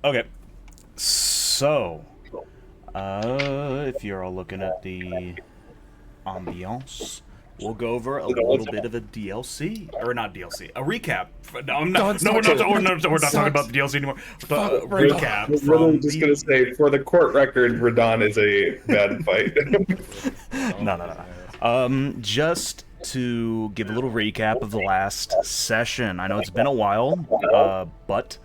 Okay, so if you're all looking at the ambiance, we'll go over a little bit of a DLC, or not DLC, a recap. No, I'm Don not. No, sucks. we're not Don talking about sucks. the DLC anymore. The Fuck Radon. recap We're literally from just gonna the. say, for the court record, Radon is a bad fight. No. Just to give a little recap of the last session. I know it's been a while, but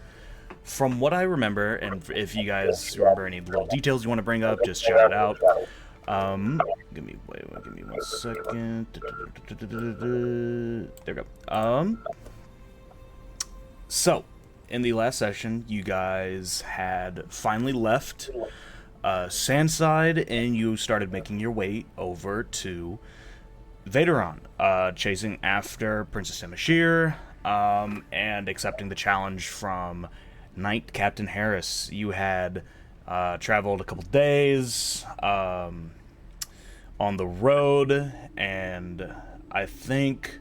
from what I remember, and if you guys remember any little details you want to bring up, just shout it out. Give me 1 second. There we go. So in the last session, you guys had finally left Sandside, and you started making your way over to Vaderon, chasing after Princess Imashir, and accepting the challenge from Knight Captain Harris. You had traveled a couple days on the road, and I think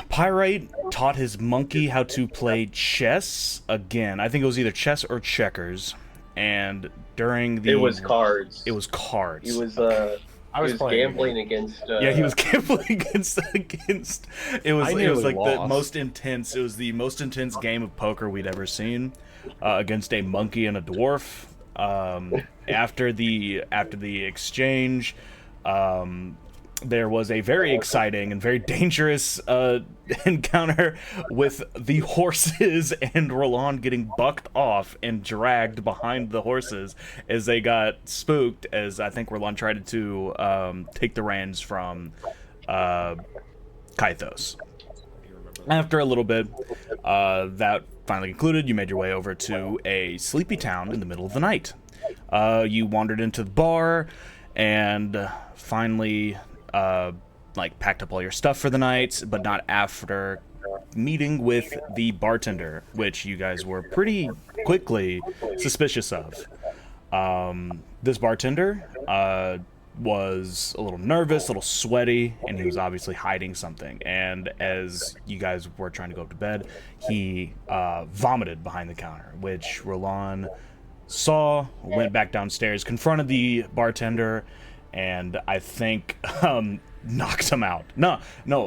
Pyrite taught his monkey how to play chess again. I think it was either chess or checkers. And during the It was cards. It was cards. He was I was playing gambling against. Yeah, he was gambling against. It was nearly like the lost. most intense. It was the most intense game of poker we'd ever seen, against a monkey and a dwarf. After the exchange, there was a very exciting and very dangerous encounter with the horses, and Roland getting bucked off and dragged behind the horses as they got spooked, as I think Roland tried to take the reins from Kythos. After a little bit, that finally concluded. You made your way over to a sleepy town in the middle of the night. You wandered into the bar and finally packed up all your stuff for the night, but not after meeting with the bartender, which you guys were pretty quickly suspicious of. This bartender was a little nervous, a little sweaty, and he was obviously hiding something. And as you guys were trying to go up to bed, he vomited behind the counter, which Roland saw, went back downstairs, confronted the bartender, and I think knocked him out. No,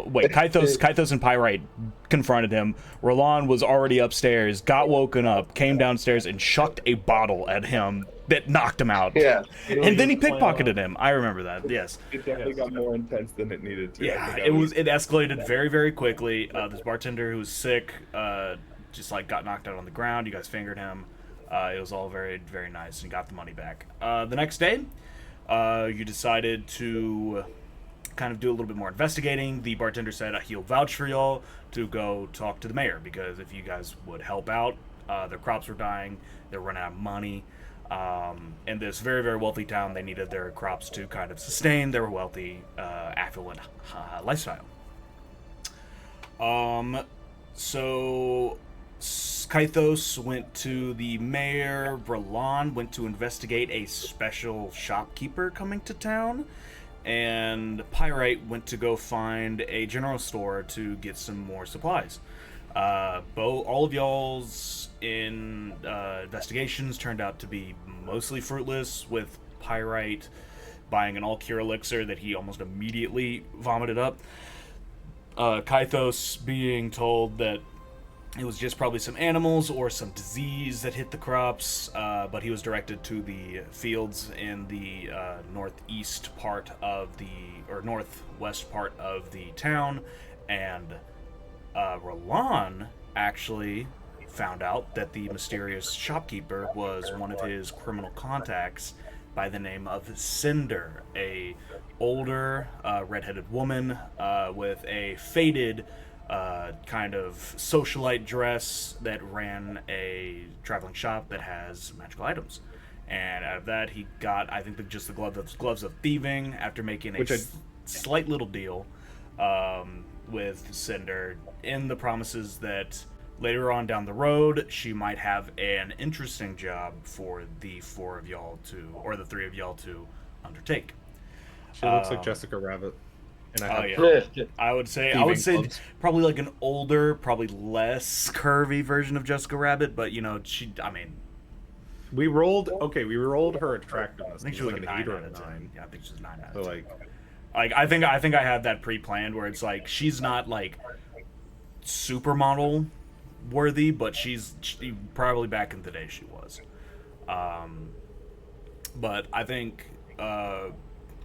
wait. Kythos and Pyrite confronted him. Roland was already upstairs, got woken up, came downstairs, and chucked a bottle at him that knocked him out. Yeah. And then he pickpocketed him. I remember that. Yes. It definitely got more intense than it needed to. Yeah, it escalated very, very quickly. This bartender who was sick just got knocked out on the ground. You guys fingered him. It was all very, very nice, and got the money back. The next day, you decided to kind of do a little bit more investigating. The bartender said he'll vouch for y'all to go talk to the mayor, because if you guys would help out, their crops were dying, they're running out of money. In this very, very wealthy town, they needed their crops to kind of sustain their wealthy, affluent lifestyle. So Kythos went to the mayor. Roland went to investigate a special shopkeeper coming to town, and Pyrite went to go find a general store to get some more supplies. All of y'all's investigations turned out to be mostly fruitless, with Pyrite buying an all-cure elixir that he almost immediately vomited up. Kythos being told that it was just probably some animals or some disease that hit the crops, but he was directed to the fields in the northwest part of the town, and Roland actually found out that the mysterious shopkeeper was one of his criminal contacts by the name of Cinder, a older redheaded woman with a faded kind of socialite dress that ran a traveling shop that has magical items. And out of that, he got, I think, just the gloves of thieving, after making a slight little deal with Cinder, in the promises that later on down the road, she might have an interesting job for the four of y'all to, or the three of y'all to undertake. She looks like Jessica Rabbit. And I Oh, have yeah. I would say thieving gloves. probably like an older, probably less curvy version of Jessica Rabbit, but We rolled her attractiveness. I think It she was like like an a 8 or 9 a out of 10. 9. Yeah, I think she's a 9 out So of 10. like, I think I had that pre-planned where it's like she's not like supermodel worthy, but she probably back in the day she was. But I think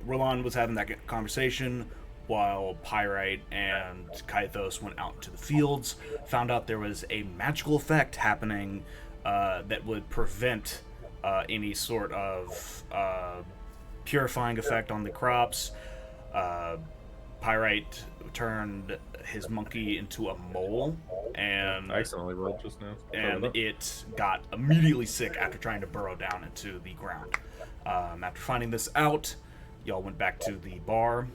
Roland was having that conversation while Pyrite and Kythos went out into the fields, found out there was a magical effect happening that would prevent any sort of purifying effect on the crops. Pyrite turned his monkey into a mole, and I accidentally rolled just now. it got immediately sick after trying to burrow down into the ground. After finding this out, y'all went back to the bar,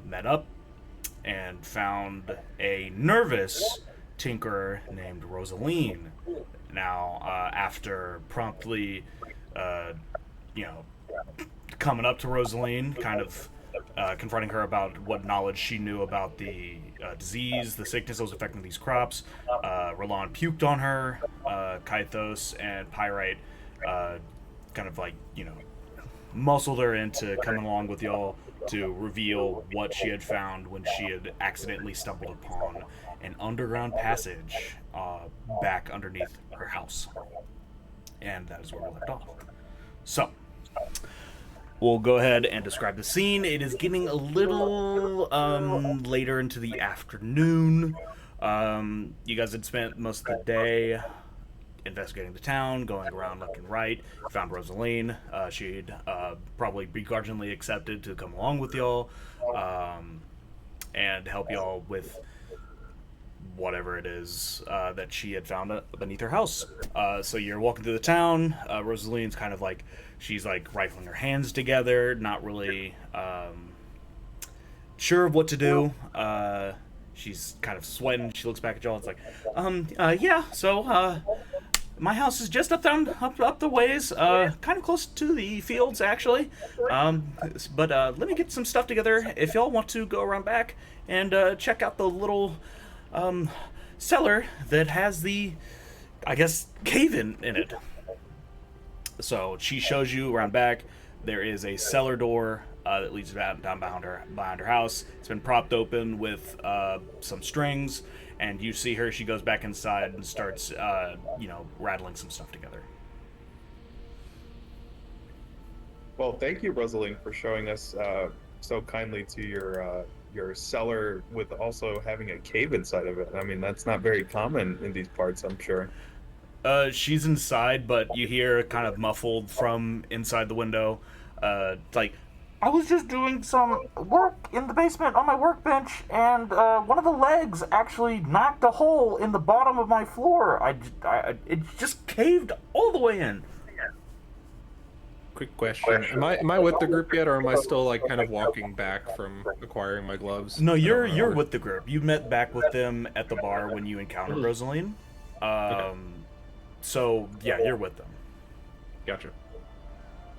met up, and found a nervous tinkerer named Rosaline. Now, after promptly, coming up to Rosaline, kind of confronting her about what knowledge she knew about the disease, the sickness that was affecting these crops. Roland puked on her. Kythos and Pyrite kind of muscled her into coming along with y'all to reveal what she had found when she had accidentally stumbled upon an underground passage back underneath her house. And that is where we left off. So, we'll go ahead and describe the scene. It is getting a little later into the afternoon. You guys had spent most of the day investigating the town, going around left and right. You found Rosaline. She'd probably begrudgingly accepted to come along with y'all and help y'all with whatever it is that she had found beneath her house. So you're walking through the town. Rosaline's kind of like, she's like rifling her hands together, not really sure of what to do. She's kind of sweating. She looks back at y'all. It's like, yeah, so my house is just up the ways, kind of close to the fields, actually. But let me get some stuff together if y'all want to go around back and check out the little cellar that has the, I guess, cave-in in it. So she shows you around back. There is a cellar door that leads down behind her house. It's been propped open with some strings, and you see her. She goes back inside and starts, rattling some stuff together. Well, thank you, Rosaline, for showing us so kindly to your cellar with also having a cave inside of it. I mean, that's not very common in these parts, I'm sure. She's inside, but you hear kind of muffled from inside the window, like, I was just doing some work in the basement on my workbench, and one of the legs actually knocked a hole in the bottom of my floor. It just caved all the way in. Quick question: Am I with the group yet, or am I still like kind of walking back from acquiring my gloves? No, you're with the group. You met back with them at the bar when you encountered Rosaline. Okay. So yeah, you're with them. Gotcha.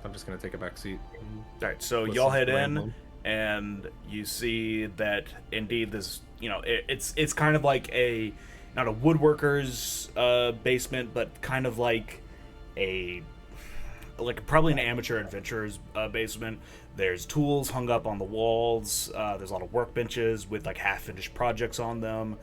I'm just gonna take a back seat. All right, so Listen y'all to head in, rambling. and you see that indeed this, it's kind of like not a woodworker's basement, but kind of like probably an amateur adventurer's basement. There's tools hung up on the walls. There's a lot of workbenches with like half-finished projects on them.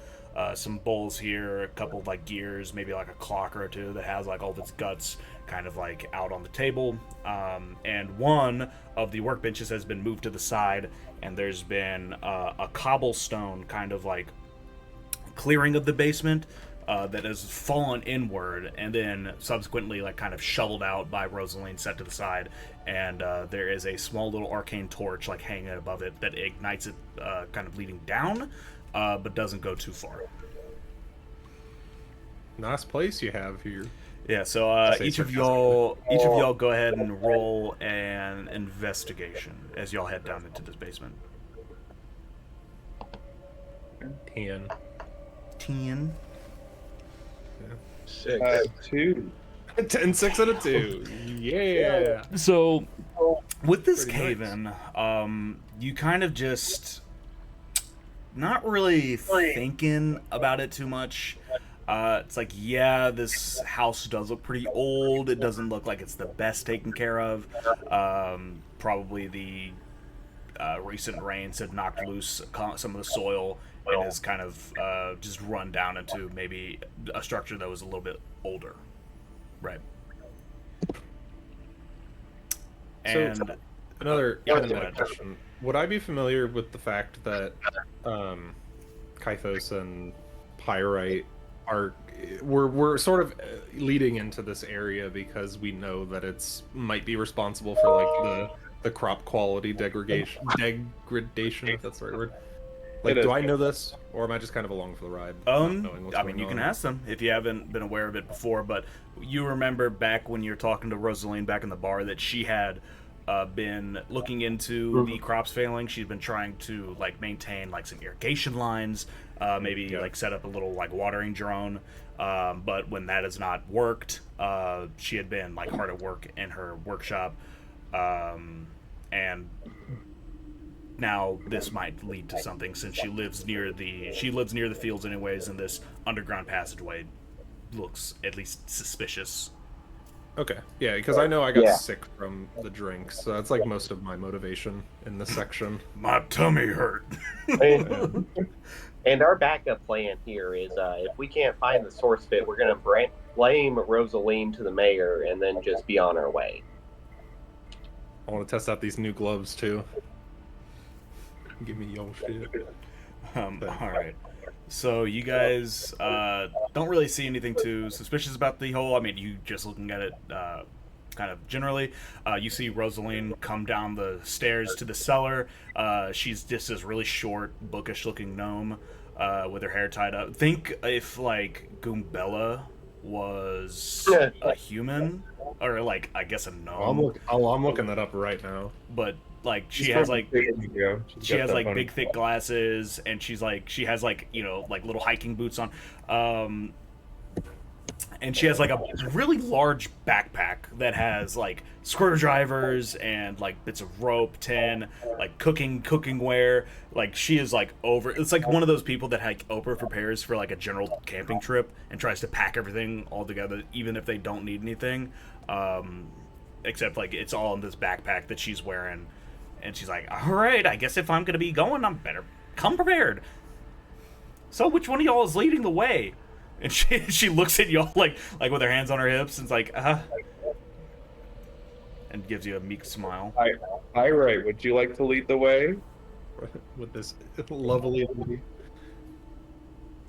Some bowls here, a couple of like gears, maybe like a clock or two that has like all of its guts kind of like out on the table. And one of the workbenches has been moved to the side, and there's been a cobblestone kind of like clearing of the basement that has fallen inward and then subsequently like kind of shoveled out by Rosaline, set to the side. And there is a small little arcane torch like hanging above it that ignites it, kind of leading down, but doesn't go too far. Nice place you have here. Yeah, so each of y'all go ahead and roll an investigation as y'all head down into this basement. 10. 10. 2. 10, 6 out of 2. Yeah. So with this Pretty cave nice. in, you kind of just not really thinking about it too much. It's like, yeah, this house does look pretty old. It doesn't look like it's the best taken care of. Probably the recent rains have knocked loose some of the soil and has kind of just run down into maybe a structure that was a little bit older. Right. And Another Yeah, kind of go meta ahead. question. Would I be familiar with the fact that Kythos and Pyrite are we're sort of leading into this area because we know that it's might be responsible for like the crop quality degradation, if that's the right word. Like, It do is. I know this, or am I just kind of along for the ride? not knowing what's I mean, going you can on? ask them if you haven't been aware of it before, but you remember back when you were talking to Rosaline back in the bar that she had been looking into the crops failing. She'd been trying to like maintain like some irrigation lines, maybe Yeah. like set up a little like watering drone. But when that has not worked, she had been like hard at work in her workshop, and now this might lead to something since she lives near the fields anyways, and this underground passageway looks at least suspicious. Okay, yeah, because I know I got Yeah. sick from the drinks, so that's like most of my motivation in this section. My tummy hurt. And, and our backup plan here is if we can't find the source fit, we're going to blame Rosaline to the mayor and then just be on our way. I want to test out these new gloves too. Give me your shit. All right. So you guys don't really see anything too suspicious about the hole. I mean, you just looking at it kind of generally. You see Rosaline come down the stairs to the cellar. She's just this really short, bookish-looking gnome with her hair tied up. Think if like Goombella was a human, or like I guess a gnome, I'm looking that up right now. but like she She's has from like San Diego. She's she got has that like funny- big thick glasses, and she has like, you know, like little hiking boots on, and she has like a really large backpack that has like screwdrivers and like bits of rope, tin, like cookingware. Like she is like over, it's like one of those people that like over prepares for like a general camping trip and tries to pack everything all together even if they don't need anything, except like it's all in this backpack that she's wearing. And she's like, all right, I guess if I'm going to be going, I'm better come prepared. So which one of y'all is leading the way? And she looks at y'all like with her hands on her hips and is like, and gives you a meek smile. Pyrite, would you like to lead the way? With this lovely lady.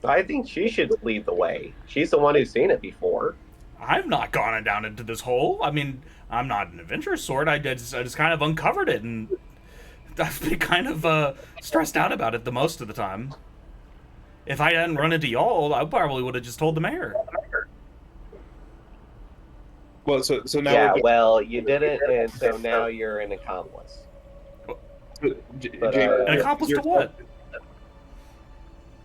I think she should lead the way. She's the one who's seen it before. I've not gone down into this hole. I mean, I'm not an adventurous sort. I just kind of uncovered it, and I've been kind of stressed out about it the most of the time. If I hadn't run into y'all, I probably would have just told the mayor. Well, so now Yeah, we're well, you didn't, and so now you're an accomplice. James, But, An accomplice to what?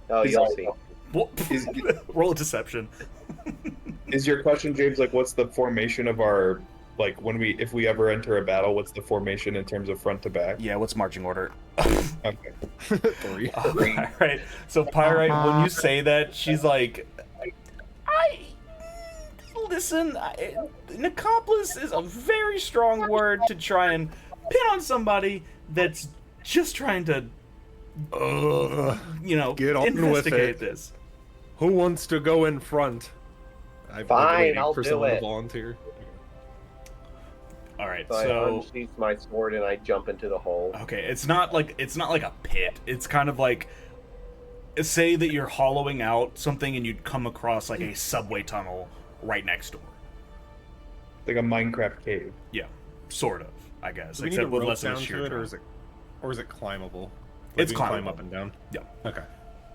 Oh, you'll see. What? Is- Roll a deception. is your question, James, like what's the formation of our, like if we ever enter a battle, what's the formation in terms of front to back? Yeah, what's marching order? Okay. 3. Alright, so Pyrite, when you say that, she's like, listen, an accomplice is a very strong word to try and pin on somebody that's just trying to, you know, Get on with investigate it. this. Who wants to go in front? I'm Fine, waiting I'll for do someone it. to volunteer. Alright, So I so unsheath my sword and I jump into the hole. okay, it's not like a pit. It's kind of like, say that you're hollowing out something and you'd come across like a subway tunnel right next door. Like a Minecraft cave. Yeah, sort of, I guess, Do we need except to with rope less of a down sheer to it, drop. or is it climbable? It's we can climb climbable. up and down. Yeah. Okay.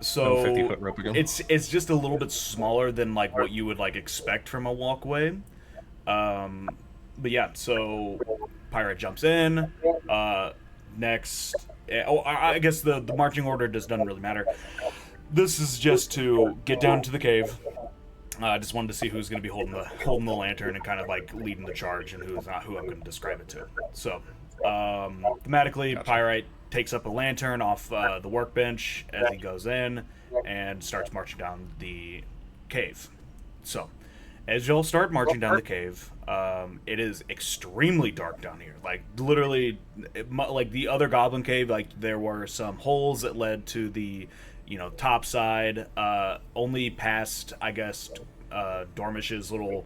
So 50-foot rope again. it's just a little bit smaller than like what you would like expect from a walkway. But yeah, so Pirate jumps in. Next, I guess the marching order doesn't really matter. This is just to get down to the cave, I just wanted to see who's going to be holding the lantern and kind of like leading the charge, and who's not, who I'm going to describe it to. So, thematically, Gotcha. Pyrite takes up a lantern off the workbench as he goes in and starts marching down the cave. So, as you'll start marching down the cave, it is extremely dark down here. Like literally, like the other Goblin Cave, like there were some holes that led to the, top side. Only past, I guess, Dormish's little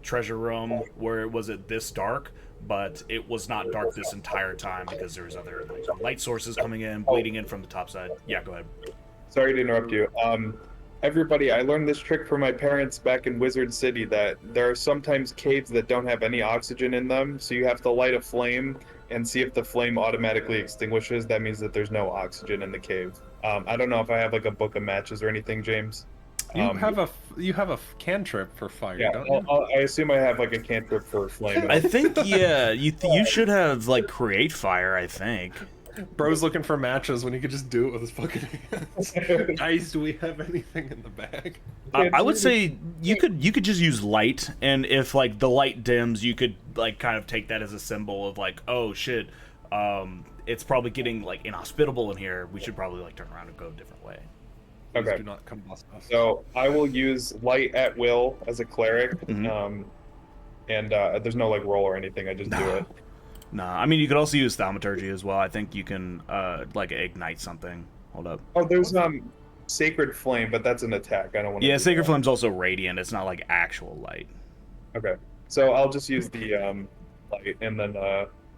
treasure room where it was at this dark. But it was not dark this entire time because there was other like light sources coming in, bleeding in from the top side. Yeah, go ahead. Sorry to interrupt you. Everybody, I learned this trick from my parents back in Wizard City that there are sometimes caves that don't have any oxygen in them, so you have to light a flame and see if the flame automatically extinguishes. That means that there's no oxygen in the cave. I don't know if I have like a book of matches or anything, James. You have a cantrip for fire, Yeah, don't you? I assume I have like a cantrip for flame. I think you should have like create fire. I think. Bro's looking for matches when he could just do it with his fucking hands. Guys, do we have anything in the bag? I would say you could just use light, and if like the light dims, you could like kind of take that as a symbol of like, oh shit, it's probably getting like inhospitable in here. We should probably like turn around and go a different way. Please Okay. do not combust us. So I will use light at will as a cleric, Mhm. and there's no like roll or anything. I just do it. Nah, I mean you could also use thaumaturgy as well. I think you can like ignite something. Hold up. Oh, there's sacred flame, but that's an attack. I don't want to. Yeah, Sacred Flame's also radiant. It's not like actual light. Okay, so I'll just use the light, and then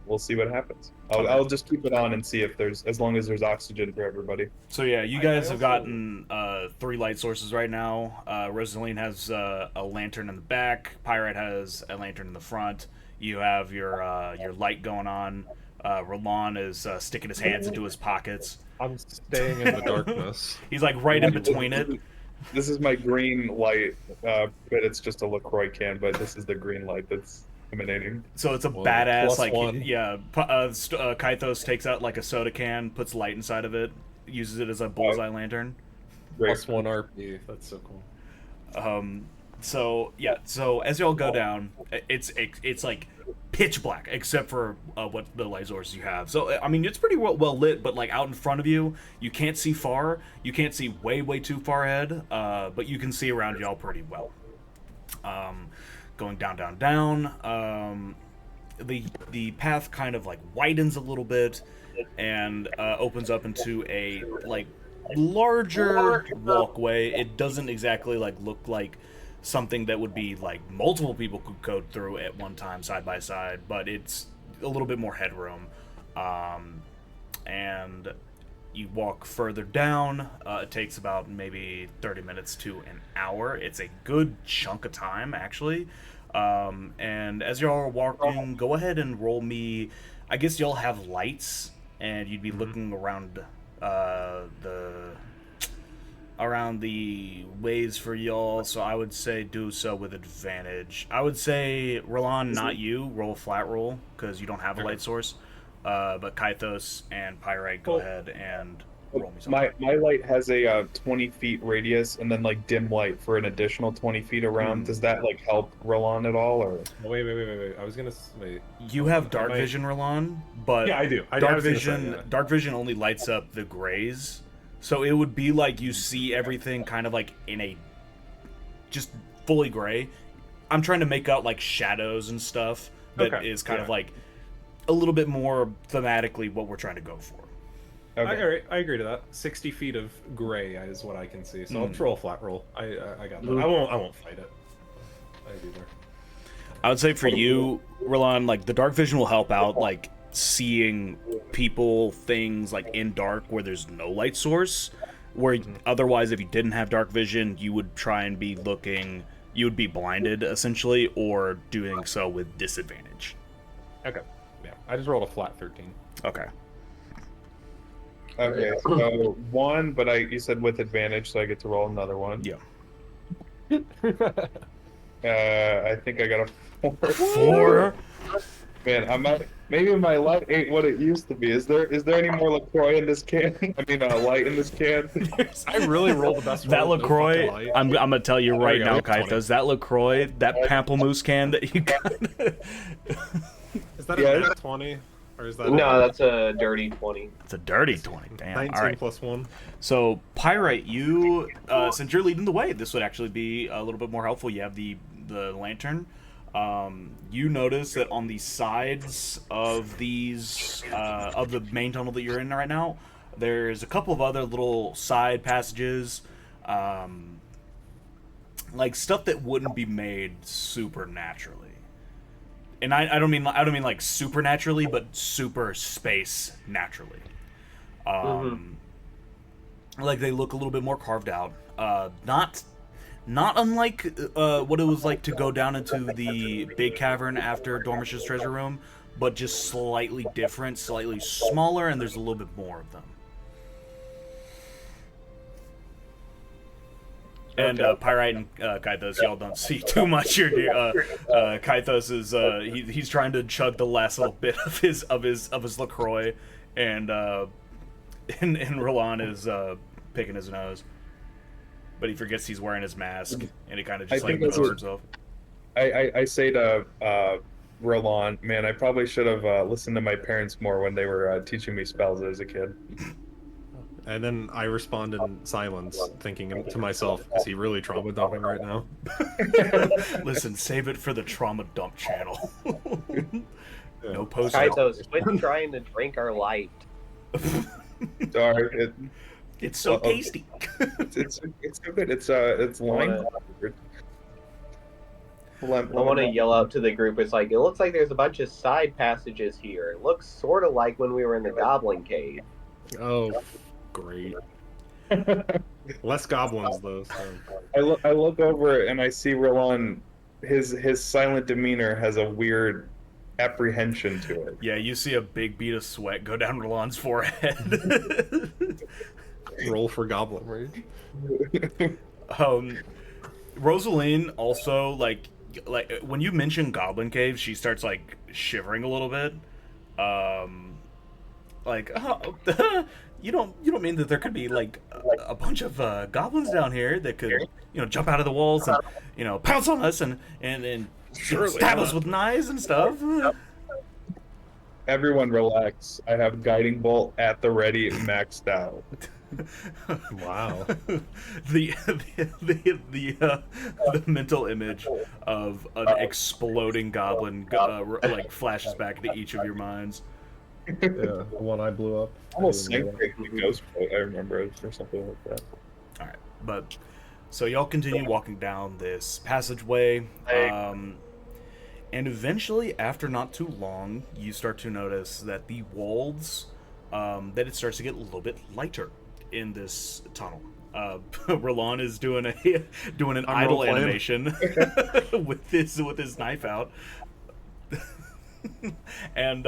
we'll see what happens. I'll just keep it on and see if there's, as long as there's oxygen for everybody. So yeah, you guys have gotten 3 light sources right now. Rosaline has a lantern in the back. Pyrite has a lantern in the front. You have your light going on. Roland is sticking his hands into his pockets. I'm staying in the darkness. He's like right in between it. This is my green light, but it's just a LaCroix can. But this is the green light that's emanating. So it's a Well, badass +1. Kythos takes out like a soda can, puts light inside of it, uses it as a bullseye lantern. Great. +1 RP. That's so cool. So as y'all go down, it's like pitch black except for what the light sources you have. So I mean it's pretty well lit, but like out in front of you, you can't see far. You can't see way too far ahead, but you can see around y'all pretty well. Going down. The path kind of like widens a little bit and opens up into a like larger walkway. It doesn't exactly like look like something that would be like multiple people could go through at one time side by side, but it's a little bit more headroom. And you walk further down. It takes about maybe 30 minutes to an hour. It's a good chunk of time, actually. And as y'all are walking, go ahead and roll me. I guess y'all have lights, and you'd be looking around the ways for y'all. So I would say do so with advantage. I would say Roland, not you. Roll a flat roll because you don't have a light source. But Kythos and Pyrite, go ahead and roll me something. My light has a 20 feet radius, and then like dim light for an additional 20 feet around. Does that like help Roland at all, or? Oh, wait. I was gonna wait. You have dark vision, Roland, but Yeah, I do. Dark vision only lights up the grays, so it would be like you see everything kind of like in a just fully gray. I'm trying to make out like shadows and stuff that is kind of like a little bit more thematically what we're trying to go for. Okay. I agree to that. 60 feet of gray is what I can see. So I'll roll a flat roll. I got that. I won't fight it. I do there. I would say for you, Roland, like the dark vision will help out, like seeing people, things like in dark where there's no light source. Where otherwise, if you didn't have dark vision, you would try and be looking. You would be blinded essentially, or doing so with disadvantage. Okay. Yeah. I just rolled a flat 13. Okay. Okay, so 1, but you said with advantage, so I get to roll another one. Yeah. I think I got a 4. 4. Man, maybe my light ain't what it used to be. Is there any more LaCroix in this can? I mean, light in this can. I really rolled the best That roll with no LaCroix, fucking light. I'm gonna tell you There right we go, now, we got 20. Kythos, that LaCroix, that Pamplemousse can that you got. Is that Yeah. a net 20? Or is that No, that's a dirty 20. It's a dirty 20. Damn. 19 All right. plus 1? So, Pyrite, you, since you're leading the way, this would actually be a little bit more helpful. You have the lantern. You notice that on the sides of these, of the main tunnel that you're in right now, there's a couple of other little side passages, like stuff that wouldn't be made supernaturally. And I don't mean like supernaturally, but super space naturally. Like they look a little bit more carved out. Not unlike what it was like to go down into the big cavern after Dormish's treasure room, but just slightly different, slightly smaller, and there's a little bit more of them. And Pyrite and Kythos, y'all don't see too much here. Kythos is he's trying to chug the last little bit of his LaCroix, and Roland is picking his nose, but he forgets he's wearing his mask, and he kind of just like moves himself. I say to Roland, man, I probably should have listened to my parents more when they were teaching me spells as a kid. And then I respond in silence, thinking to myself, is he really trauma dumping right now? Listen, save it for the trauma dump channel. No post. Kythos, quit trying to drink our light. Sorry, It's so tasty. it's so good. It's lime. I want to yell out to the group. It's like, it looks like there's a bunch of side passages here. It looks sort of like when we were in the Goblin Cave. Oh, great. Less goblins, though. So. I look over and I see Roland. His silent demeanor has a weird apprehension to it. Yeah, you see a big bead of sweat go down Roland's forehead. Roll for goblin rage. Rosaline also like when you mention Goblin Cave, she starts like shivering a little bit. Like, oh, you don't mean that there could be like a bunch of goblins down here that could jump out of the walls and pounce on us and stab us with knives and stuff. Everyone relax. I have guiding bolt at the ready, maxed out. Wow. the mental image of an exploding goblin like flashes back into each of your minds. Yeah, the one I blew up. Almost sank the ghost boat, I remember it, or something like that. All right, but so y'all continue walking down this passageway, and eventually, after not too long, you start to notice that the walls, that it starts to get a little bit lighter in this tunnel. Roland is doing an idle animation with his knife out, and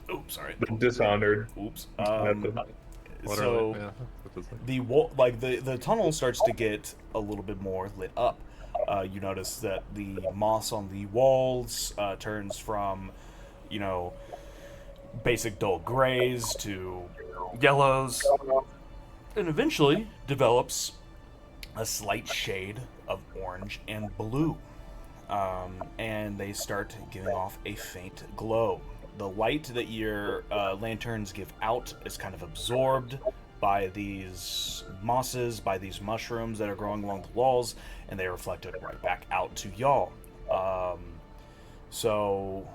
oops, sorry. Dishonored. Oops. So the wall, like the tunnel, starts to get a little bit more lit up. You notice that the moss on the walls turns from, basic dull grays to yellows, and eventually develops a slight shade of orange and blue. And they start giving off a faint glow. The light that your lanterns give out is kind of absorbed by these mosses, by these mushrooms that are growing along the walls, and they reflect it right back out to y'all. So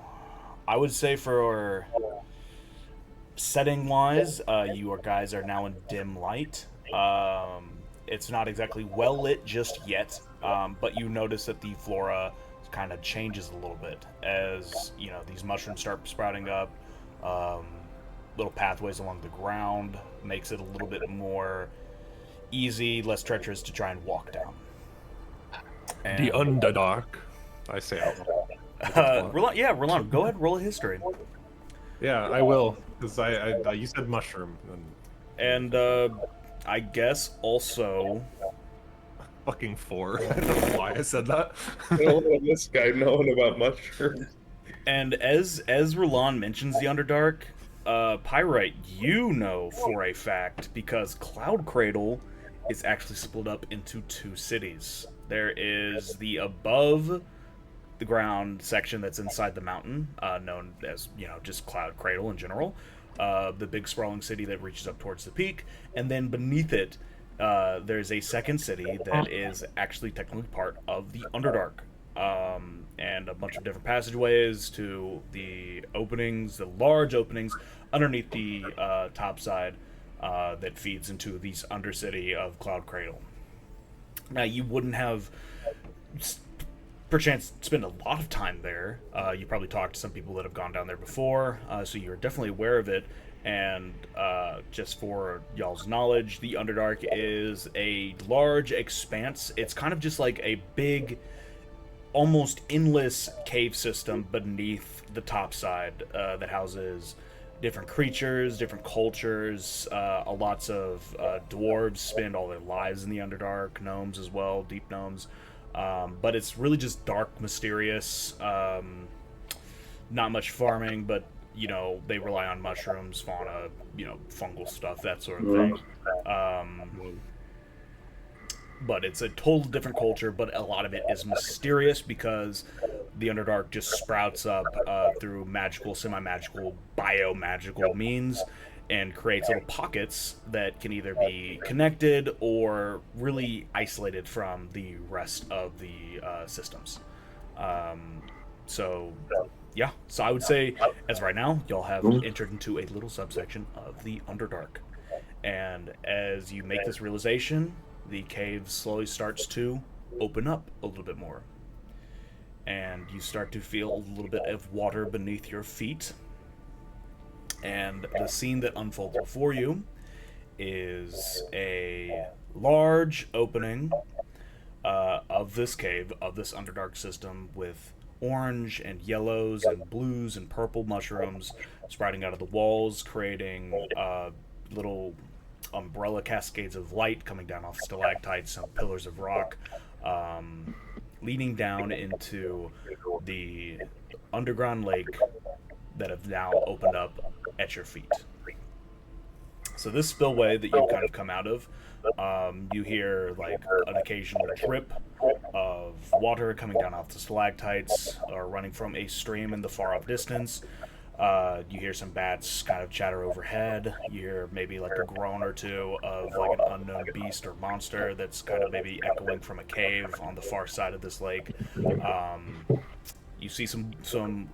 I would say for setting-wise, you guys are now in dim light. It's not exactly well lit just yet, but you notice that the flora kind of changes a little bit as these mushrooms start sprouting up. Little pathways along the ground makes it a little bit more easy, less treacherous to try and walk down. And, the Underdark, I say. Roland, go ahead, roll a history. Yeah, I will, because I you said mushroom. And I guess also fucking 4. I don't know why I said that. I don't know this guy knowing about mushrooms. And as Roland mentions the Underdark, Pyrite, you know for a fact because Cloud Cradle is actually split up into 2 cities. There is the above the ground section that's inside the mountain, known as, just Cloud Cradle in general. The big sprawling city that reaches up towards the peak, and then beneath it, there's a second city that is actually technically part of the Underdark, and a bunch of different passageways to the openings, the large openings underneath the top side that feeds into these Undercity of Cloud Cradle. Now, you wouldn't have perchance spend a lot of time there. You probably talked to some people that have gone down there before, so you're definitely aware of it. And just for y'all's knowledge, the Underdark is a large expanse. It's kind of just like a big, almost endless cave system beneath the top side that houses different creatures, different cultures. Lots of dwarves spend all their lives in the Underdark, gnomes as well, deep gnomes. But it's really just dark, mysterious, not much farming, but, they rely on mushrooms, fauna, fungal stuff, that sort of thing. But it's a total different culture, but a lot of it is mysterious because the Underdark just sprouts up through magical, semi-magical, bio-magical means and creates little pockets that can either be connected or really isolated from the rest of the systems. So I would say, as right now, y'all have entered into a little subsection of the Underdark. And as you make this realization, the cave slowly starts to open up a little bit more. And you start to feel a little bit of water beneath your feet. And the scene that unfolds before you is a large opening of this cave, of this Underdark system, with orange and yellows and blues and purple mushrooms sprouting out of the walls, creating little umbrella cascades of light coming down off stalactites and pillars of rock, leading down into the underground lake that have now opened up at your feet. So this spillway that you kind of come out of, you hear like an occasional drip of water coming down off the stalactites or running from a stream in the far off distance. You hear some bats kind of chatter overhead. You hear maybe like a groan or two of like an unknown beast or monster that's kind of maybe echoing from a cave on the far side of this lake. You see some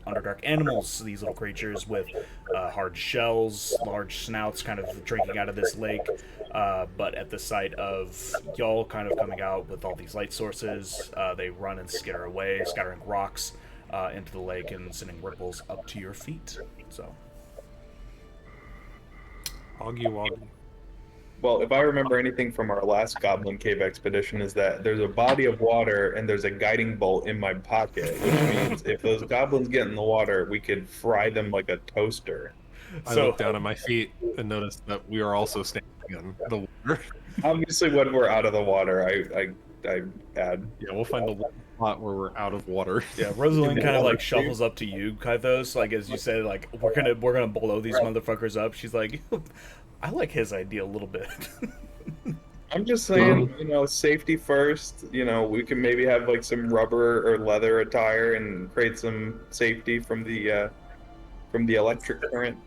Underdark animals, these little creatures with hard shells, large snouts kind of drinking out of this lake. But at the sight of y'all kind of coming out with all these light sources, they run and skitter away, scattering rocks into the lake and sending ripples up to your feet. So, Augie Woggy. Well, if I remember anything from our last Goblin Cave expedition, is that there's a body of water and there's a guiding bolt in my pocket, which means if those goblins get in the water, we could fry them like a toaster. I looked down at my feet and noticed that we are also standing in the water. Obviously, when we're out of the water, I add. Yeah, we'll find the spot where we're out of water. Yeah, Rosalind kind of like shuffles up to you, Kythos, like as you said, like we're gonna blow these motherfuckers up. She's like, I like his idea a little bit. I'm just saying, safety first. We can maybe have like some rubber or leather attire and create some safety from the electric current.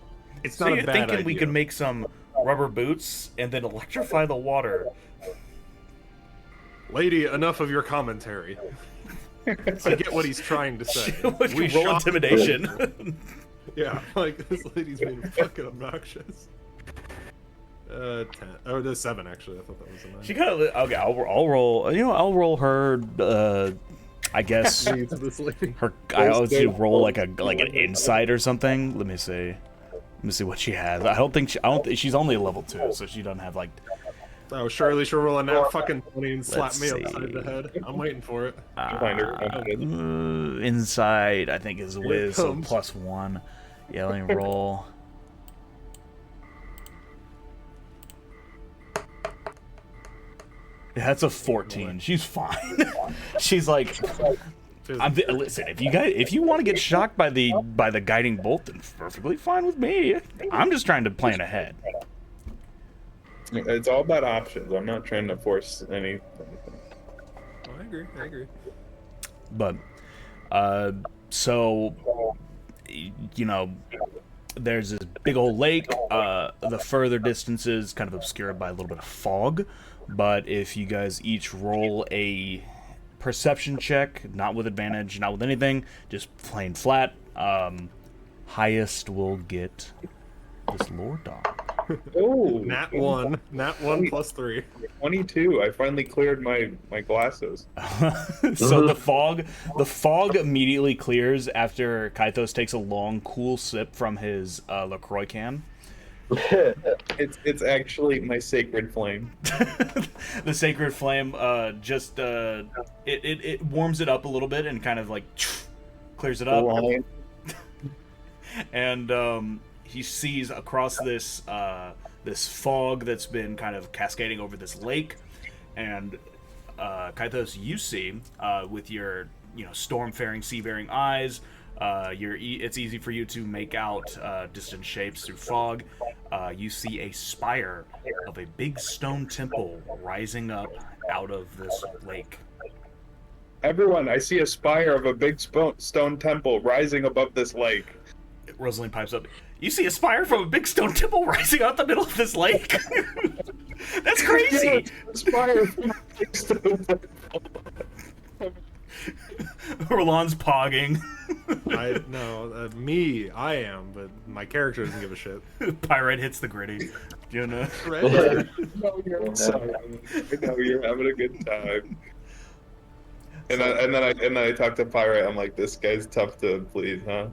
It's So not you're a bad thinking idea. we can make some rubber boots and then electrify the water? Lady, enough of your commentary. I get what he's trying to say. Would you roll shot- intimidation? Yeah, like this lady's being fucking obnoxious. 10. Oh, the 7 actually. I thought that was a 9. She kind of okay. I'll roll. I'll roll her. I guess To this lady. her. I always roll like an insight or something. Let me see. Let me see what she has. I don't think she's only a level 2, so she doesn't have like. Oh, surely she'll roll a nat fucking 20 and slap Let's me see. upside the head. I'm waiting for it. Insight, I think, is a Here it whiz, so comes. +1. Yeah, let me roll. Yeah, that's a 14. She's fine. She's like, Listen, if you want to get shocked by the guiding bolt, then perfectly fine with me. I'm just trying to plan ahead. It's all about options. I'm not trying to force anything. I agree. But, so, you know, there's this big old lake. The further distance is kind of obscured by a little bit of fog. But if you guys each roll a perception check, not with advantage, not with anything, just plain flat, highest will get this lore dog. Oh, Nat 1 plus 3. 22. I finally cleared my glasses. So the fog immediately clears after Kaithos takes a long, cool sip from his LaCroix can. It's actually my sacred flame. The sacred flame it warms it up a little bit and kind of like clears it up. And he sees across this this fog that's been kind of cascading over this lake, and Kaithos, you see with your storm-faring, seafaring eyes, it's easy for you to make out distant shapes through fog. You see a spire of a big stone temple rising up out of this lake. Everyone, I see a spire of a big stone temple rising above this lake. Rosalind pipes up. You see a spire from a big stone temple rising out the middle of this lake? That's crazy! Yeah, a spire from a big stone temple. Roland's pogging. I am, but my character doesn't give a shit. Pyrite hits the gritty. You know? I know you're having a good time. And then I talk to Pyrite. I'm like, this guy's tough to please, huh?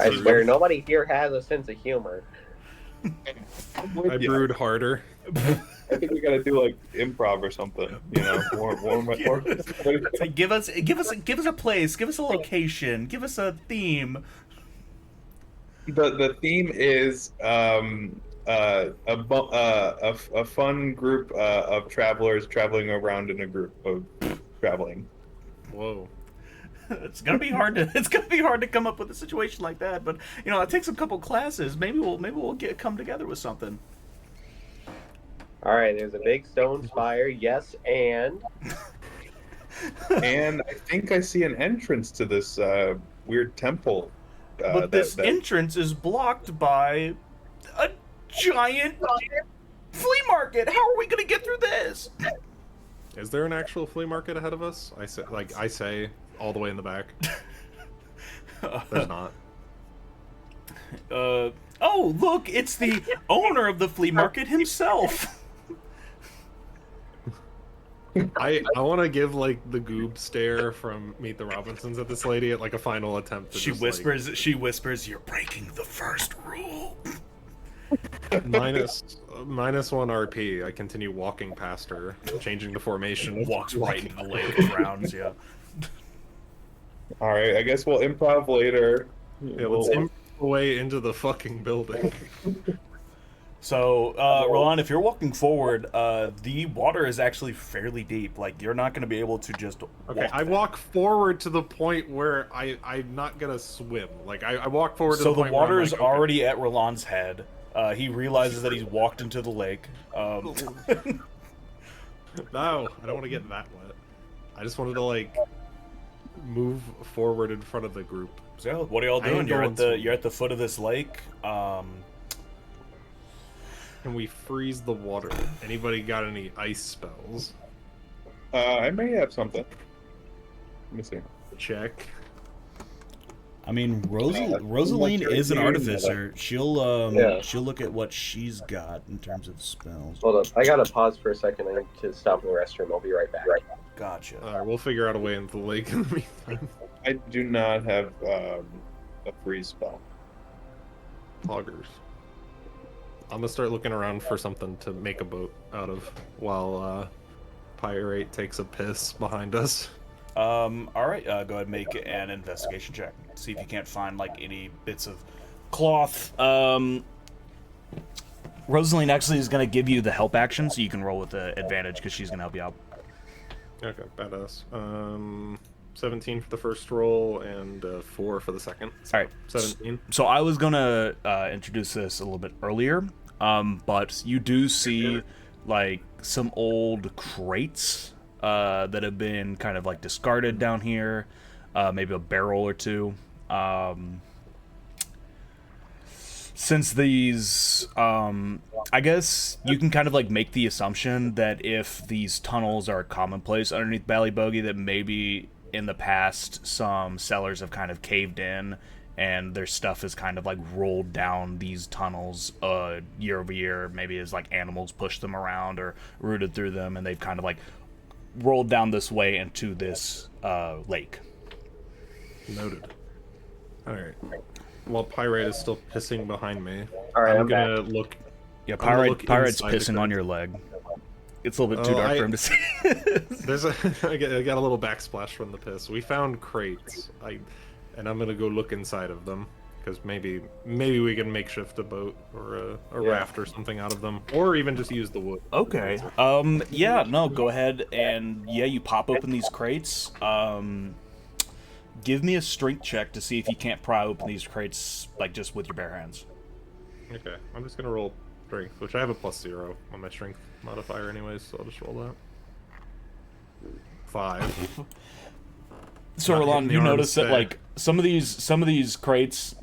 I swear, nobody here has a sense of humor. I brewed harder. I think we gotta do like improv or something, more. It's like, give us a place, give us a location, give us a theme. The theme is a fun group of travelers traveling around in a group of traveling. Whoa. It's gonna be hard to come up with a situation like that, but it takes a couple classes. Maybe we'll come together with something. All right, there's a big stone spire. Yes, and and I think I see an entrance to this weird temple. But this entrance is blocked by a giant flea market. How are we gonna get through this? Is there an actual flea market ahead of us? I say all the way in the back. There's not. Oh, look, it's the owner of the flea market himself. I want to give like the goob stare from Meet the Robinsons at this lady at like a final attempt. To She whispers, "You're breaking the first rule." minus 1 RP. I continue walking past her, changing the formation. Walks right into the lake and drowns. Yeah. All right, I guess we'll improv later. Yeah, let's improv away into the fucking building. So, Roland, if you're walking forward, the water is actually fairly deep. Like, you're not going to be able to just walk forward to the point where I'm not going to swim. Like, I walk forward to the point So the water where is already at Roland's head. He realizes that he's walked into the lake. No, I don't want to get that wet. I just wanted to, like, move forward in front of the group. So, what are y'all doing? You're at the foot of this lake. Can we freeze the water? Anybody got any ice spells? I may have something. Let me see. Check. I mean, Rosaline is an artificer. She'll look at what she's got in terms of spells. Hold up, I gotta pause for a second. I need to stop in the restroom. I'll be right back. Gotcha. Alright, we'll figure out a way into the lake in the meantime. I do not have a freeze spell. Loggers. I'm gonna start looking around for something to make a boat out of while Pyrite takes a piss behind us. Alright, go ahead and make an investigation check. See if you can't find, like, any bits of cloth. Rosaline actually is going to give you the help action, so you can roll with the advantage, because she's going to help you out. Okay, badass. 17 for the first roll and 4 for the second. All right. 17. So I was gonna introduce this a little bit earlier, but you do see like some old crates that have been kind of like discarded down here, maybe a barrel or two. Since these, I guess you can kind of like make the assumption that if these tunnels are commonplace underneath Ballybogey, that maybe in the past some sellers have kind of caved in and their stuff is kind of like rolled down these tunnels year over year, maybe as like animals push them around or rooted through them, and they've kind of like rolled down this way into this lake. Noted. Alright. While Pyrite is still pissing behind me, All right, I'm I'm gonna back. look. Yeah, I'm gonna look Pirate's inside the pissing on crate. your leg. It's a little bit too Oh, dark I- for him to see. There's a I got a little backsplash from the piss. We found crates. And I'm gonna go look inside of them because maybe we can makeshift a boat or a raft or something out of them, or even just use the wood. Okay. Yeah, no, go ahead and yeah, you pop open these crates. Give me a strength check to see if you can't pry open these crates like just with your bare hands. Okay, I'm just gonna roll strength, which I have a +0 on my strength modifier anyways, so I'll just roll that. 5. So Not Roland, hitting the you arms notice that back. like some of these crates,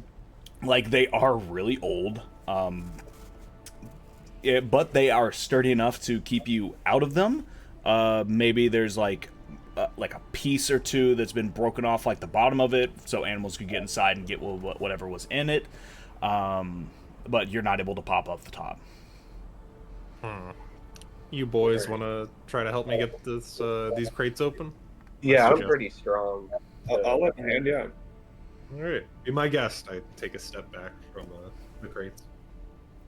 like they are really old. But they are sturdy enough to keep you out of them. Maybe there's like a piece or two that's been broken off, like the bottom of it, so animals could get inside and get whatever was in it. But you're not able to pop off the top. You boys want to try to help me get this these crates open? Yeah, I'm suggest- pretty strong. I'll let hand, yeah. All right, be my guest. I take a step back from the crates.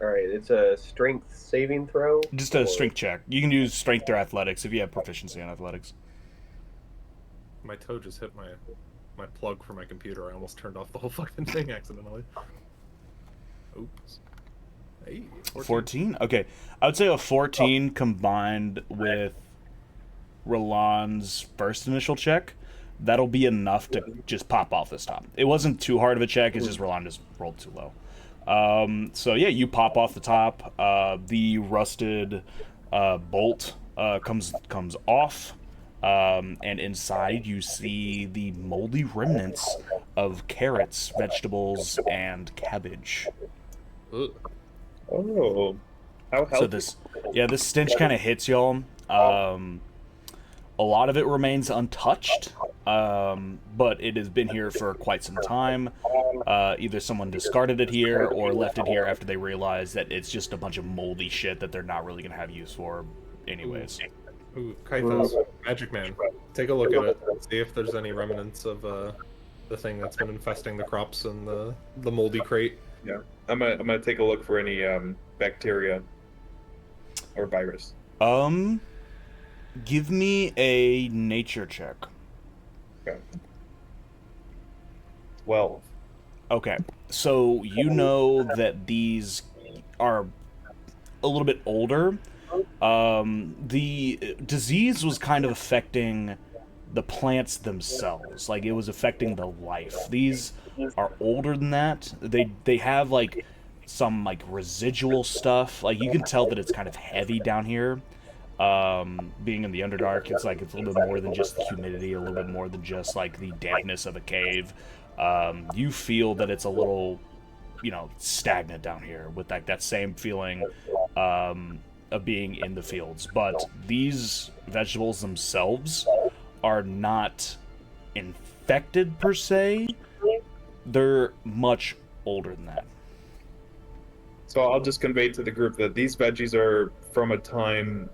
All right, it's a strength saving throw. Just a or- strength check. You can use strength or athletics if you have proficiency in athletics. My toe just hit my plug for my computer. I almost turned off the whole fucking thing accidentally. Oops. Hey, 14? Okay. I would say a 14 combined with Roland's first initial check, that'll be enough to just pop off this top. It wasn't too hard of a check, it's just Roland just rolled too low. So yeah, you pop off the top. The rusted bolt comes off. And inside you see the moldy remnants of carrots, vegetables, and cabbage. Ugh. Oh, how healthy. So this stench kind of hits y'all. A lot of it remains untouched, but it has been here for quite some time. Either someone discarded it here or left it here after they realized that it's just a bunch of moldy shit that they're not really going to have use for anyways. Ooh, Kaithas, Magic Man, take a look at it. See if there's any remnants of the thing that's been infesting the crops and the moldy crate. Yeah, I'm gonna take a look for any bacteria or virus. Give me a nature check. Okay. 12. Okay, so you know that these are a little bit older. The disease was kind of affecting the plants themselves. Like, it was affecting the life. These are older than that. They have, like, some, like, residual stuff. Like, you can tell that it's kind of heavy down here. Being in the Underdark, it's like it's a little bit more than just the humidity, a little bit more than just, like, the dampness of a cave. You feel that it's a little, stagnant down here with, like, that same feeling, of being in the fields. But these vegetables themselves are not infected per se. They're much older than that. So I'll just convey to the group that these veggies are from a time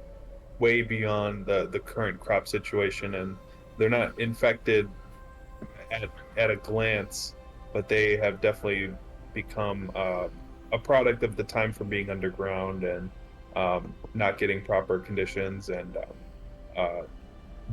way beyond the current crop situation, and they're not infected at a glance, but they have definitely become a product of the time from being underground and not getting proper conditions. And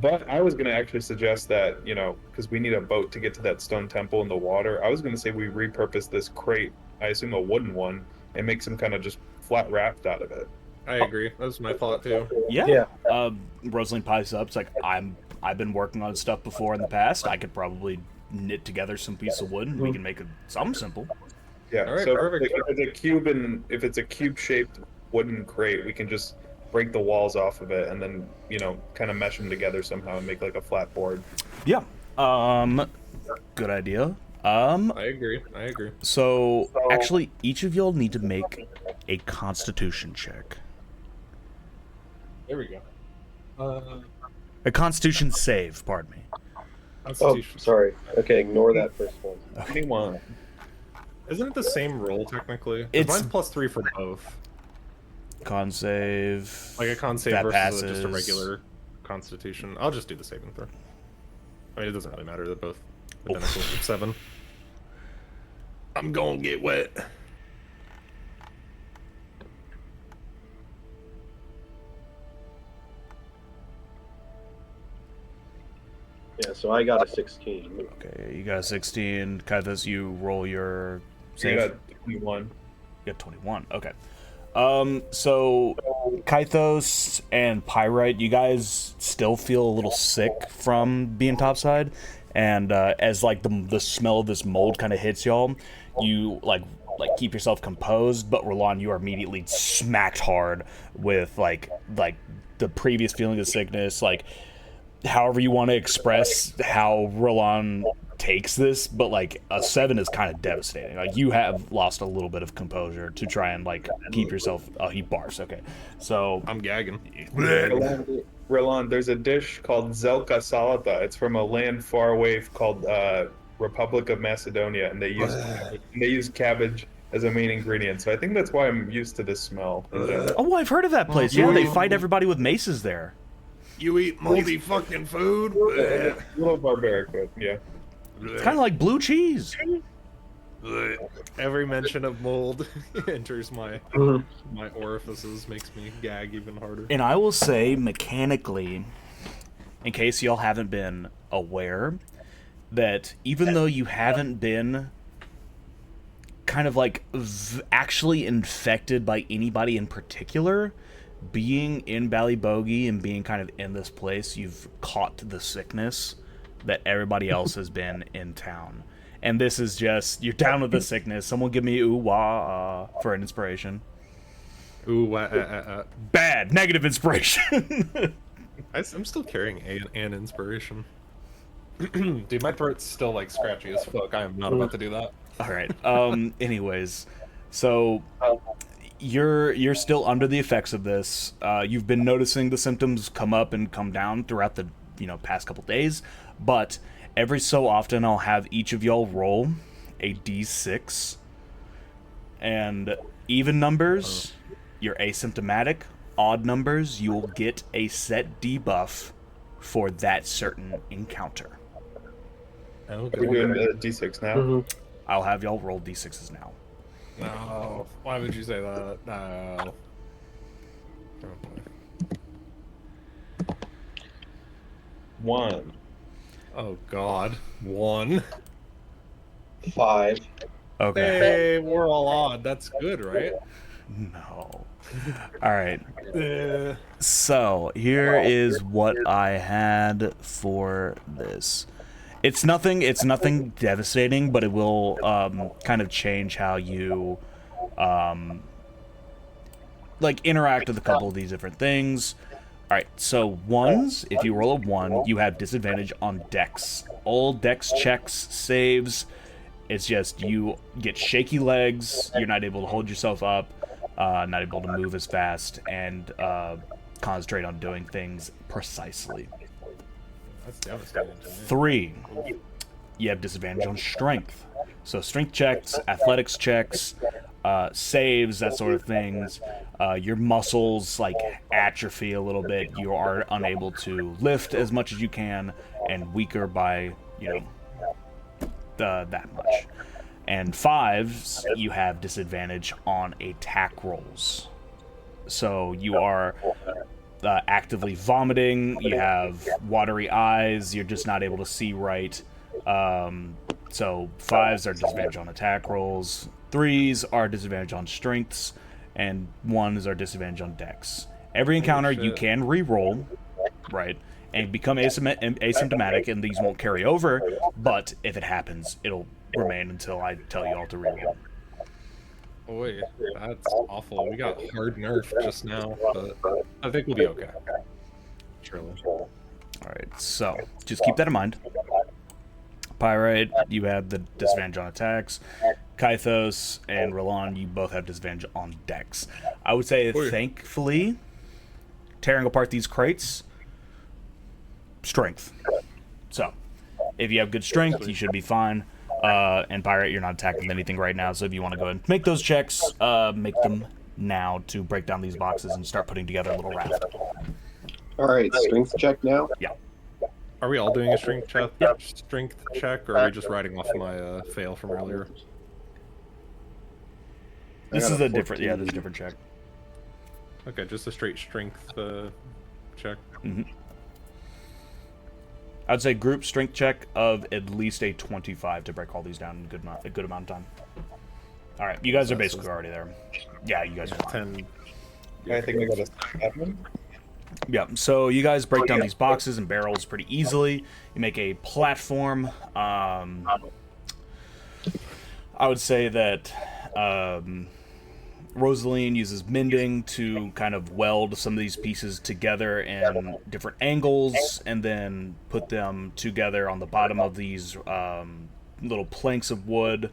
but I was going to actually suggest that, because we need a boat to get to that stone temple in the water, I was going to say we repurpose this crate, I assume a wooden one, and make some kind of just flat raft out of it. I agree. That was my thought too. Yeah. Yeah. Rosalind pipes up. It's like, I've been working on stuff before in the past. I could probably knit together some piece of wood and we can make something simple. Yeah. All right, so perfect. if it's a cube-shaped wooden crate, we can just break the walls off of it and then kind of mesh them together somehow and make like a flat board. Yeah. Good idea. I agree. So actually, each of y'all need to make a Constitution check. There we go. A Constitution save, pardon me. Oh, Constitution. sorry. Okay, ignore that first one. 21. Isn't it the same roll technically? 'Cause It's- mine's +3 for both. Con save. Like a con save That versus just a passes. regular Constitution. I'll just do the saving throw. I mean, it doesn't really matter. They're both identical. 7. I'm gonna get wet. Yeah, so I got a 16. Okay, you got a 16. Kythos, you roll your So save. you got 21. You got 21. Okay. So Kythos and Pyrite, you guys still feel a little sick from being topside, and as like the smell of this mold kind of hits y'all, you like keep yourself composed. But Roland, you are immediately smacked hard with like the previous feeling of sickness, like however you want to express how Roland takes this, but like a 7 is kind of devastating. Like you have lost a little bit of composure to try and like keep yourself. Oh, he barfs. Okay, so I'm gagging. Roland, there's a dish called Zelka Salata. It's from a land far away called Republic of Macedonia, and they use cabbage as a main ingredient. So I think that's why I'm used to this smell. oh, I've heard of that place. Yeah, they fight everybody with maces there. You eat moldy fucking food? A little barbaric, but yeah. It's kind of like blue cheese. Every mention of mold enters my orifices, makes me gag even harder. And I will say, mechanically, in case y'all haven't been aware, that even though you haven't been kind of like actually infected by anybody in particular, being in Ballybogie and being kind of in this place, you've caught the sickness that everybody else has been in town. And this is just, you're down with the sickness. Someone give me ooh wah for an inspiration. Ooh, Bad, negative inspiration. I'm still carrying an inspiration. Dude, my throat's still like scratchy as fuck. I am not about to do that. All right. Anyways, so you're still under the effects of this. You've been noticing the symptoms come up and come down throughout the past couple days, but every so often I'll have each of y'all roll a d6, and even numbers, you're asymptomatic. Odd numbers, you will get a set debuff for that certain encounter. We're doing D6 now. I'll have y'all roll d6s now. No. Why would you say that? No. Oh, boy. 1. Oh God. 1. 5. Okay. Hey, we're all odd. That's good, right? No. All right. So here is what I had for this. It's nothing devastating, but it will kind of change how you like interact with a couple of these different things. All right, so ones, if you roll a 1, you have disadvantage on dex. All dex checks, saves, it's just you get shaky legs, you're not able to hold yourself up, not able to move as fast, and concentrate on doing things precisely. That's devastating to me. 3, you have disadvantage on strength. So strength checks, athletics checks, saves, that sort of things. Your muscles like atrophy a little bit. You are unable to lift as much as you can, and weaker by that much. And 5s, you have disadvantage on attack rolls. So you are actively vomiting, you have watery eyes, you're just not able to see right. So 5s are disadvantage on attack rolls, 3s are disadvantage on strengths, and 1 is our disadvantage on dex. Every encounter you shit. can re-roll, right, and become asymptomatic, and these won't carry over, but if it happens, it'll remain until I tell you all to re-roll. Boy, that's awful. We got hard nerf just now, but I think we'll be okay. Surely. Alright, so just keep that in mind. Pyrite, you have the disadvantage on attacks. Kythos and Roland, you both have disadvantage on dex. I would say, thankfully, tearing apart these crates, strength. So, if you have good strength, you should be fine. And Pyrite, you're not attacking with anything right now, so if you want to go ahead and make those checks, make them now to break down these boxes and start putting together a little raft. All right, strength check now. Yeah. Are we all doing a strength check? Yeah. Strength check, or are we just writing off my fail from earlier? This got is a a different, 14. this is a different check. Okay, just a straight strength check. I'd say group strength check of at least a 25 to break all these down in a good amount of time. All right, you guys are basically already there. Yeah, you guys are fine. 10. I think I got a 7. Yeah, so you guys break down these boxes and barrels pretty easily. You make a platform. I would say that Rosaline uses mending to kind of weld some of these pieces together in different angles and then put them together on the bottom of these little planks of wood.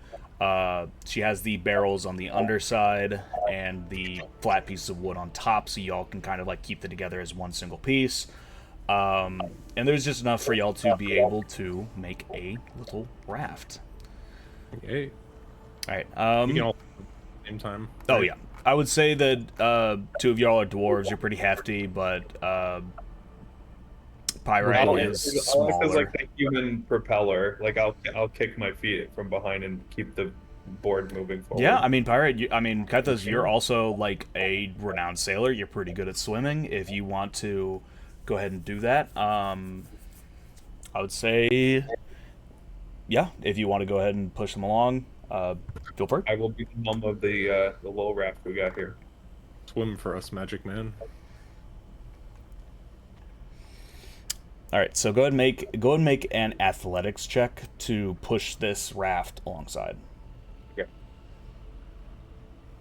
She has the barrels on the underside and the flat pieces of wood on top, so y'all can kind of like keep them together as one single piece. And there's just enough for y'all to be able to make a little raft. Okay. All right. We can all at the same time. Oh yeah, I would say that 2 of y'all are dwarves. You're pretty hefty, but Pyrite is It's smaller. like the human propeller. Like I'll kick my feet from behind and keep the board moving forward. Yeah, I mean, Pyrite, Kythos, you're also like a renowned sailor. You're pretty good at swimming. If you want to go ahead and do that, I would say, yeah, if you want to go ahead and push them along, feel free. I will be the mum of the little raft we got here. Swim for us, Magic Man. All right, so go ahead and make an athletics check to push this raft alongside.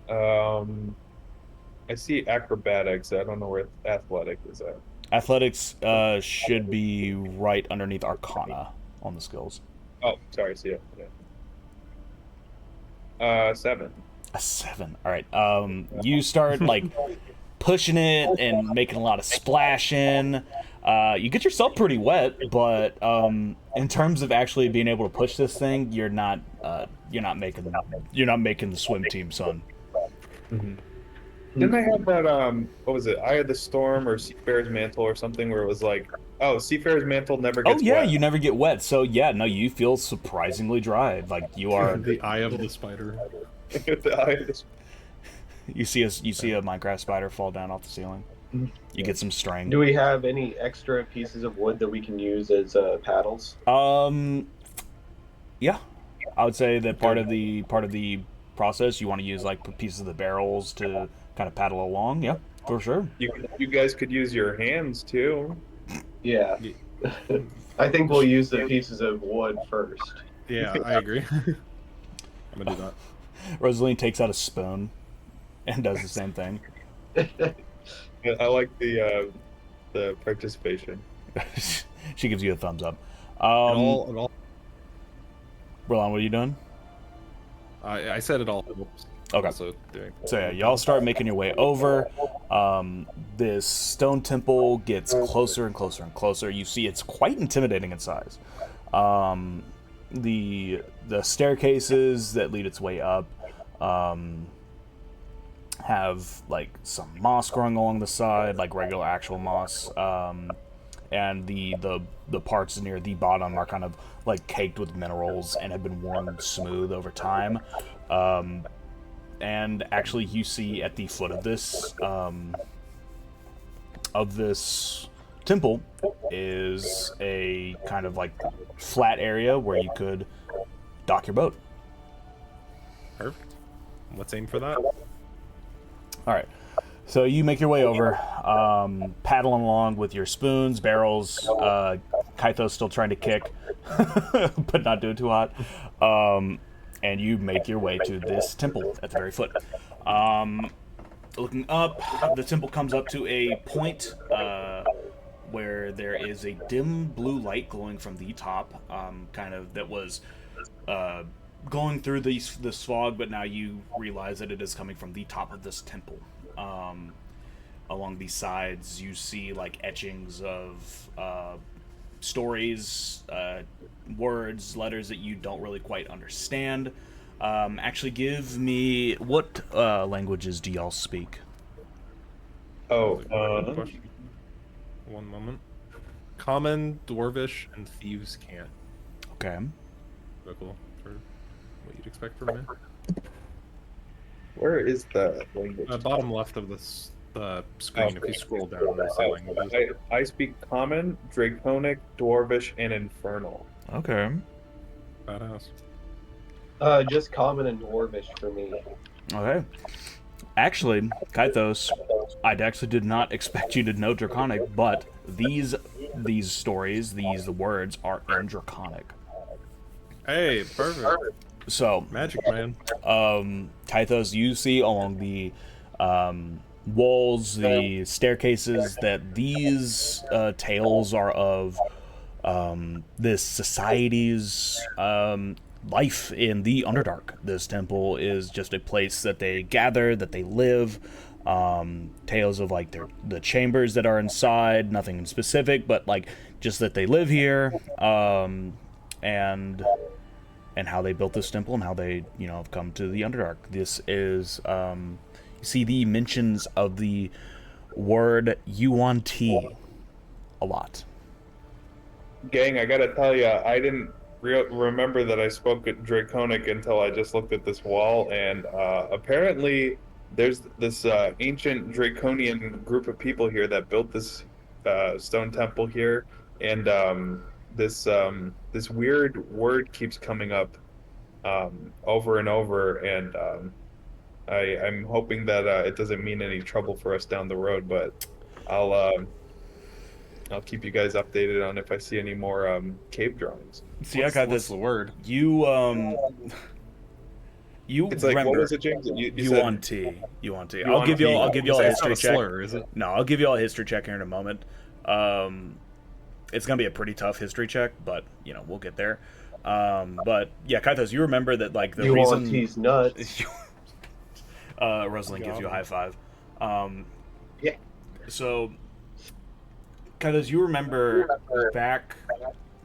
I see acrobatics. I don't know where athletic is at. Athletics should be right underneath Arcana on the skills. Oh, sorry. See it. Yeah. 7. A 7. All right. You start like pushing it and making a lot of splashing. You get yourself pretty wet, but in terms of actually being able to push this thing, you're not making the swim team, son. Didn't I have that? What was it? Eye of the Storm or Seafarer's Mantle or something where it was like, oh, Seafarer's Mantle never gets Oh yeah, wet. you never get wet. So yeah, no, you feel surprisingly dry. Like you are. The eye of the spider. The Eye of the You see a Minecraft spider fall down off the ceiling. You get some string. Do we have any extra pieces of wood that we can use as paddles? Yeah, I would say that part of the process you want to use like pieces of the barrels to kind of paddle along. Yeah, for sure. You guys could use your hands too. Yeah. I think we'll use the pieces of wood first. Yeah, I agree. I'm gonna do that. Rosaline takes out a spoon and does the same thing. I like the participation. She gives you a thumbs up. It all, Roland, what are you doing? I said it all. Oops. Okay. Also doing. So yeah, y'all start making your way over. This stone temple gets closer and closer and closer. You see it's quite intimidating in size. The staircases that lead its way up have like some moss growing along the side, like regular actual moss. And the parts near the bottom are kind of like caked with minerals and have been worn smooth over time. And actually, you see at the foot of this temple is a kind of like flat area where you could dock your boat. Perfect. Let's aim for that. All right. So you make your way over, paddling along with your spoons, barrels. Kaito's still trying to kick, but not doing too hot. And you make your way to this temple at the very foot. Looking up, the temple comes up to a point where there is a dim blue light glowing from the top, kind of that was going through this fog, but now you realize that it is coming from the top of this temple. Along the sides, you see like etchings of stories, words, letters that you don't really quite understand. Actually, give me what languages do y'all speak? Oh, Good question. One moment. Common, Dwarvish, and Thieves' Cant. Okay. Typical for what you'd expect from me. where is the language? Bottom left of this screen, if you scroll down, you'll see languages. I speak Common, Draconic, Dwarvish, and Infernal. Okay. Badass. Just common and dwarvish for me. Okay. Actually, Kaithos, I actually did not expect you to know Draconic, but these stories, the words are in Draconic. Hey, perfect. So, Magic man. Kaithos, you see along the walls, the staircases, that these tales are of this society's life in the Underdark. This temple is just a place that they gather, that they live. Tales of like the chambers that are inside, nothing specific, but like just that they live here, and how they built this temple and how they have come to the Underdark. This is you see the mentions of the word Yuan-Ti a lot. Gang, I gotta tell you, I didn't remember that I spoke at Draconic until I just looked at this wall, and apparently there's this ancient Draconian group of people here that built this stone temple here, and this weird word keeps coming up over and over, and I'm hoping that it doesn't mean any trouble for us down the road, but I'll keep you guys updated on if I see any more cave drawings. See, I got What's this. the word? You It's like, remember what was it, James? You said Yuan-Ti. Yuan-Ti. I'll give y'all a It's not history a check. slur, is it? No, I'll give y'all a history check here in a moment. It's gonna be a pretty tough history check, but we'll get there. But yeah, Kaithos, you remember that like the You reason want these nuts? Rosalind gives you a high five. Yeah. So, Kaithos, you remember back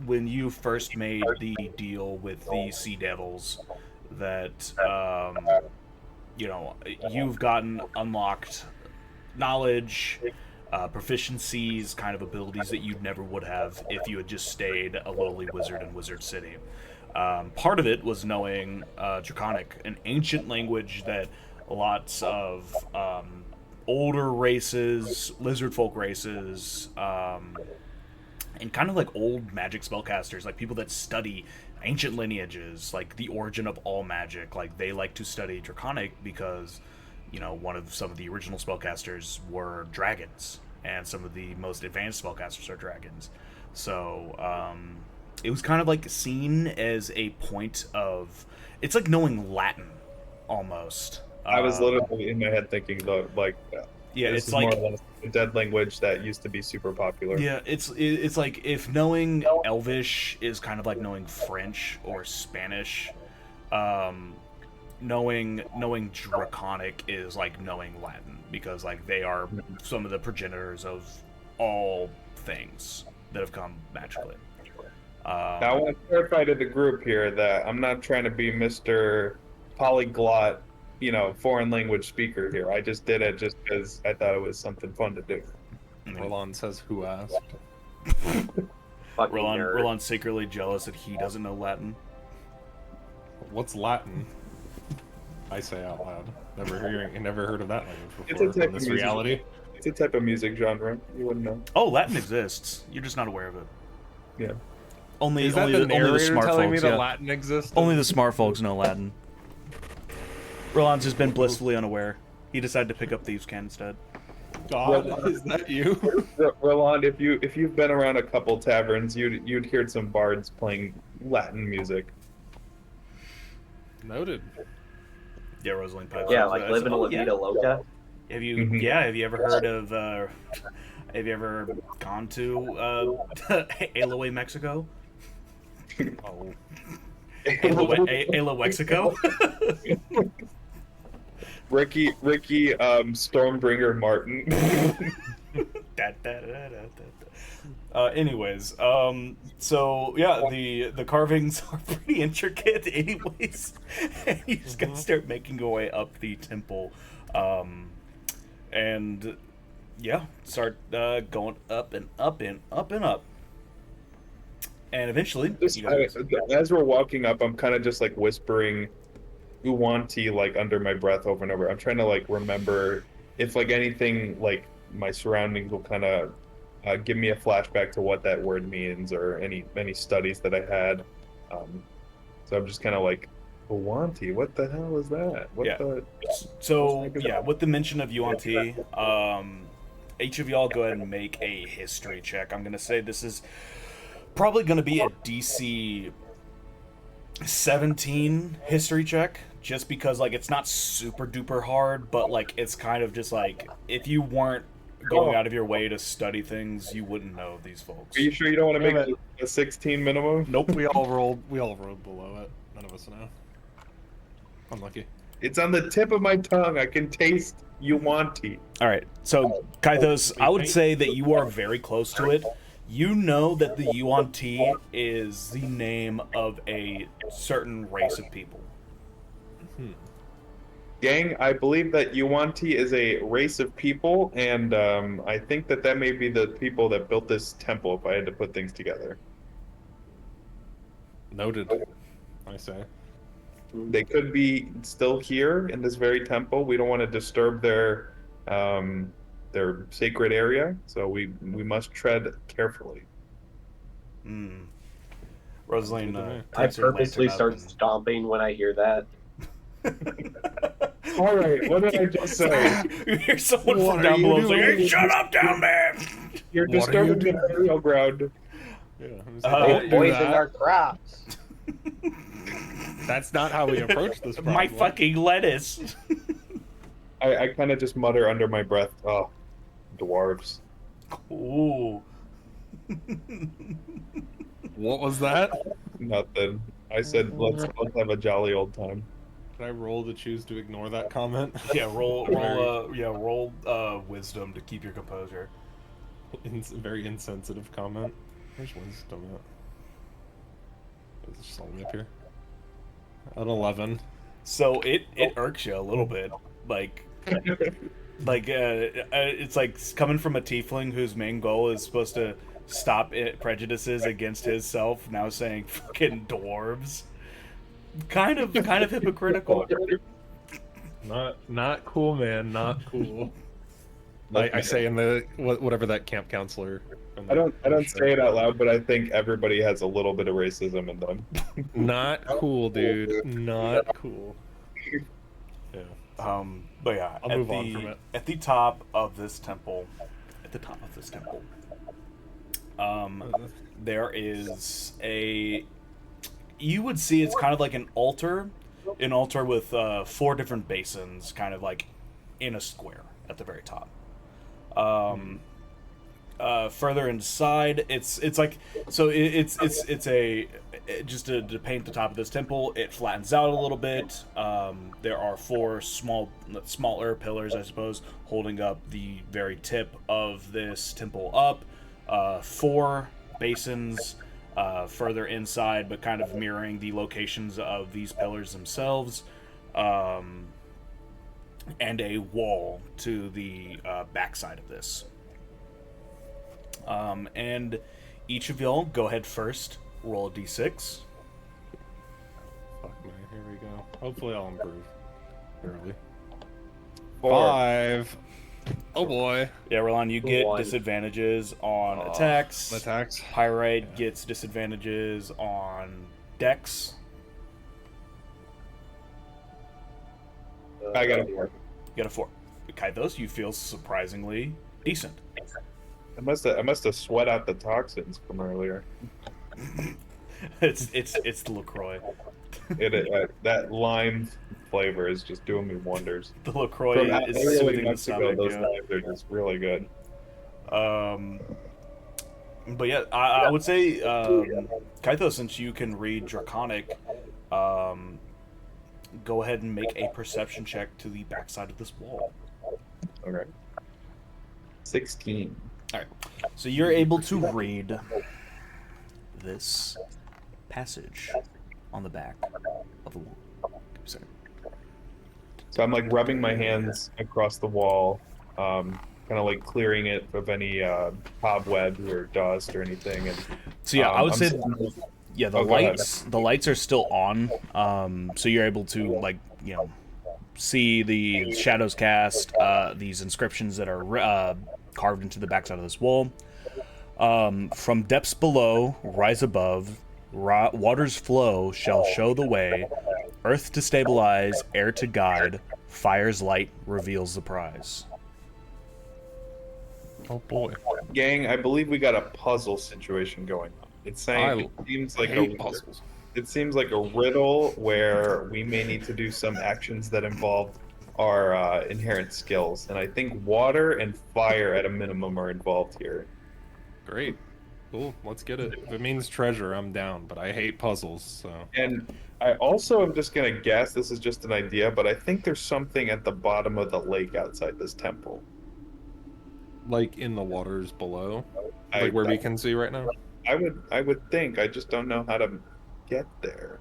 when you first made the deal with the Sea Devils that you've gotten unlocked knowledge, proficiencies, kind of abilities that you never would have if you had just stayed a lowly wizard in Wizard City. Part of it was knowing Draconic, an ancient language that lots of older races, lizard folk races, and kind of like old magic spellcasters, like people that study ancient lineages, like the origin of all magic, like they like to study Draconic because some of the original spellcasters were dragons, and some of the most advanced spellcasters are dragons. So it was kind of like seen as a point of, it's like knowing Latin almost. I was literally in my head thinking though, like, yeah, this it's is like more or less a dead language that used to be super popular. yeah, it's like if knowing Elvish is kind of like knowing French or Spanish. Knowing Draconic is like knowing Latin, because like they are some of the progenitors of all things that have come magically. Now, I want to clarify to the group here that I'm not trying to be Mr. Polyglot, foreign language speaker here. I just did it just because I thought it was something fun to do. Roland says, "Who asked?" Fucking nerd. Roland's secretly jealous that he doesn't know Latin. What's Latin? I say out loud. Never heard of that language It's a before. type In of this music. reality. It's a type of music genre. You wouldn't know. Oh, Latin exists. You're just not aware of it. Yeah. Only Is that only the the, only the narrator smart telling me folks. that Yeah. Latin exists? Only the smart folks know Latin. Roland's just been blissfully unaware. He decided to pick up Thieves' Cant instead. God, is that you? Roland, if you've been around a couple taverns, you'd hear some bards playing Latin music. Noted. Yeah, Rosalind pipes. Yeah, up. like So, living oh, La Vida Loca. Have you? Mhm. Yeah. Have you ever heard of? Have you ever gone to Aloe, Mexico? Oh. Aloe, Mexico. Ricky, Stormbringer Martin. Anyways, so yeah, the carvings are pretty intricate, anyways, and you just gotta start making your way up the temple, and yeah, start going up and up and up and up, and eventually, you guys, As we're walking up, I'm kind of just like whispering Uwanti like under my breath over and over. I'm trying to like remember if like anything like my surroundings will kind of give me a flashback to what that word means or any studies that I had. So I'm just kind of like Uwanti. What the hell is that? What Yeah. the? So yeah, with the mention of Yuan-Ti, each of y'all go ahead and make a history check. I'm gonna say this is probably gonna be a DC 17 history check, just because like it's not super duper hard, but like it's kind of just like if you weren't going out of your way to study things, you wouldn't know these folks. Are you sure you don't want to Damn make a 16 minimum? Nope. We all rolled below it. None of us know. Unlucky. It's on the tip of my tongue. I can taste Uwanti. All right, so Kaithos, I would say that you are very close to it. You know that the Yuan-Ti is the name of a certain race of people. Gang, I believe that Yuwanti is a race of people, and I think that may be the people that built this temple, if I had to put things together. Noted. I say. They could be still here in this very temple. We don't want to disturb their sacred area, so we must tread carefully. Hmm. Rosaline, I takes her purposely lantern start up and- stomping when I hear that. All right, what did I just say? You hear someone What from are down you below say, doing? "Hey, shut up down there!" You're What are you disturbing the burial ground. Yeah. Don't do Poison that. our crops. That's not how we approach this problem. My fucking lettuce. I kind of just mutter under my breath, oh, dwarves. Ooh. What was that? Nothing. I said, let's have a jolly old time. Did I roll to choose to ignore that comment? Yeah, roll wisdom to keep your composure. Very insensitive comment. Where's wisdom at? Is it just only up here? An 11. So it irks you a little bit, like it's like coming from a tiefling whose main goal is supposed to stop prejudices against his self, now saying fucking dwarves. Kind of hypocritical. Not cool, man. Not cool. I say in the whatever that camp counselor. I don't say it out loud, but I think everybody has a little bit of racism in them. Not cool, dude. Not cool. Yeah. But yeah, I'll move on from it. at the top of this temple, there is you would see it's kind of like an altar with 4 different basins, kind of like in a square at the very top. Further inside, it's like, so it's a just to paint the top of this temple, it flattens out a little bit. There are 4 smaller pillars, I suppose, holding up the very tip of this temple up. 4 basins further inside, but kind of mirroring the locations of these pillars themselves. And a wall to the backside of this. And each of y'all go ahead first, roll a d6. Fuck me. Here we go. Hopefully I'll improve. Early. 4. 5. Oh boy. Yeah, Roland, you get 1. disadvantages on attacks. Attacks. Pyrite gets disadvantages on dex. I got a 4. You got a 4. Kythos, you feel surprisingly decent. I must have sweat out the toxins from earlier. It's the LaCroix. That lime flavor is just doing me wonders. The LaCroix From is really soothing the Mexico, stomach. those Yeah. limes are just really good. But yeah, I would say, Kythos, since you can read Draconic, go ahead and make a perception check to the backside of this wall. All right. 16. So you're able to read this passage on the back of the wall. Give me a second. So I'm like rubbing my hands across the wall, kind of like clearing it of any cobwebs or dust or anything. And So yeah, I would I'm say, still- yeah, the Oh, go ahead. lights are still on. So you're able to, like, you know, see the shadows cast, these inscriptions that are carved into the backside of this wall. From depths below, rise above, waters flow shall show the way, earth to stabilize, air to guide, fire's light reveals the prize. Oh boy. Gang, I believe we got a puzzle situation going on. It's saying it seems like hate puzzles. It seems like a riddle where we may need to do some actions that involve our inherent skills, and I think water and fire at a minimum are involved here. Great. Cool. Let's get it. If it means treasure, I'm down, but I hate puzzles, so. And I also am just gonna guess, this is just an idea, but I think there's something at the bottom of the lake outside this temple. Like in the waters below? I- Like where we can see right now? I would think. I just don't know how to get there.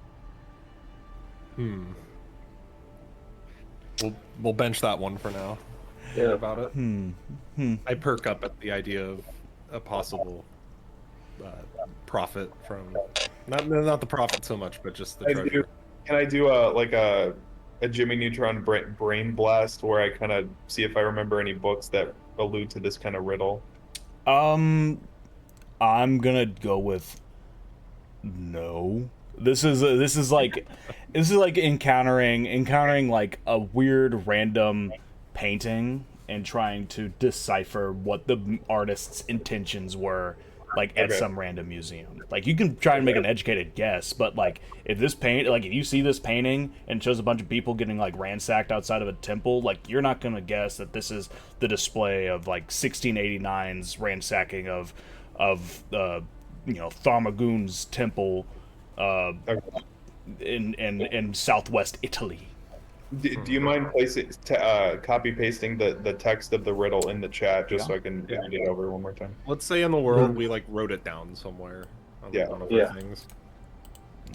We'll bench that one for now. Yeah. About it. I perk up at the idea of a possible profit from not the profit so much, but just the treasure. Can I do a Jimmy Neutron brain blast where I kind of see if I remember any books that allude to this kind of riddle? I'm gonna go with no. This is like encountering like a weird random painting and trying to decipher what the artist's intentions were, like at Okay. some random museum. Like you can try and make an educated guess, but like if you see this painting and it shows a bunch of people getting like ransacked outside of a temple, like you're not gonna guess that this is the display of like 1689's ransacking of Thaumagoon's temple in southwest Italy. Do you mind copy pasting the text of the riddle in the chat just so I can read it over one more time? Let's say in the world we like wrote it down somewhere on Yeah. one of Yeah. our things.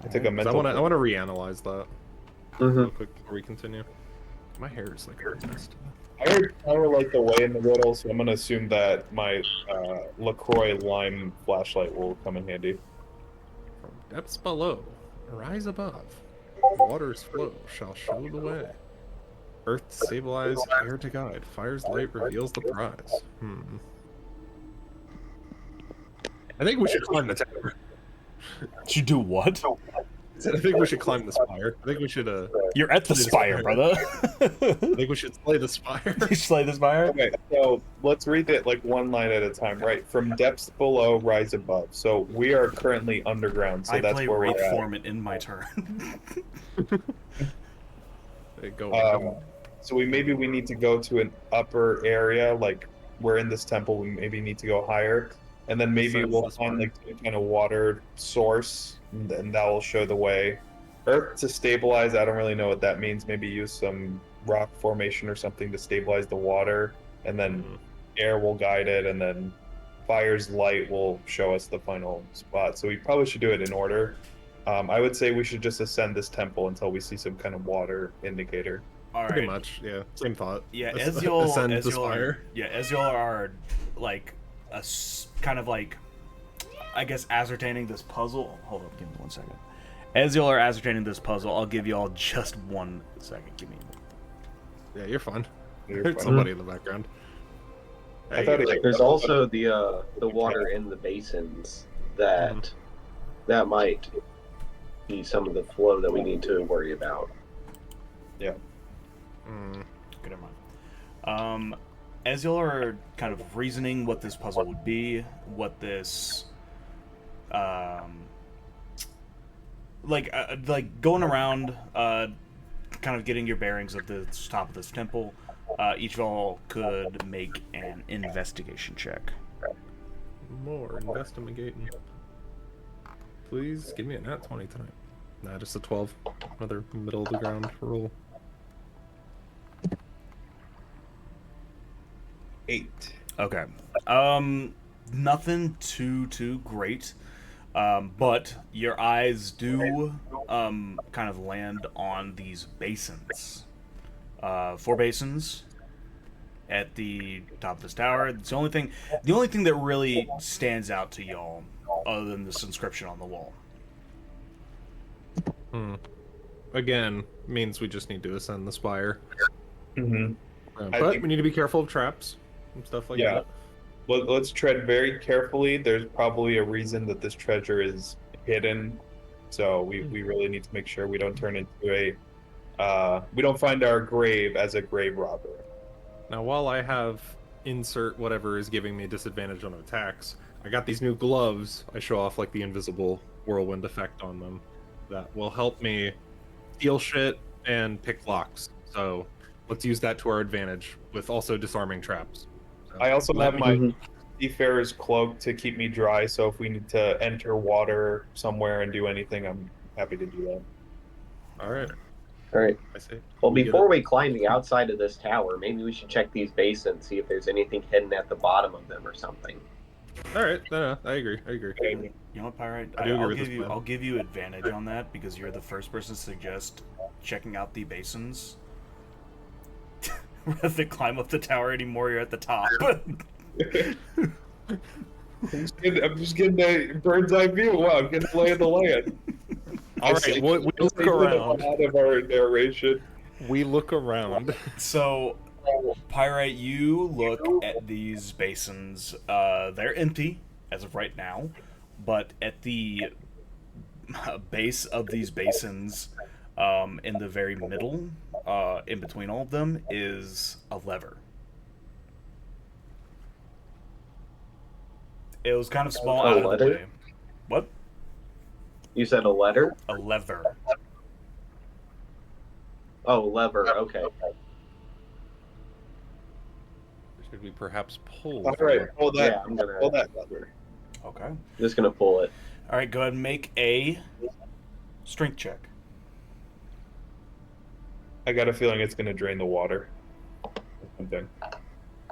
I took a 'Cause mental. I want to reanalyze that Mm-hmm. real quick before we continue. My hair is like messed up. I heard power light the way in the riddle, so I'm gonna assume that my LaCroix lime flashlight will come in handy. From depths below, rise above, waters flow shall show the way. Earth to stabilize, air to guide, fire's light reveals the prize. I think we should climb the tower. Should you do what? I think we should climb the spire. I think we should You're at the spire, brother. I think we should slay the spire. You slay the spire? Okay, so let's read it like one line at a time, right? From depths below, rise above. So we are currently underground, so I that's play where Wraith we're at. Formant in my turn. They go. So we need to go to an upper area, like we're in this temple. We maybe need to go higher, and then maybe Sense we'll this find one. like some kind of water source, and that will show the way. Earth to stabilize. I don't really know what that means. Maybe use some rock formation or something to stabilize the water, and then air will guide it, and then fire's light will show us the final spot. So we probably should do it in order. I would say we should just ascend this temple until we see some kind of water indicator. All Pretty right. much, yeah. Same thought. Yeah, As- as y'all ascend the spire. are like kind of like, I guess, ascertaining this puzzle. Hold up, give me 1 second. As y'all are ascertaining this puzzle, I'll give y'all just 1 second. Give me. Yeah, you're fine. You're There's fine. somebody in the background. I thought he- There's also the water in the basins that might be some of the flow that we need to worry about. Good in mind. As y'all are kind of reasoning what this puzzle would be, what this, like going around, kind of getting your bearings of the top of this temple, each of y'all could make an investigation check. More investigating. Please give me a nat 20 tonight. Nah, just a 12. Another middle of the ground roll. 8. Okay. Nothing too great. But your eyes do kind of land on these basins. 4 basins at the top of this tower. It's the only thing that really stands out to y'all, other than this inscription on the wall. Again, means we just need to ascend the spire. Mm-hmm. But we need to be careful of traps and stuff like that. Well, let's tread very carefully. There's probably a reason that this treasure is hidden, so we really need to make sure we don't turn into we don't find our grave as a grave robber. Now, while I have insert whatever is giving me disadvantage on attacks, I got these new gloves. I show off like the invisible whirlwind effect on them that will help me steal shit and pick locks. So let's use that to our advantage with also disarming traps. So I also let have my seafarer's cloak to keep me dry, so if we need to enter water somewhere and do anything, I'm happy to do that. All right. All right. I see. Well, before we climb the outside of this tower, maybe we should check these basins, see if there's anything hidden at the bottom of them or something. All right. No, I agree. You know what, Pyrite? I do agree with this plan. I'll give you advantage on that because you're the first person to suggest checking out the basins. Rather than climb up the tower anymore, you're at the top. I'm just getting a bird's eye view. Wow, I'm getting the lay of the land. All right. We look around. Out of our narration. We look around. So, Pyrite, you look at these basins. They're empty as of right now, but at the base of these basins, in the very middle, in between all of them, is a lever. It was kind of small out of the letter? way. What? You said a letter? A lever. Oh, lever. Okay. Should we perhaps pull? All right, hold that. Yeah, I'm gonna. Hold that lever. Okay. Just gonna pull it. All right, go ahead and make a strength check. I got a feeling it's going to drain the water. Something.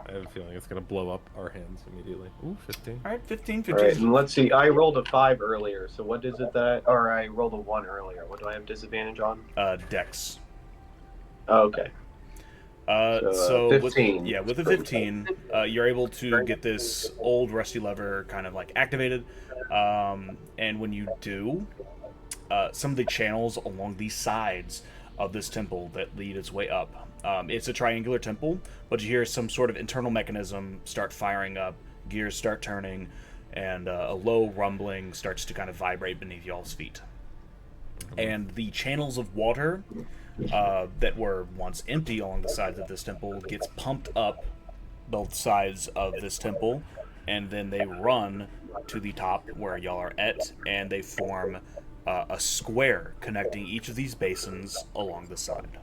I have a feeling it's gonna blow up our hands immediately. Ooh, 15. All right, 15. All right, and let's see. I rolled a 5 earlier, so what is it that? Or I rolled a 1 earlier. What do I have disadvantage on? Dex. Oh, okay. So 15. With a 15, you're able to get this old rusty lever kind of like activated, and when you do, some of the channels along the sides of this temple that lead its way up. It's a triangular temple, but you hear some sort of internal mechanism start firing up, gears start turning, and a low rumbling starts to kind of vibrate beneath y'all's feet. And the channels of water that were once empty along the sides of this temple gets pumped up both sides of this temple, and then they run to the top where y'all are at, and they form a square connecting each of these basins along the side.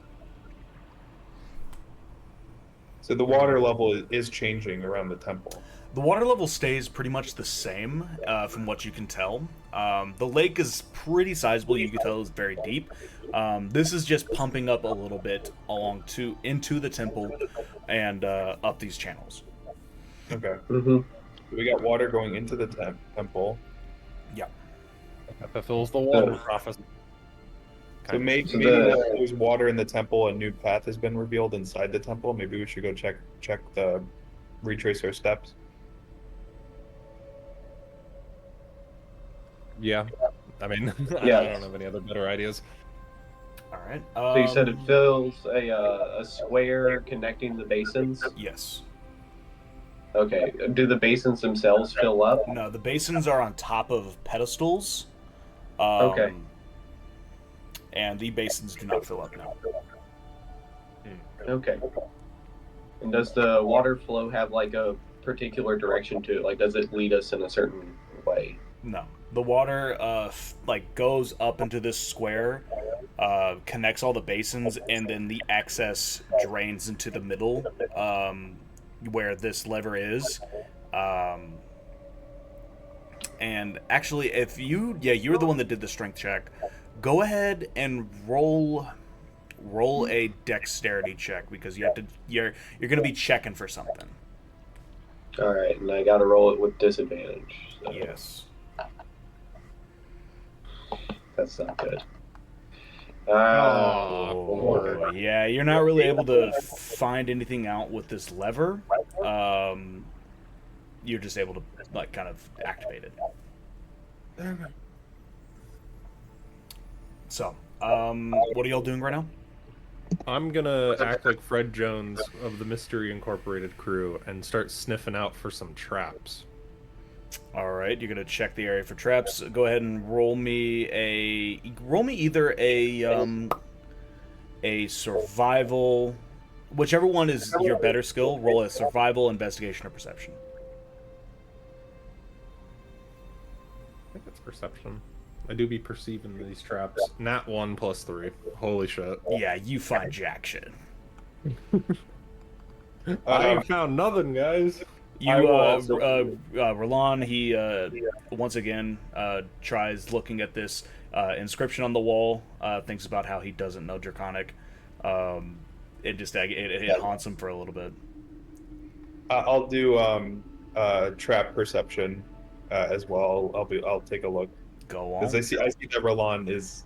So the water level is changing around the temple. The water level stays pretty much the same, from what you can tell. The lake is pretty sizable. You can tell it's very deep. This is just pumping up a little bit into the temple and up these channels. Okay. Mm-hmm. We got water going into the temple. Yeah. That fills the water prophecy. So maybe there's water in the temple. A new path has been revealed inside the temple. Maybe we should go check the retrace our steps. Yeah. I mean, Yeah. I don't have any other better ideas. All right. So you said it fills a square connecting the basins? Yes. Okay. Do the basins themselves fill up? No, the basins are on top of pedestals. Okay. And the basins do not fill up now. Okay. And does the water flow have like a particular direction to it? Like, does it lead us in a certain way? No. The water like goes up into this square, connects all the basins, and then the excess drains into the middle, where this lever is. And actually, if you're the one that did the strength check. Go ahead and roll a dexterity check because you're going to be checking for something. All right, and I got to roll it with disadvantage. So Yes. that's not good. Oh, yeah, you're not really able to find anything out with this lever. You're just able to like kind of activate it. So, what are y'all doing right now? I'm gonna act like Fred Jones of the Mystery Incorporated crew and start sniffing out for some traps. All right, you're gonna check the area for traps. Go ahead and roll me either a survival, whichever one is your better skill. Roll a survival, investigation, or perception. I think it's perception. I do be perceiving these traps. Nat 1 plus 3. Holy shit. Yeah, you find jack shit. I ain't found nothing, guys. Roland, he once again tries looking at this inscription on the wall, thinks about how he doesn't know Draconic. It haunts him for a little bit. I'll do trap perception as well. I'll take a look. Go on. Because I see that Roland is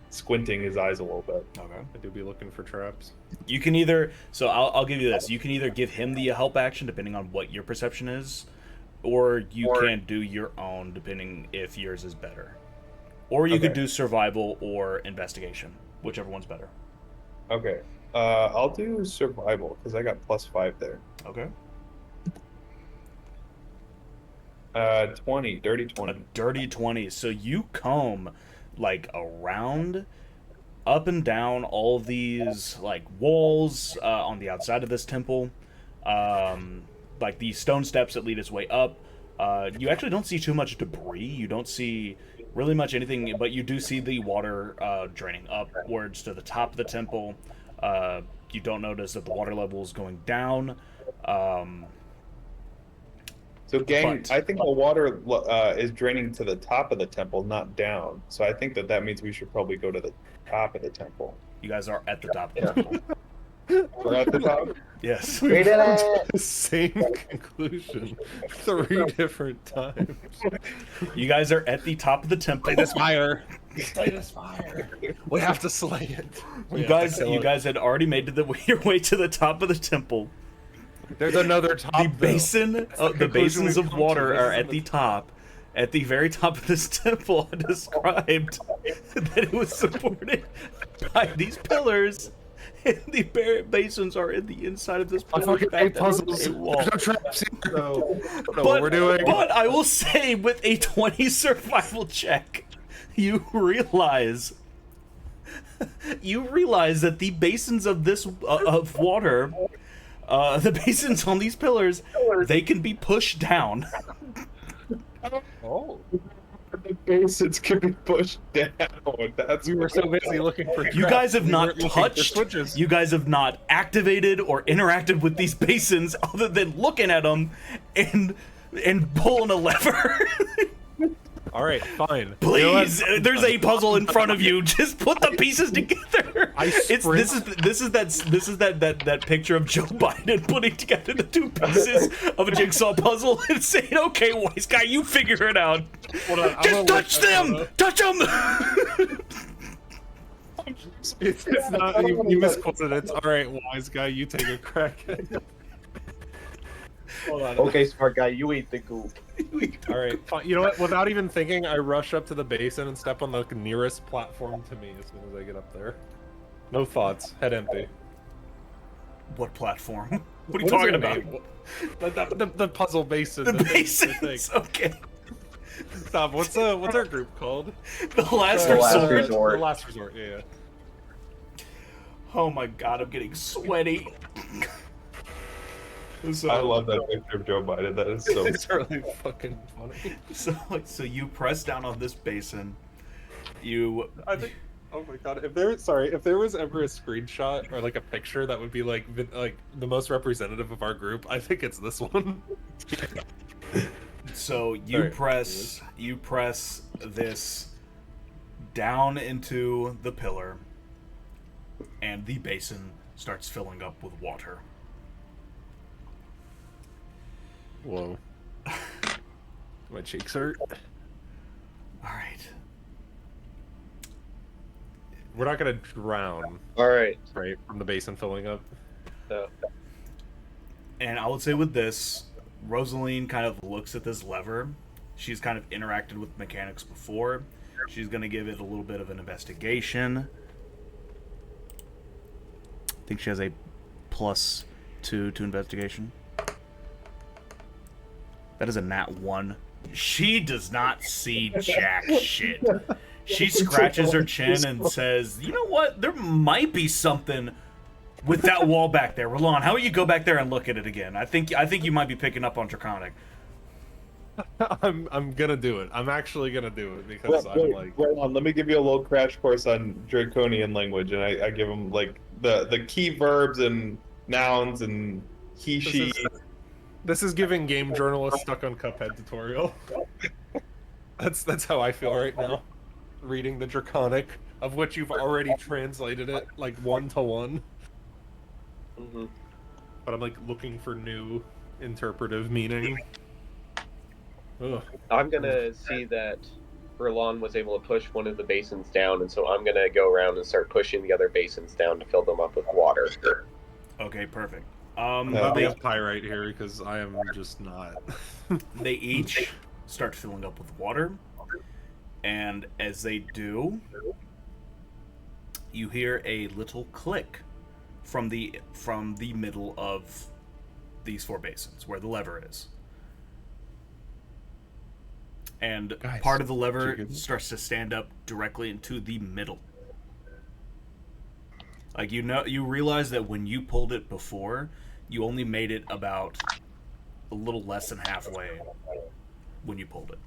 squinting his eyes a little bit. Okay. I do be looking for traps. You can either, so I'll give you this. You can either give him the help action depending on what your perception is, or you can do your own depending if yours is better. Or you could do survival or investigation, whichever one's better. Okay. I'll do survival because I got +5 there. Okay. 20, dirty 20. A dirty 20. So you comb like around, up and down all these like walls on the outside of this temple, like these stone steps that lead its way up. You actually don't see too much debris. You don't see really much anything, but you do see the water draining upwards to the top of the temple. You don't notice that the water level is going down. So, gang, I think the water is draining to the top of the temple, not down. So I think that means we should probably go to the top of the temple. You guys are at the top of the temple. We're at the top? Yes. We did it! The same conclusion 3 different times. You guys are at the top of the temple. This fire. Slay this fire. We have to slay it. You guys had already made your way to the top of the temple. There's another top. The basins of water are at the top. At the very top of this temple, I described that it was supported by these pillars, and the basins are in the inside of this pillar. Puzzles. There's no traps here. No. I don't know what we're doing. But I will say, with a 20 survival check, you realize that the basins of this of water. The basins on these pillars, they can be pushed down. Oh. The basins can be pushed down. We were so busy looking for traps. You guys have not weren't looking for touched, switches. you guys have not activated or interacted with these basins other than looking at them and pulling a lever. All right, fine. Please, there's a puzzle in front of you. Just put the pieces together. This is that picture of Joe Biden putting together the 2 pieces of a jigsaw puzzle and saying, "Okay, wise guy, you figure it out. Just touch them, touch them." It's not. You misquoted it. All right, wise guy, you take a crack at it. Hold on. Okay, smart guy, you eat the goop. All right, fine. You know what? Without even thinking, I rush up to the basin and step on the nearest platform to me as soon as I get up there. No thoughts. Head empty. What platform? What are you talking about? The puzzle basin. The basins. Okay. Stop. What's our group called? The last The Last resort. Resort. The last resort. Yeah. Oh my god, I'm getting sweaty. So, I love that picture of Joe Biden. That is so. It's really fucking funny. So you press down on this basin. You I think. Oh my god! If there was ever a screenshot or like a picture that would be like the most representative of our group, I think it's this one. So you Alright. press this down into the pillar, and the basin starts filling up with water. Whoa. My cheeks hurt. All right. We're not gonna drown, All right. right? From the basin filling up. So, And I would say with this, Rosaline kind of looks at this lever. She's kind of interacted with mechanics before. She's going to give it a little bit of an investigation. I think she has a +2 to investigation. That is a nat 1. She does not see jack shit. She scratches her chin and says, "You know what? There might be something with that wall back there. Roland, how about you go back there and look at it again? I think you might be picking up on Draconic." I'm gonna do it. I'm actually gonna do it because I'm like. Hold on, let me give you a little crash course on Draconian language, and I give them like the key verbs and nouns and he, she. This is giving game journalist stuck on Cuphead tutorial. That's how I feel right now. Reading the Draconic, of which you've already translated it like 1-to-1. mhm. But I'm like looking for new interpretive meaning. Ugh. I'm gonna see that Roland was able to push one of the basins down, and so I'm gonna go around and start pushing the other basins down to fill them up with water. Okay, perfect. They have pyrite here because I am just not. They each start filling up with water, and as they do, you hear a little click from the middle of these 4 basins where the lever is. And Guys, part of the lever did you get it? starts to stand up directly into the middle. Like, you realize that when you pulled it before, you only made it about a little less than halfway when you pulled it.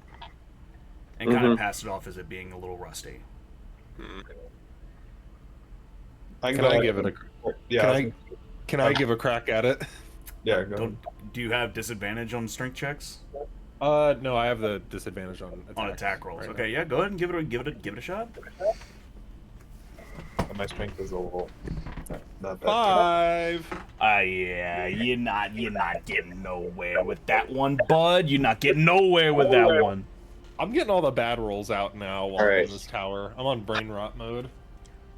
And kind of passed it off as it being a little rusty. Can I give it a? Yeah. Can I give a crack at it? Yeah. Go ahead. Do you have disadvantage on strength checks? No, I have the disadvantage on Attack rolls. right Okay, yeah, go ahead and give it a shot. My strength is a little not that. 5. Yeah, you're not getting nowhere with that one, bud. You're not getting nowhere with that one. I'm getting all the bad rolls out now while I'm Alright. in this tower. I'm on brain rot mode.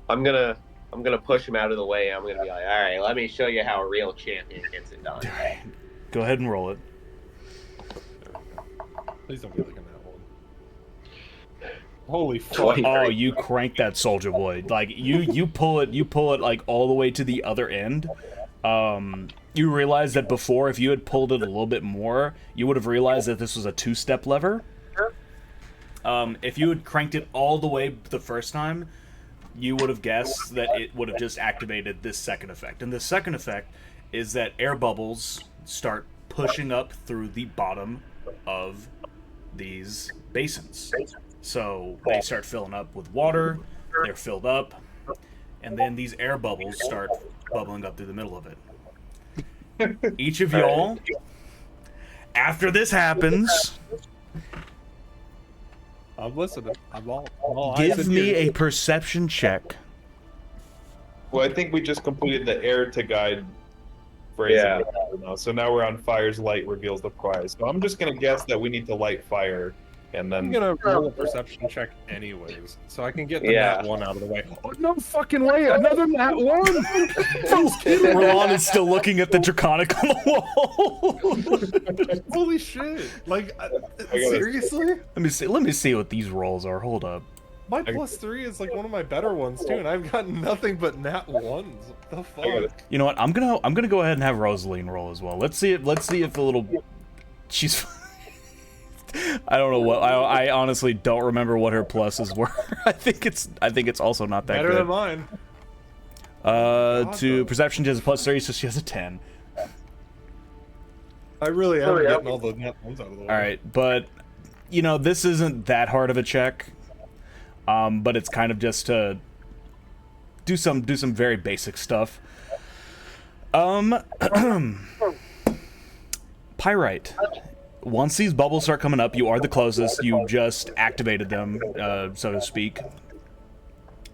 I'm gonna push him out of the way. I'm gonna be like, all right, let me show you how a real champion gets it done. Go ahead and roll it. Please don't be like in that one. Holy fuck! 20. Oh, you crank that soldier boy. Like you pull it like all the way to the other end. You realize that before, if you had pulled it a little bit more, you would have realized that this was a 2-step lever. If you had cranked it all the way the first time, you would have guessed that it would have just activated this second effect. And the second effect is that air bubbles start pushing up through the bottom of these basins. So they start filling up with water, they're filled up, and then these air bubbles start bubbling up through the middle of it. Each of y'all, after this happens, I'm listening. I'm all eyes give and me ears. a perception check. Well, I think we just completed the air to guide phrase. Yeah. Now. So now we're on fire's light reveals the prize. So I'm just gonna guess that we need to light fire, and I'm then gonna roll a perception check anyways, so I can get the Yeah. nat 1 out of the way. Oh, no fucking way! Another nat 1! Roland is still looking at the Draconic on the wall. Holy shit! Like, gotta- seriously? Let me see what these rolls are. Hold up. My +3 is like one of my better ones too, and I've got nothing but nat 1s. What the I gotta- fuck? You know what? I'm gonna go ahead and have Rosaline roll as well. Let's see if the little she's. I don't know what I honestly don't remember what her pluses were. I think it's also not that Better good. than mine. To perception, she has a +30, so she has a 10. I really am getting all the net ones out of the way. All right, but you know this isn't that hard of a check, but it's kind of just to do some very basic stuff. Pyrite. Once these bubbles start coming up, you are the closest. You just activated them, so to speak.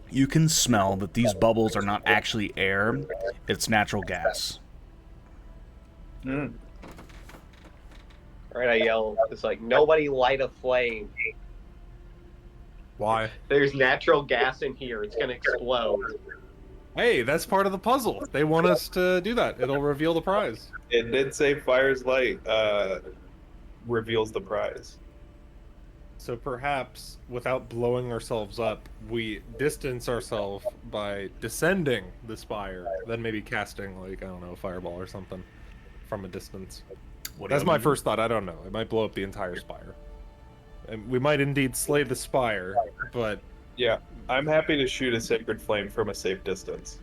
You can smell that these bubbles are not actually air; it's natural gas. Mm. All right, I yell. It's like, nobody light a flame. Why? There's natural gas in here. It's gonna explode. Hey, that's part of the puzzle. They want us to do that. It'll reveal the prize. It did say fire's light reveals the prize. So perhaps, without blowing ourselves up, we distance ourselves by descending the spire, then maybe casting, like, I don't know, a fireball or something from a distance. That's my first thought. I don't know. It might blow up the entire spire. And we might indeed slay the spire, but... Yeah, I'm happy to shoot a sacred flame from a safe distance.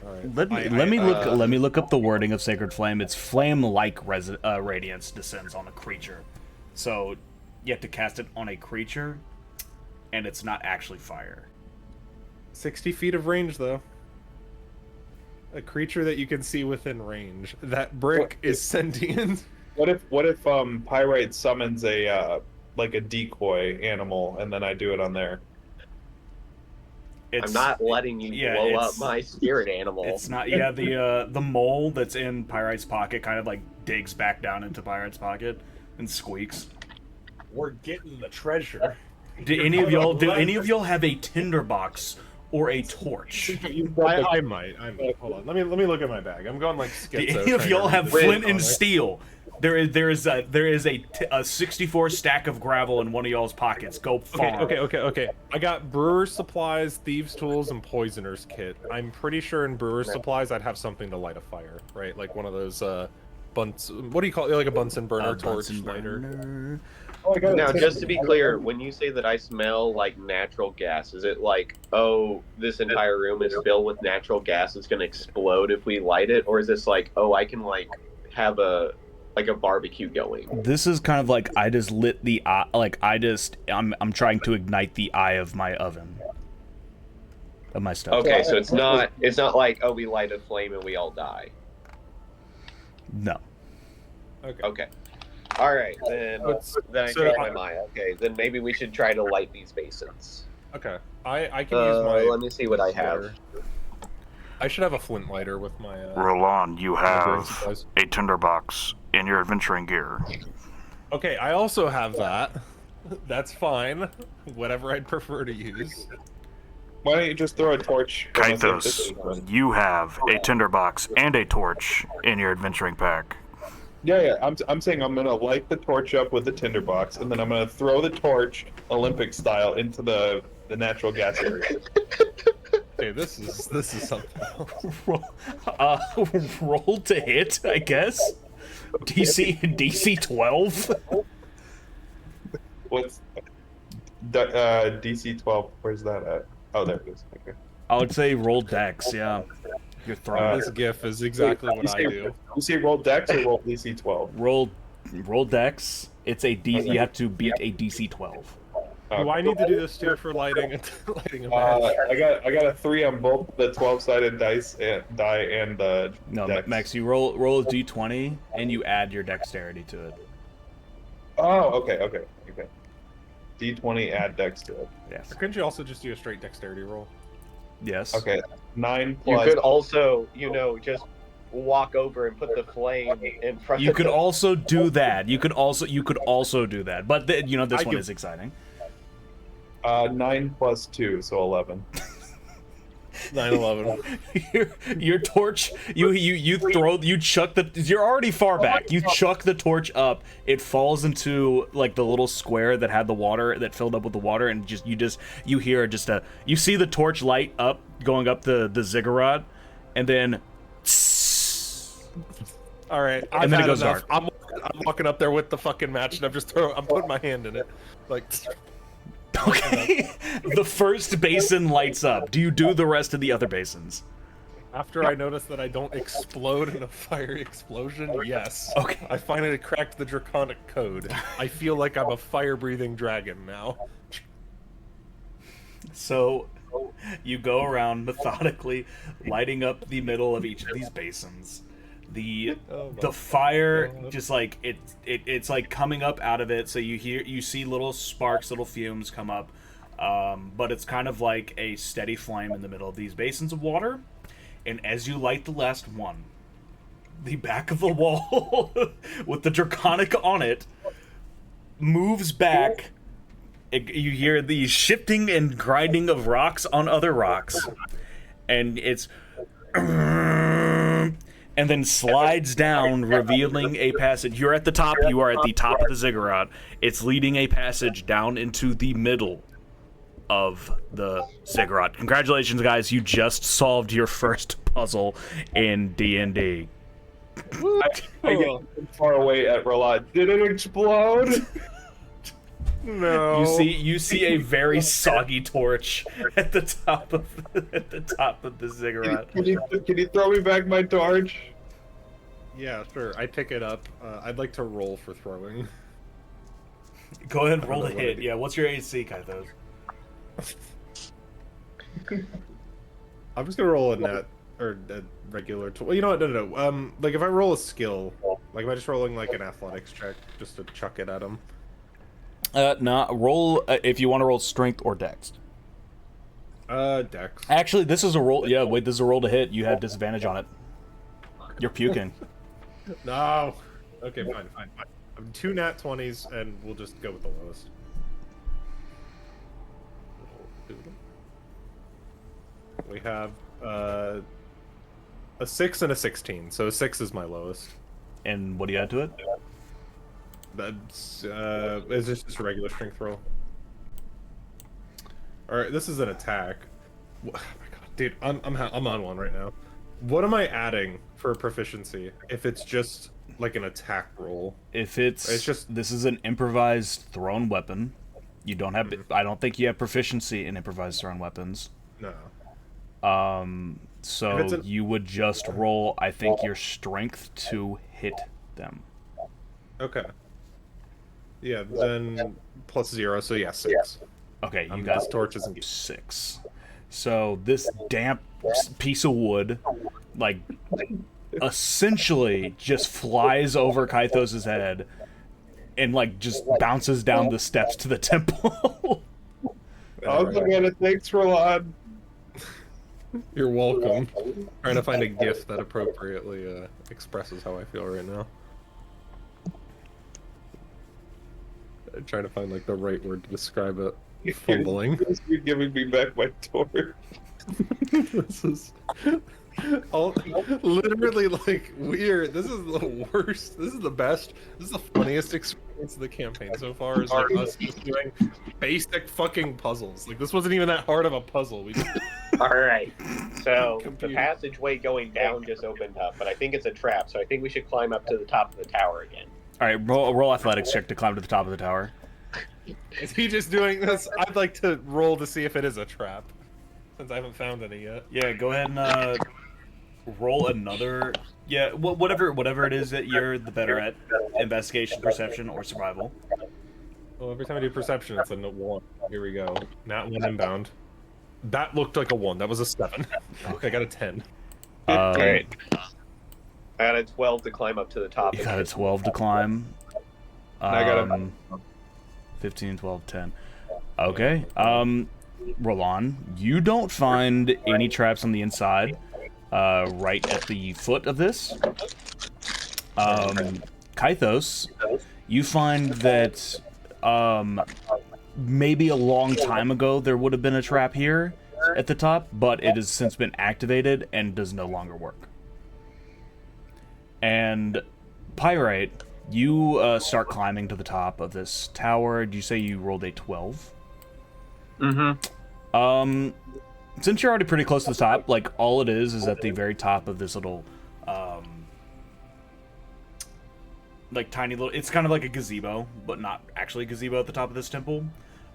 All right. Let me look up the wording of Sacred Flame. It's flame-like radiance descends on a creature, so you have to cast it on a creature, and it's not actually fire. 60 feet of range, though. A creature that you can see within range. That brick is sentient. What if Pyrite summons a like a decoy animal, and then I do it on there? I'm not letting you blow up my spirit animal. It's not. Yeah, the mole that's in Pyrite's pocket kind of like digs back down into Pyrite's pocket and squeaks. We're getting the treasure. Do any of y'all have a tinderbox or a torch? I might. Hold on. Let me look at my bag. I'm going like schizo. Do any of y'all have flint and steel? There is a 64 stack of gravel in one of y'all's pockets. Go farm. Okay. I got brewer's supplies, thieves' tools, and poisoner's kit. I'm pretty sure in brewer's supplies I'd have something to light a fire, right? Like one of those Bunsen. What do you call it? Like a Bunsen burner torch lighter. Now, just to be clear, when you say that I smell like natural gas, is it like, oh, this entire room is filled with natural gas, it's going to explode if we light it? Or is this like, oh, I can like have a barbecue going? This is kind of like I just lit the eye, like I'm trying to ignite the eye of my oven. Of my stuff. Okay, so it's not like, oh, we light a flame and we all die. No. Okay. All right, then I change my mind. Okay, then maybe we should try to light these basins. Okay, I can use my... Let me see what I have. I should have a flint lighter with my... Roland, you have a tinderbox in your adventuring gear. Okay, I also have that. That's fine. Whatever I'd prefer to use. Why don't you just throw a torch? Kythos, you have a tinderbox and a torch in your adventuring pack. Yeah. I'm saying I'm gonna light the torch up with the tinderbox, and then I'm gonna throw the torch Olympic style into the natural gas area. Okay, this is something else. Roll to hit, I guess. DC 12. What's DC 12? Where's that at? Oh, there it is. Okay. I would say roll dex. Yeah. You're throwing. This GIF is exactly what I do. You say roll dex or roll DC 12? Roll dex. It's a DC. You have to beat a DC 12. Do I need to do this too for lighting a match? I got a 3 on both the 12-sided die and the dex. Max, you roll a d20 and you add your dexterity to it. Oh, okay. D20 add dex to it. Yes. Or couldn't you also just do a straight dexterity roll? Yes. Okay. 9 plus. You could also, just walk over and put the flame in front. You could also do that. You could also do that. But this one is exciting. 9 plus 2, so 11. 9/11. Your torch, you chuck you're already far back. You chuck the torch up. It falls into like the little square that had the water that filled up with the water, and you hear you see the torch light up going up the ziggurat, and then. All right, and then it goes dark. I'm walking up there with the fucking match, and I'm putting my hand in it, like. Okay. The first basin lights up. Do you do the rest of the other basins? After I notice that I don't explode in a fiery explosion, yes. Okay. I finally cracked the draconic code. I feel like I'm a fire-breathing dragon now. So you go around methodically lighting up the middle of each of these basins. The fire just like it's like coming up out of it, so you see little sparks, little fumes come up, but it's kind of like a steady flame in the middle of these basins of water. And as you light the last one, the back of the wall with the draconic on it moves back. You hear the shifting and grinding of rocks on other rocks, and it's and then slides down, revealing a passage. You're at the top. You are at the top of the ziggurat. It's leading a passage down into the middle of the ziggurat. Congratulations, guys! You just solved your first puzzle in D&D. I get far away at Rolad. Did it explode? No. You see a very soggy torch at the top of the ziggurat. Can you throw me back my torch? Yeah, sure. I pick it up. I'd like to roll for throwing. Go ahead and roll a hit. Yeah, what's your AC, Kythos? I'm just gonna roll a net or a regular. Well, you know what? No. Like if I roll a skill, like am I just rolling like an athletics check just to chuck it at him? Nah. Roll if you want to roll strength or dex. Dex. Actually, this is a roll. Yeah, wait. This is a roll to hit. You have disadvantage on it. You're puking. No. Okay, fine. I'm 2 nat 20s, and we'll just go with the lowest. We have a 6 and a 16, so a 6 is my lowest. And what do you add to it? That's is this just a regular strength roll? All right, this is an attack. Oh my god, dude, I'm on one right now. What am I adding for proficiency if it's just like an attack roll? If it's just this is an improvised thrown weapon. You don't have. I don't think you have proficiency in improvised thrown weapons. No. So you would just roll, I think, your strength to hit them. Okay. Yeah, then plus 0, so yeah, 6. Okay, you got torches and 6. So this damp piece of wood, like, essentially just flies over Kythos' head and, like, just bounces down the steps to the temple. Also gonna thanks, Rolad. You're welcome. Trying to find a gift that appropriately expresses how I feel right now. I'm trying to find like the right word to describe it. Fumbling. You're giving me back my torch. This is all literally like weird. This is the worst. This is the best. This is the funniest experience of the campaign so far. Is like us just doing basic fucking puzzles. Like this wasn't even that hard of a puzzle. We just All right. So the Computer. passageway going down just opened up, but I think it's a trap. So I think we should climb up to the top of the tower again. All right, roll athletics check to climb to the top of the tower. Is he just doing this? I'd like to roll to see if it is a trap, since I haven't found any yet. Yeah, go ahead and roll another. Yeah, whatever it is that you're the better at, investigation, perception, or survival. Well, every time I do perception, it's a 1. Here we go. Not 1 inbound. That looked like a 1. That was a 7. I got a 10. All right. I got a 12 to climb up to the top. You got a 12 to climb. I got a 15, 12, 10. Okay. Roland, you don't find any traps on the inside. Right at the foot of this. Kythos, you find that maybe a long time ago there would have been a trap here at the top, but it has since been activated and does no longer work. And Pyrite, you start climbing to the top of this tower. Did you say you rolled a 12? Mm-hmm. Since you're already pretty close to the top, like, all it is at the very top of this little, like, tiny little... It's kind of like a gazebo, but not actually a gazebo at the top of this temple.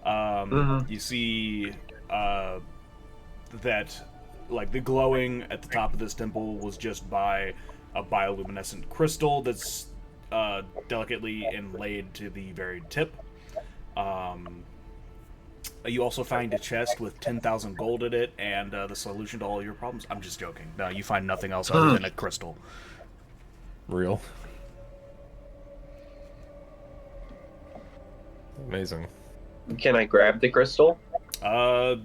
You see that like the glowing at the top of this temple was just by a bioluminescent crystal that's delicately inlaid to the very tip. You also find a chest with 10,000 gold in it and the solution to all your problems. I'm just joking. No, you find nothing else other than a crystal. Real. Amazing. Can I grab the crystal? I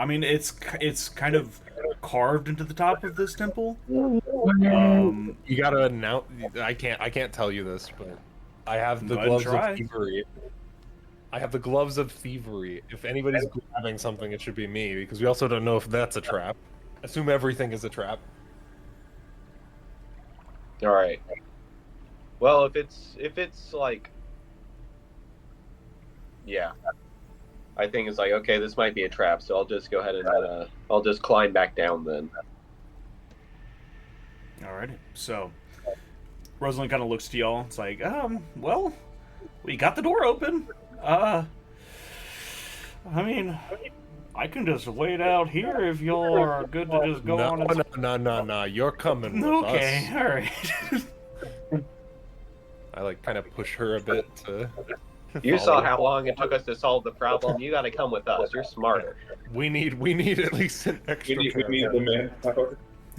mean, it's kind of carved into the top of this temple. You gotta announce. I can't tell you this, but I have the Go ahead and gloves of try. thievery. I have the gloves of thievery. If anybody's grabbing something, it should be me, because we also don't know if that's a trap. Assume everything is a trap. All right. Well, if it's like, yeah, I think it's like, okay, this might be a trap, so I'll just go ahead and I'll just climb back down then. Alrighty. So, Rosalind kind of looks to y'all. It's like, well, we got the door open. I mean, I can just wait out here if y'all are good to just go on. No. You're coming with Okay, us. alright. I like kind of push her a bit to. You follow. saw how long it took us to solve the problem. You got to come with us. You're smarter. We need at least an extra. We need the manpower.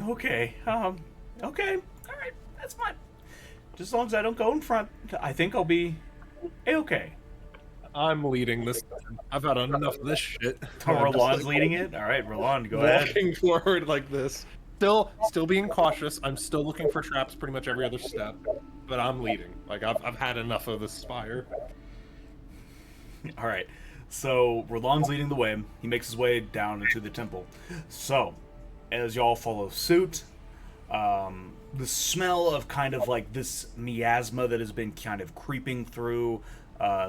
Okay, okay, alright, that's fine. Just as long as I don't go in front, I think I'll be A-okay. I'm leading this. I've had enough of this shit. Oh, Roland's leading it? Alright, Roland, go ahead. Walking forward like this. Still being cautious. I'm still looking for traps pretty much every other step. But I'm leading. Like, I've had enough of this spire. Alright, so Roland's leading the way. He makes his way down into the temple. So, as y'all follow suit, the smell of kind of like this miasma that has been kind of creeping through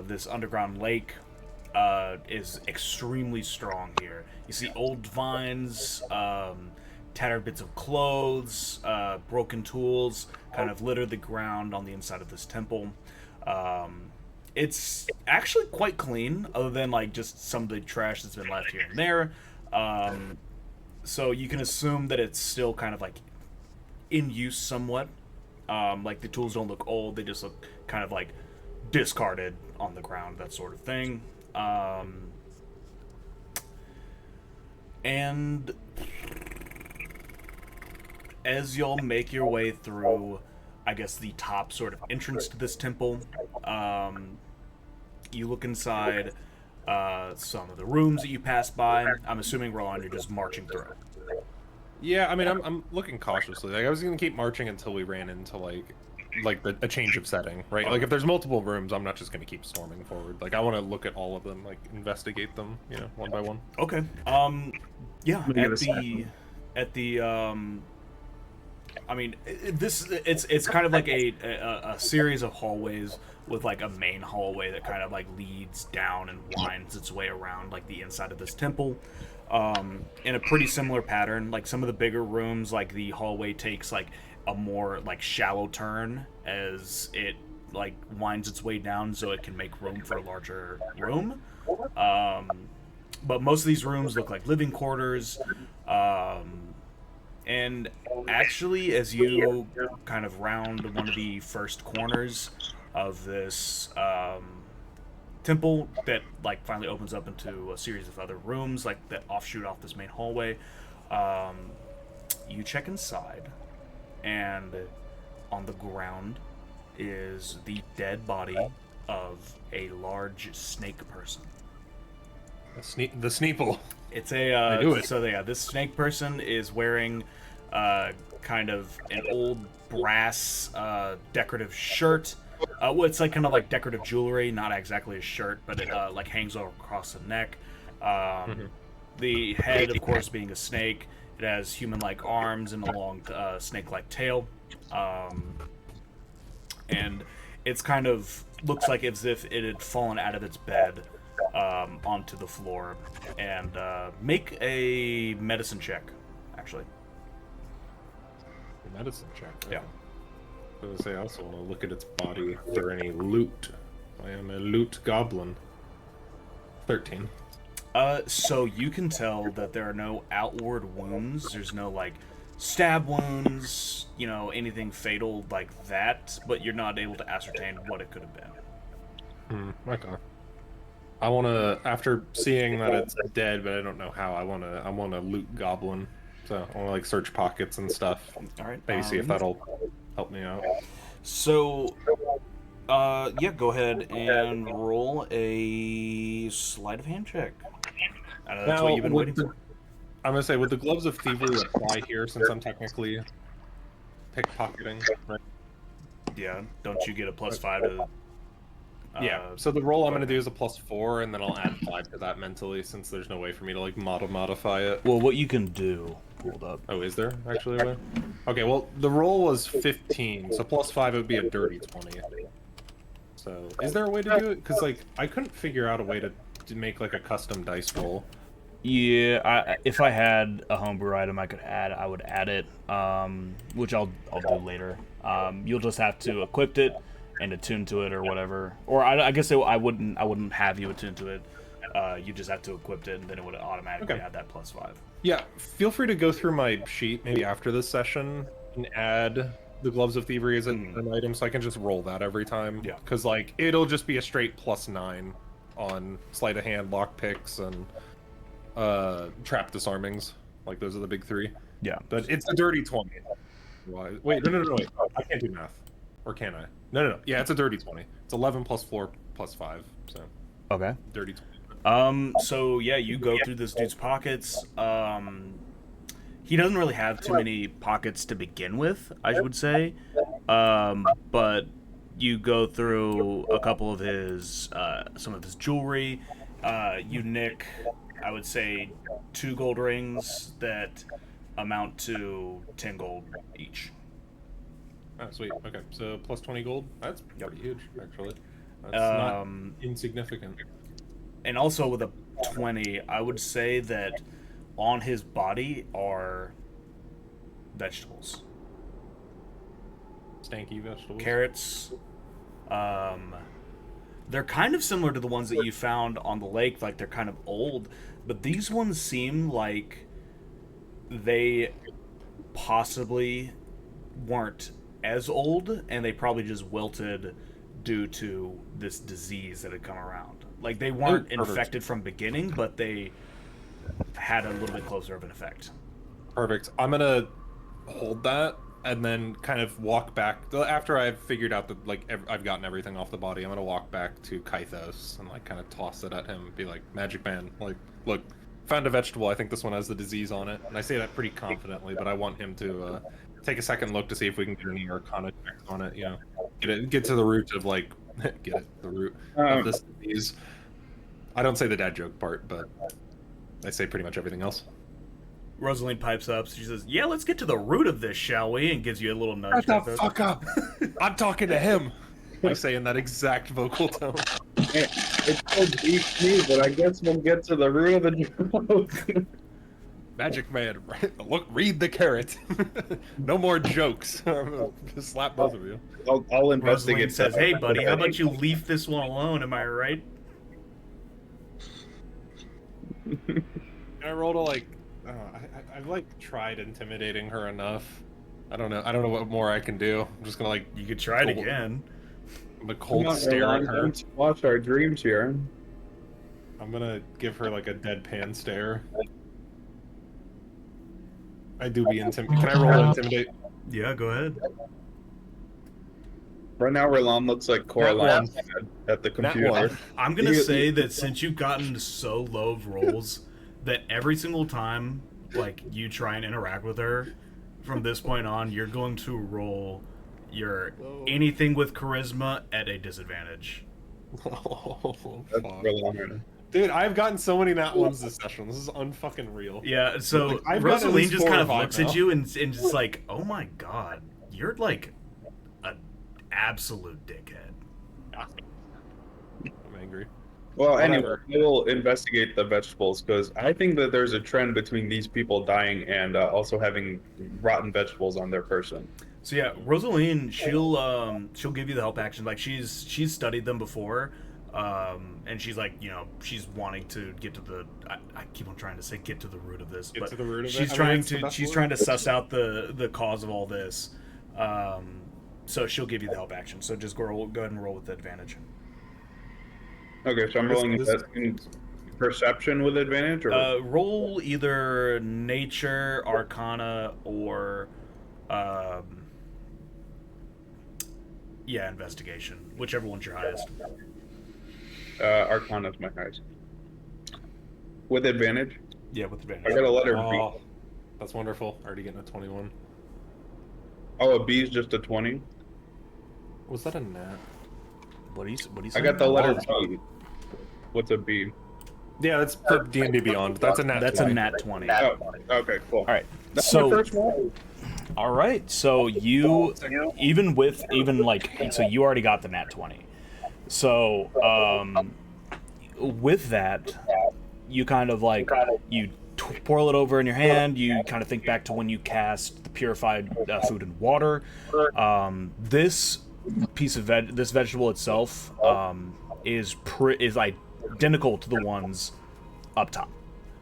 this underground lake is extremely strong here. You see old vines, tattered bits of clothes, broken tools kind of litter the ground on the inside of this temple. It's actually quite clean, other than like just some of the trash that's been left here and there. So you can assume that it's still kind of like in use somewhat. Like the tools don't look old; they just look kind of like discarded on the ground, that sort of thing. And as y'all make your way through, I guess, the top sort of entrance to this temple, you look inside some of the rooms that you passed by. I'm assuming, Roland, you're just marching through. Yeah, I mean, I'm looking cautiously. Like, I was gonna keep marching until we ran into a change of setting, right? Like, if there's multiple rooms, I'm not just gonna keep storming forward. Like, I want to look at all of them, like investigate them, one by one. Okay. Yeah. At the I mean, it's kind of like a series of hallways with like a main hallway that kind of like leads down and winds its way around like the inside of this temple. In a pretty similar pattern. Like some of the bigger rooms, like the hallway takes like a more like shallow turn as it like winds its way down, so it can make room for a larger room. But most of these rooms look like living quarters. And actually, as you kind of round one of the first corners of this temple that like finally opens up into a series of other rooms like that offshoot off this main hallway, you check inside, and on the ground is the dead body of a large snake person. The Sneeple. It's I knew it. so yeah, this snake person is wearing kind of an old brass decorative shirt. Well, it's like kind of like decorative jewelry, not exactly a shirt, but it like hangs over across the neck. The head, of course, being a snake, it has human-like arms and a long snake-like tail, and it's kind of looks like as if it had fallen out of its bed onto the floor. And make a medicine check, actually. Medicine check. Right? Yeah. I was gonna say, I also want to look at its body for any loot. I am a loot goblin. 13. So you can tell that there are no outward wounds. There's no like stab wounds, anything fatal like that. But you're not able to ascertain what it could have been. Okay. I want to, after seeing that it's dead, but I don't know how, I want to loot Goblin. So I want to like search pockets and stuff. All right. Maybe see if that'll help me out. So, yeah, go ahead and roll a sleight of hand check. That's Now, what you've been waiting for. I'm gonna say, would the gloves of thievery apply here since I'm technically pickpocketing? Right? Yeah, don't you get a +5 to? Yeah. So the roll I'm gonna do is a +4, and then I'll add 5 to that mentally, since there's no way for me to like modify it. Well, what you can do. Hold up. Oh, is there actually a way? Okay. Well, the roll was 15, so +5 would be a dirty 20. So, is there a way to do it? Because like I couldn't figure out a way to make like a custom dice roll. Yeah, if I had a homebrew item I would add it, which I'll do later. You'll just have to equip it and attune to it or whatever. Or I guess I wouldn't have you attune to it. You just have to equip it, and then it would automatically add that +5. Yeah, feel free to go through my sheet maybe after this session and add the gloves of thievery as an item, so I can just roll that every time. Yeah. Because like it'll just be a straight +9 on sleight of hand, lock picks, and trap disarmings. Like those are the big 3. Yeah. But it's a dirty 20. Wait, no, wait. I can't do math. Or can I? No. Yeah, it's a dirty 20. It's 11 + 4 + 5. So Okay. dirty 20. So yeah, you go through this dude's pockets. He doesn't really have too many pockets to begin with, I would say. But you go through a couple of his, some of his jewelry. You nick, I would say, 2 gold rings that amount to 10 gold each. Oh, sweet. Okay, so +20 gold. That's pretty huge, actually. That's not insignificant. And also with a 20, I would say that on his body are vegetables. Stanky vegetables. Carrots. They're kind of similar to the ones that you found on the lake, like they're kind of old, but these ones seem like they possibly weren't as old, and they probably just wilted due to this disease that had come around. Like they weren't infected from beginning, but they had a little bit closer of an effect. Perfect. I'm gonna hold that and then kind of walk back after I've figured out that like I've gotten everything off the body. I'm gonna walk back to Kythos and like kind of toss it at him and be like, "Magic Man, like, look, found a vegetable. I think this one has the disease on it." And I say that pretty confidently, but I want him to take a second look to see if we can get any Arcana checks on it. You know, get to the root of like the root of this disease. I don't say the dad joke part, but I say pretty much everything else. Rosaline pipes up. She says, "Yeah, let's get to the root of this, shall we?" And gives you a little nudge. Shut the fuck up! I'm talking to him. I say in that exact vocal tone. It's so deep to me, but I guess we'll get to the root of the joke. Magic Man, look, read the carrot. No more jokes. I'm gonna just slap both of you. I'll investigate. Rosaline says, "Hey, buddy, how about you leave this one alone? Am I right?" I rolled a like. I've like tried intimidating her enough. I don't know what more I can do. I'm just gonna like. You could try it again. I'm gonna cold stare at her. Watch our dreams here. I'm gonna give her like a deadpan stare. I do be intimidated. Can I roll to intimidate? Yeah, go ahead. Right now, Roland looks like Coraline at the computer. I'm gonna say that since you've gotten so low of rolls, that every single time like you try and interact with her, from this point on, you're going to roll your anything with charisma at a disadvantage. Oh, That's fuck. Roland. Dude, I've gotten so many nat ones this session. This is unfucking real. Yeah, so Like, I've gotten at Rosaline least just 4 kind or of 5 looks now. at you and just like, "Oh my god, you're like an absolute dickhead." I'm angry. Well, anyway, Whatever. we'll investigate the vegetables because I think that there's a trend between these people dying and also having rotten vegetables on their person. So yeah, Rosaline, she'll give you the help action. Like she's studied them before, And she's like, she's wanting to get to the. I keep on trying to say get to the root of this, Get but to the root of it. she's I mean, trying it's the to best she's word. trying to suss out the cause of all this. So she'll give you the help action. So just go ahead and roll with advantage. Okay, so I'm This- rolling this- that in perception with advantage, or Roll either nature, arcana, or investigation, whichever one's your highest. Arcana's my highest. With advantage, Yeah, with I advantage. got a letter B. Oh, that's wonderful. Already getting a 21. Oh, a B is just a 20. Was that a nat? What do you I say? got the letter B. What's a B? Yeah, that's for D&D Beyond. That's a nat. That's 20. a nat 20. Oh, okay, cool. All right. That's So my first one. all right. So you even so you already got the nat 20. So with that, you kind of you twirl it over in your hand. You kind of think back to when you cast the purified food and water. This piece of this vegetable itself is identical to the ones up top.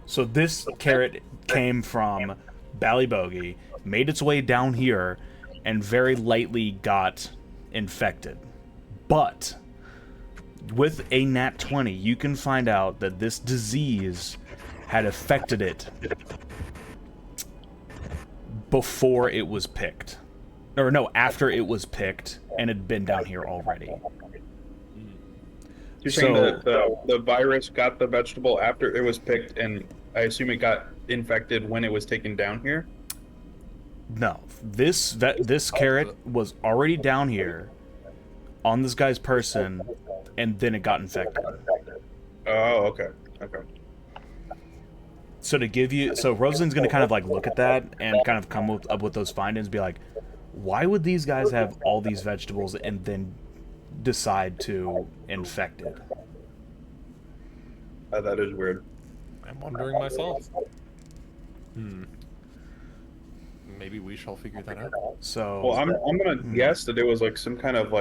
So this carrot came from Ballybogie, made its way down here, and very lightly got infected. But with a nat 20, you can find out that this disease had affected it before it was picked. Or no, after it was picked and had been down here already. You're saying So- that the virus got the vegetable after it was picked, and I assume it got infected when it was taken down here? No, this carrot was already down here on this guy's person, and then it got infected. Oh, okay. Okay. So Rosalind's gonna kind of look at that and kind of come up with those findings, be like, why would these guys have all these vegetables and then decide to infect it? That is weird. I'm wondering myself. Maybe we shall figure that out. So Well, I'm gonna guess that it was some kind of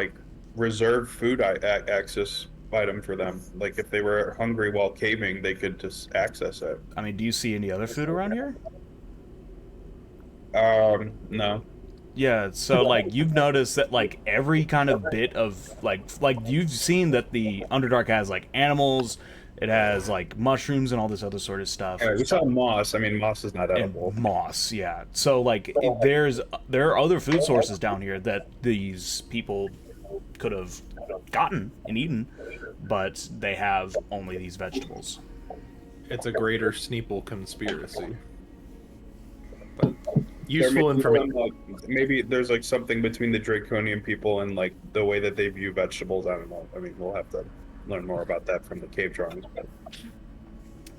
reserved food access item for them. Like if they were hungry while caving, they could just access it. I mean, do you see any other food around here? No. Yeah, so you've noticed that every kind of bit of you've seen that the Underdark has animals, it has mushrooms and all this other sort of stuff. Yeah, we saw moss. I mean, moss is not edible. And moss, yeah. So there are other food sources down here that these people could have gotten and eaten, but they have only these vegetables. It's a greater Sneeple conspiracy. But There useful may be information. maybe there's something between the Draconian people and the way that they view vegetables. I don't know. I mean, we'll have to learn more about that from the cave drawings. But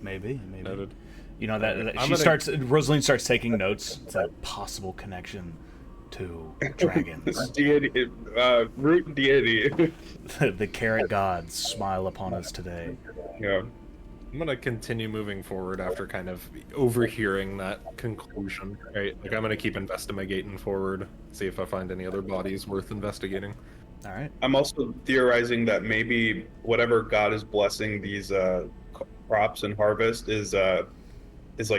Maybe. Noted. You know that I'm gonna- Rosalind starts taking notes. It's a possible connection to dragons. deity, root deity. The carrot gods smile upon us today. Yeah. I'm gonna continue moving forward after kind of overhearing that conclusion. Right, I'm gonna keep investigating forward, see if I find any other bodies worth investigating. All right. I'm also theorizing that maybe whatever god is blessing these crops and harvest is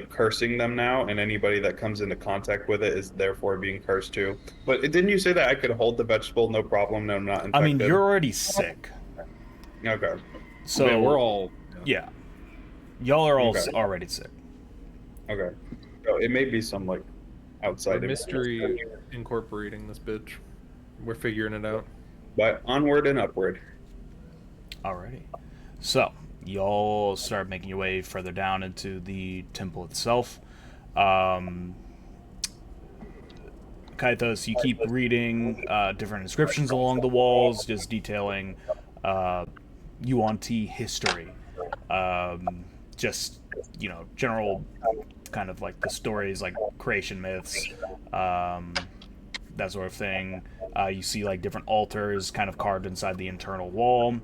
cursing them now, and anybody that comes into contact with it is therefore being cursed too. But didn't you say that I could hold the vegetable no problem and I'm not infected? I mean, you're already sick, Okay. so Man, we're all. yeah. Y'all are all Okay. already sick. Okay. So it may be some outside A influence. mystery incorporating this bitch. We're figuring it out. But onward and upward. Alrighty. So, y'all start making your way further down into the temple itself. Kaitos, you keep reading different inscriptions along the walls, just detailing Yuan-Ti history. Just, general kind of the stories, creation myths, that sort of thing. You see different altars kind of carved inside the internal wall. Do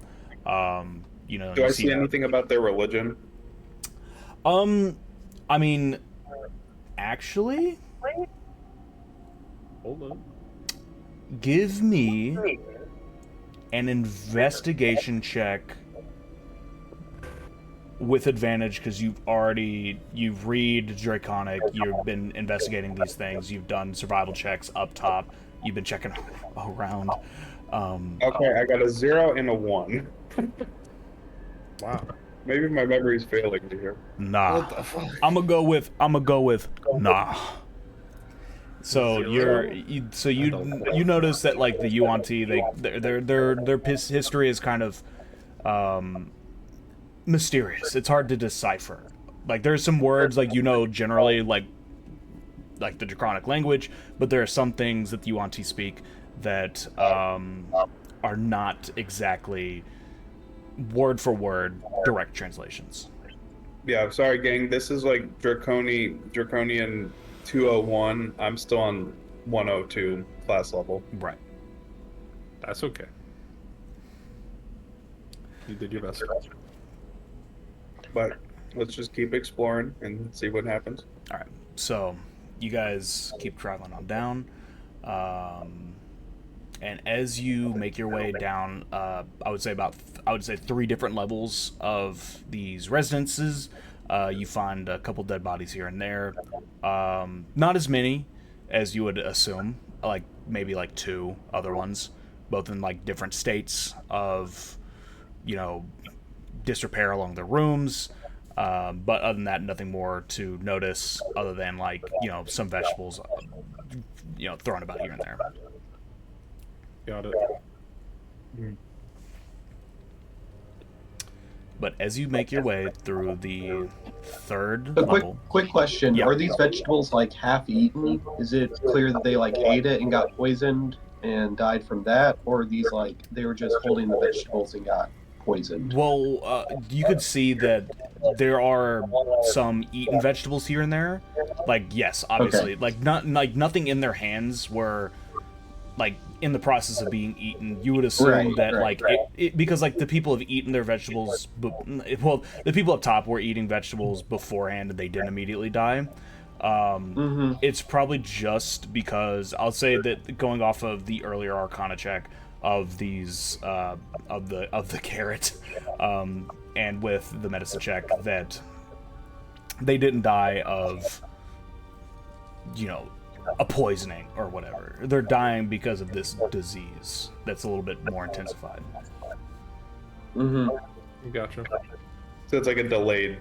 I you see anything about their religion? I mean, actually, Hold on. give me an investigation check with advantage because you've read Draconic, you've been investigating these things, you've done survival checks up top, you've been checking around. Okay, I got a 0 and a 1. Wow. Maybe my memory's failing me here. Nah. What the fuck? I'm gonna go with nah. So Zero? you notice that like the Yuan-Ti, their history is kind of mysterious. It's hard to decipher. Like there's some words like generally like the Draconic language, but there are some things that the Yuan-Ti speak that are not exactly word for word direct translations. Yeah, sorry, gang. This is like Draconian 201. I'm still on 102 class level. Right. That's okay. You did your best. But let's just keep exploring and see what happens. All right. So you guys keep traveling on down. And as you make your way down, I would say 3 different levels of these residences, you find a couple dead bodies here and there. Not as many as you would assume, like maybe like 2 other ones, both in like different states of, disrepair along the rooms. But other than that, nothing more to notice other than like, some vegetables, thrown about here and there. Got it. But as you make your way through the 3rd A level, quick question: Yeah. Are these vegetables like half eaten? Is it clear that they like ate it and got poisoned and died from that, or are these like they were just holding the vegetables and got poisoned? well, you could see that there are some eaten vegetables here and there. Like, yes, obviously, Okay. nothing in their hands were like in the process of being eaten. You would assume that because like the people have eaten their vegetables. Well, the people up top were eating vegetables beforehand and they didn't immediately die. It's probably just because I'll say that going off of the earlier Arcana check of these of the carrot, and with the medicine check that they didn't die of a poisoning or whatever. They're dying because of this disease that's a little bit more intensified. Gotcha. So it's like a delayed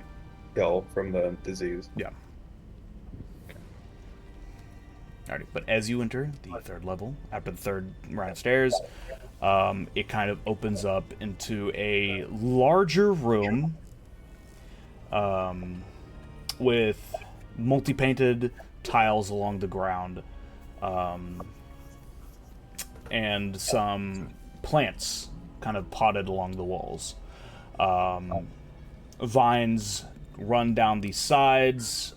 kill from the disease. Yeah. Alrighty, but as you enter the 3rd level, after the 3rd round of stairs, it kind of opens up into a larger room with multi-painted tiles along the ground, and some plants kind of potted along the walls. Vines run down the sides,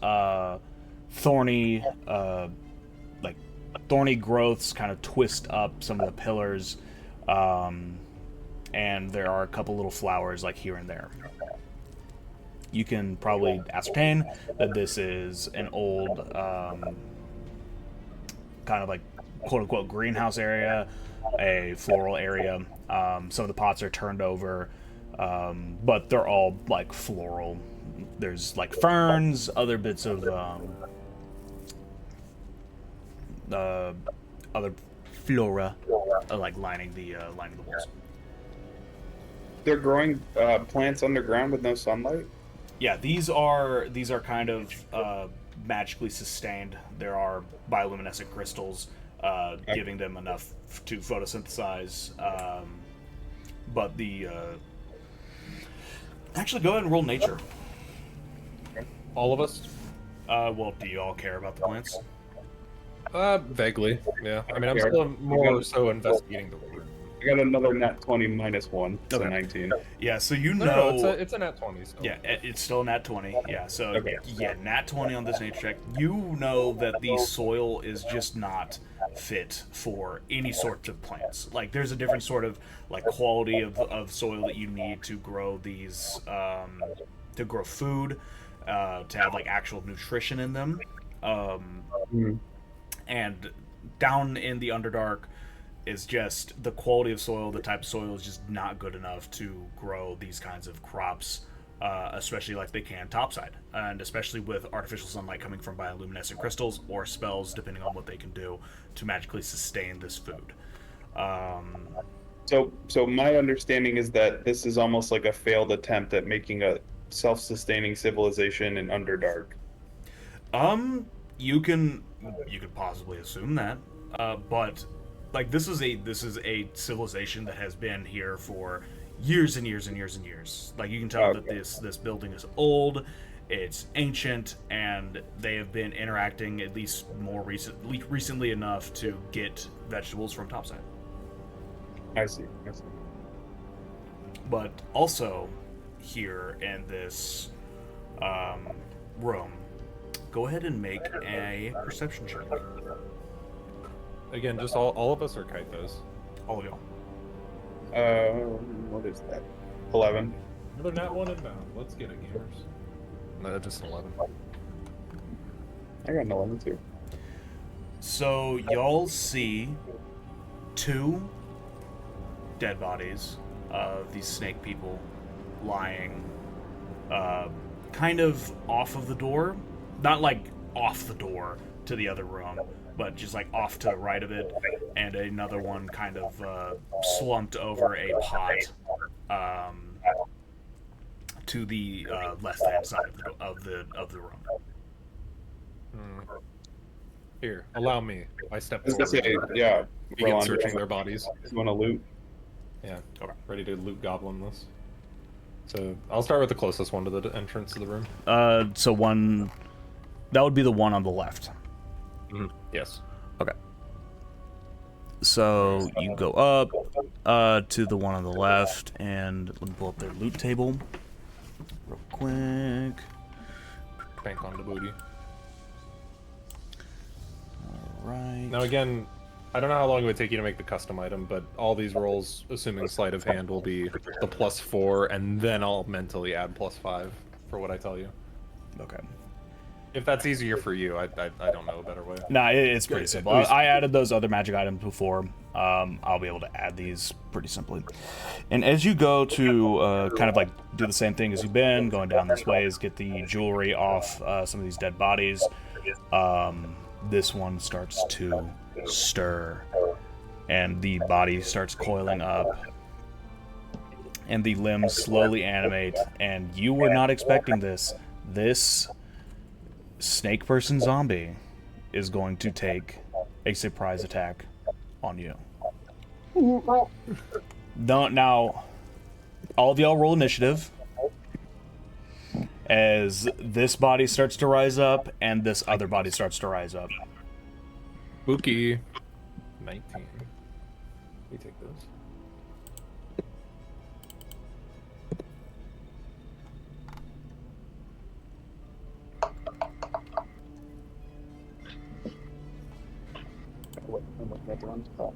thorny growths kind of twist up some of the pillars, and there are a couple little flowers like here and there. You can probably ascertain that this is an old kind of like quote-unquote greenhouse area, a floral area. Some of the pots are turned over, but they're all like floral. There's like ferns, other bits of other flora like lining the walls. They're growing plants underground with no sunlight. Yeah, these are kind of magically sustained. There are bioluminescent crystals giving them enough to photosynthesize. But actually, go ahead and roll nature. All of us? Well, do you all care about the plants? Vaguely. Yeah. I mean, I'm Yeah. still more so investigating the room. I got another nat 20 minus 1, so Okay. 19. Yeah, so No, it's a nat 20. So. Yeah, it's still nat 20. Yeah, so Okay. yeah, nat 20 on this nature check. You know that the soil is just not fit for any sorts of plants. Like there's a different sort of like quality of soil that you need to grow these to grow food, to have like actual nutrition in them. And down in the Underdark is just the quality of soil, the type of soil is just not good enough to grow these kinds of crops especially like they can topside, and especially with artificial sunlight coming from bioluminescent crystals or spells, depending on what they can do to magically sustain this food. So my understanding is that this is almost like a failed attempt at making a self-sustaining civilization in Underdark. You can possibly assume that, but like this is a civilization that has been here for years and years and years and years. Like you can tell that this building is old, it's ancient, and they have been interacting at least recently enough to get vegetables from topside. I see. But also here in this room, go ahead and make a perception check. Again, just all of us or Kaitos? All of y'all. What is that? 11. Another nat 1 inbound. Let's get it, gamers. No, just an 11. I got an 11 too. So y'all see 2 dead bodies of these snake people lying kind of off of the door. Not like off the door to the other room, but just like off to the right of it, and another one kind of slumped over a pot to the left-hand side of the room. Here, allow me. I step I was gonna forward. say, yeah. Begin Roland, searching their bodies. You want to loot? Yeah, Okay. ready to loot goblin this. So I'll start with the closest one to the entrance to the room. So one, that would be the one on the left. Yes. Okay. So you go up to the one on the left, and let me pull up their loot table real quick. Bank on the booty. Right. Now again, I don't know how long it would take you to make the custom item, but all these rolls, assuming sleight of hand, will be the +4, and then I'll mentally add +5 for what I tell you. Okay. If that's easier for you, I don't know a better way. Nah, it's pretty simple. I added those other magic items before. I'll be able to add these pretty simply. And as you go to kind of like do the same thing as you've been, going down this way, is get the jewelry off some of these dead bodies. This one starts to stir, and the body starts coiling up, and the limbs slowly animate, and you were not expecting this. This snake person zombie is going to take a surprise attack on you. Now, all of y'all roll initiative as this body starts to rise up and this other body starts to rise up. Spooky. 19. We take those. I'm looking at the wrong spot.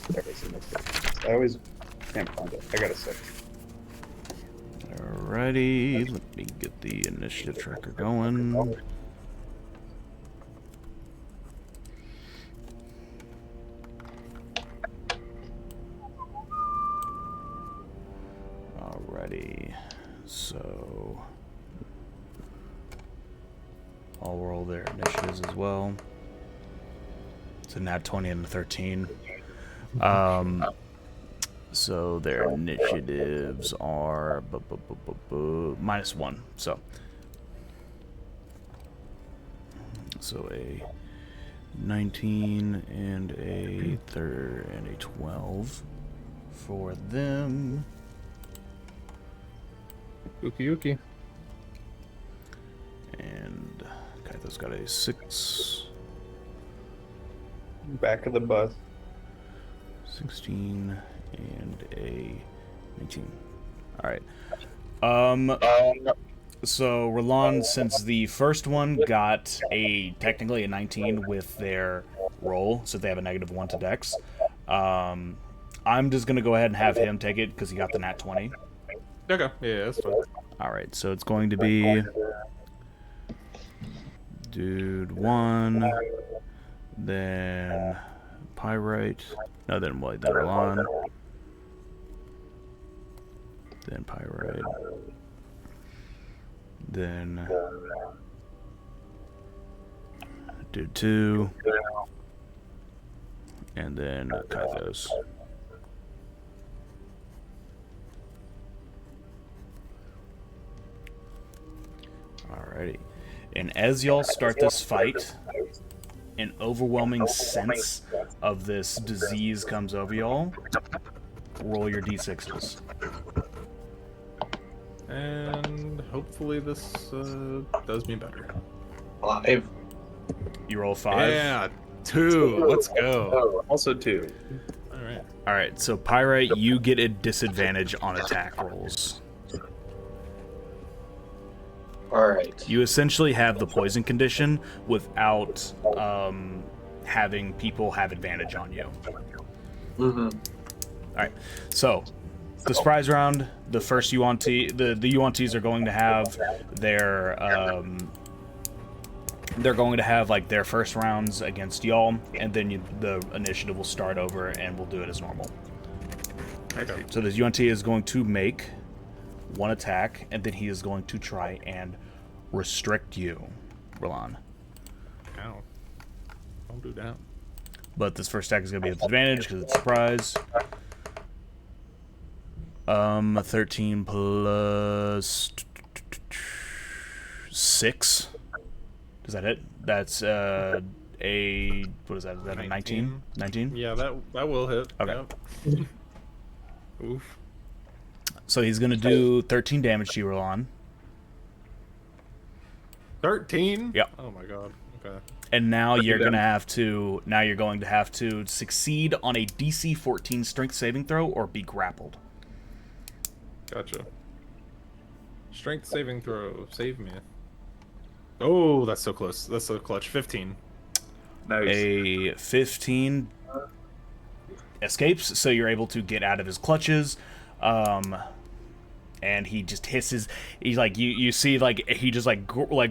There it is. I always can't find it. I got a 6. Alrighty, let me get the initiative tracker going. Alrighty, so I'll roll their initiatives as well. It's a nat 20 and a 13. So their initiatives are -1. So a 19 and a 12 for them. Ookie. And Kaito's got a 6. Back of the bus. 16 and a 19. All right. So Roland, since the first one got technically a 19 with their roll, so they have a -1 to Dex. I'm just gonna go ahead and have him take it because he got the nat 20. Okay, yeah, that's fine. All right, so it's going to be dude 1, then Pyrite. No, then what? Then Roland. Then Pyrite. Then do 2. And then Kythos. Alrighty. And as y'all start this fight, an overwhelming sense of this disease comes over y'all. Roll your d6s. And hopefully this does me better. 5. You roll 5. Yeah, 2. Let's go. Also 2. All right. Alright, so Pyrite, you get a disadvantage on attack rolls. Alright. You essentially have the poison condition without having people have advantage on you. Mm-hmm. Alright, so the surprise round, the first UNT, the UNTs are going to have their they're going to have like their first rounds against y'all, and then the initiative will start over and we'll do it as normal. Okay. So the UNT is going to make 1 attack, and then he is going to try and restrict you, Roland. Ow. Don't do that. But this first attack is going to be at advantage because it's surprise. 13 plus 6. Is that it? That's a what is that? Is that a 19? 19? Yeah, that will hit. Okay. Yep. Oof. So he's going to do 13 damage to you, Roland. 13? Yep. Oh my god. Okay. And now you're going to have to succeed on a DC 14 strength saving throw or be grappled. Gotcha. Strength saving throw. Save me. Oh, that's so close. That's so clutch. 15. Nice. A 15 escapes, so you're able to get out of his clutches. And he just hisses. He's like, you see, like, he just like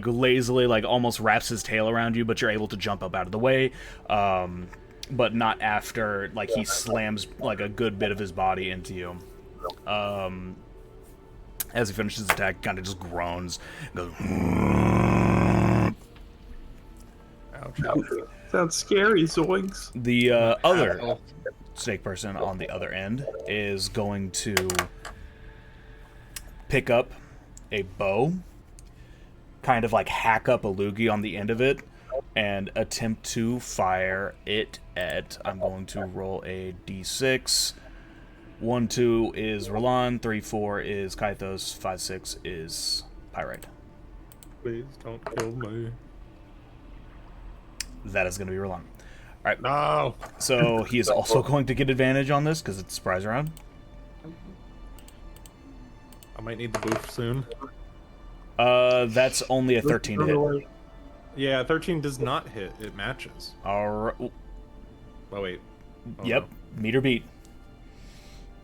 lazily, like, almost wraps his tail around you, but you're able to jump up out of the way. But not after, like, he slams like a good bit of his body into you. As he finishes his attack, kind of just groans, goes. Ouch. Sounds scary, zoinks. The other snake person on the other end is going to pick up a bow, kind of like hack up a loogie on the end of it, and attempt to fire it at. I'm going to roll a d6. 1, 2 is Roland, 3, 4 is Kythos, 5, 6 is Pyrite. Please don't kill me. That is going to be Roland. Alright, No. so he is also going to get advantage on this because it's a surprise round. I might need the boof soon. That's only a 13 to hit. Yeah, 13 does not hit. It matches. Alright. Oh, wait. Oh, Yep, meter beat.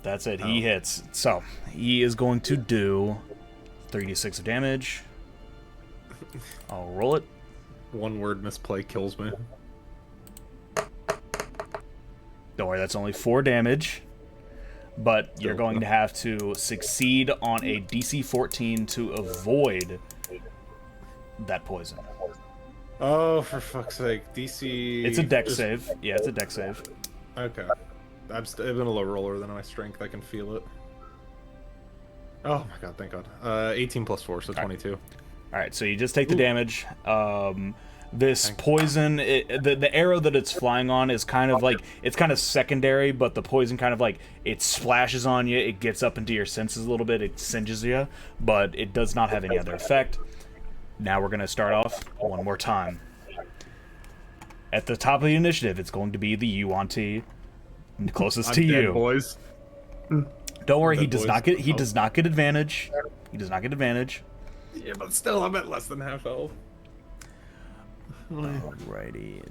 That's it. He hits. So he is going to do 3d6 of damage. I'll roll it. no. One word misplay kills me. Don't worry, that's only 4 damage. But you're going to have to succeed on a DC 14 to avoid that poison. Oh, for fuck's sake. DC... It's a dex save. Yeah, it's a dex save. Okay. I've been a low roller than my strength. I can feel it. Oh my god, thank god. 18 plus 4, so 22. Alright, so you just take the damage. This poison, the arrow that it's flying on is kind of like, it's kind of secondary, but the poison kind of like, it splashes on you, it gets up into your senses a little bit, it singes you, but it does not have any other effect. Now we're going to start off one more time. At the top of the initiative, it's going to be the UNT closest I'm to dead, you. boys. Don't worry, he Dead does boys. not get Oh. does not get advantage. He does not get advantage. Yeah, but still, I'm at less than half health. Alrighty.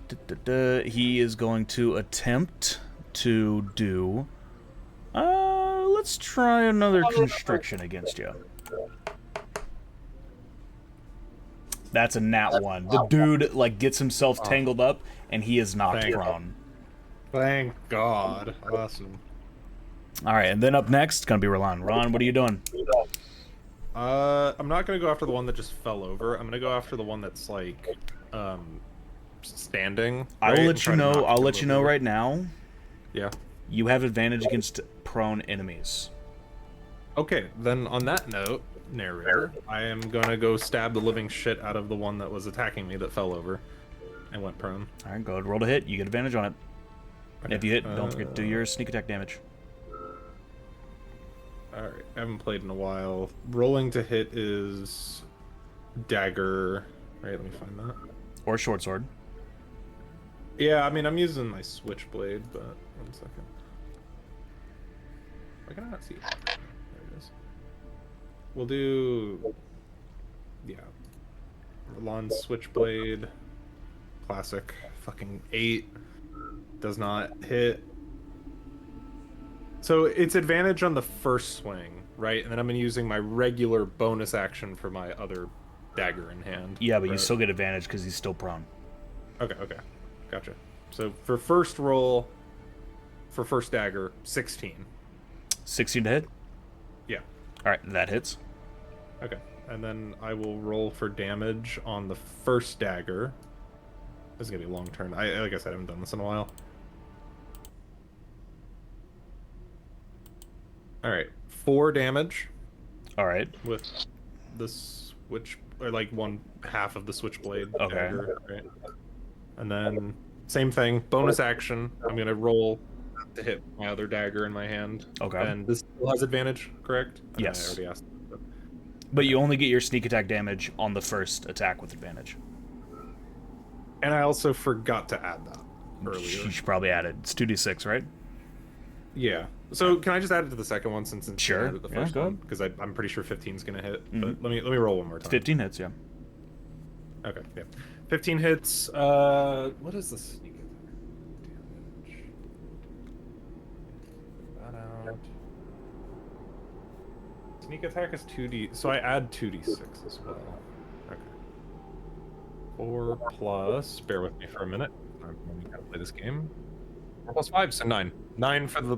He is going to attempt to do. Let's try another constriction against you. That's a nat 1. The dude like gets himself tangled up, and he is knocked Thank prone. Thank God. Awesome. All right, and then up next, gonna be Ron. Ron, what are you doing? I'm not gonna go after the one that just fell over. I'm gonna go after the one that's like, standing. I will right? let Try you to know. knock I'll him let you know over. right now. Yeah. You have advantage against prone enemies. Okay, then on that note, narrator, I am gonna go stab the living shit out of the one that was attacking me that fell over and went prone. All right, go ahead, roll to hit. You get advantage on it. And if you hit, don't forget to do Uh, your sneak attack damage. Alright, I haven't played in a while. Rolling to hit is dagger. Right, let me find that. Or short sword. Yeah, I mean, I'm using my switchblade, but one second. Why can I not see it? There it is. We'll do. Yeah. Rolon's switchblade. Classic. Fucking 8. Does not hit. So it's advantage on the first swing, right? And then I'm using my regular bonus action for my other dagger in hand. Yeah, but you right? still get advantage because he's still prone. Okay, gotcha. So for first roll, for first dagger, 16. 16 to hit. Yeah. All right, that hits. Okay, and then I will roll for damage on the first dagger. This is gonna be a long turn. Like I said, I haven't done this in a while. All right, 4 damage All right. with the switch, or like one half of the switchblade Okay. dagger, right? And then same thing, bonus action. I'm gonna roll to hit my other dagger in my hand. Okay. And this still has advantage, correct? I Yes. already asked. But you only get your sneak attack damage on the first attack with advantage. And I also forgot to add that You earlier. should probably add it. It's 2d6, right? Yeah. So can I just add it to the second one since it's Sure. added the Yeah, first go one? ahead. Because I'm pretty sure 15's gonna hit. Mhm. But let me roll one more time. 15 hits, yeah. Okay. Yeah. 15 hits. What is the sneak attack damage? That out. Sneak attack is 2d. So I add 2d6 as well. Okay. 4 plus. Bear with me for a minute. I'm going to play this game. 4 plus 5, so 9. 9 for the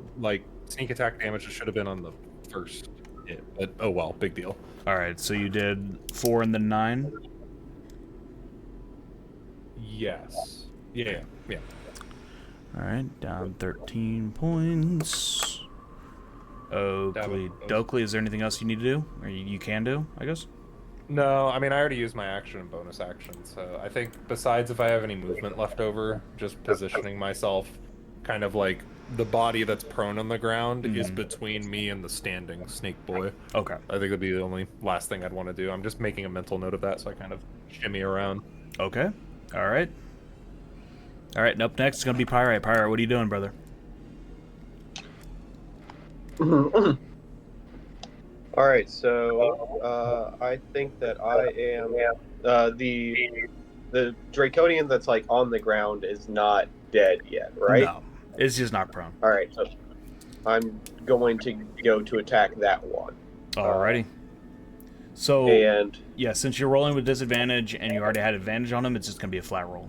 sneak attack damage that should have been on the first hit. But oh well, big deal. All right, so you did 4 and then 9. Yes. Yeah. All right, down 13 points. Oakley. Dokley, is there anything else you need to do? Or you can do, I guess? No, I mean, I already used my action and bonus action, so I think besides if I have any movement left over, just positioning myself kind of like the body that's prone on the ground is between me and the standing snake boy. Okay. I think that'd be the only last thing I'd want to do. I'm just making a mental note of that so I kind of shimmy around. Okay. All right. All right, and up next is going to be Pyrite. Pyrite, what are you doing, brother? All right, so I think that I am the Draconian that's like on the ground is not dead yet, right? No, it's just not prone. All right, so I'm going to go to attack that one. Alrighty. So, And yeah, since you're rolling with disadvantage and you already had advantage on him, it's just going to be a flat roll.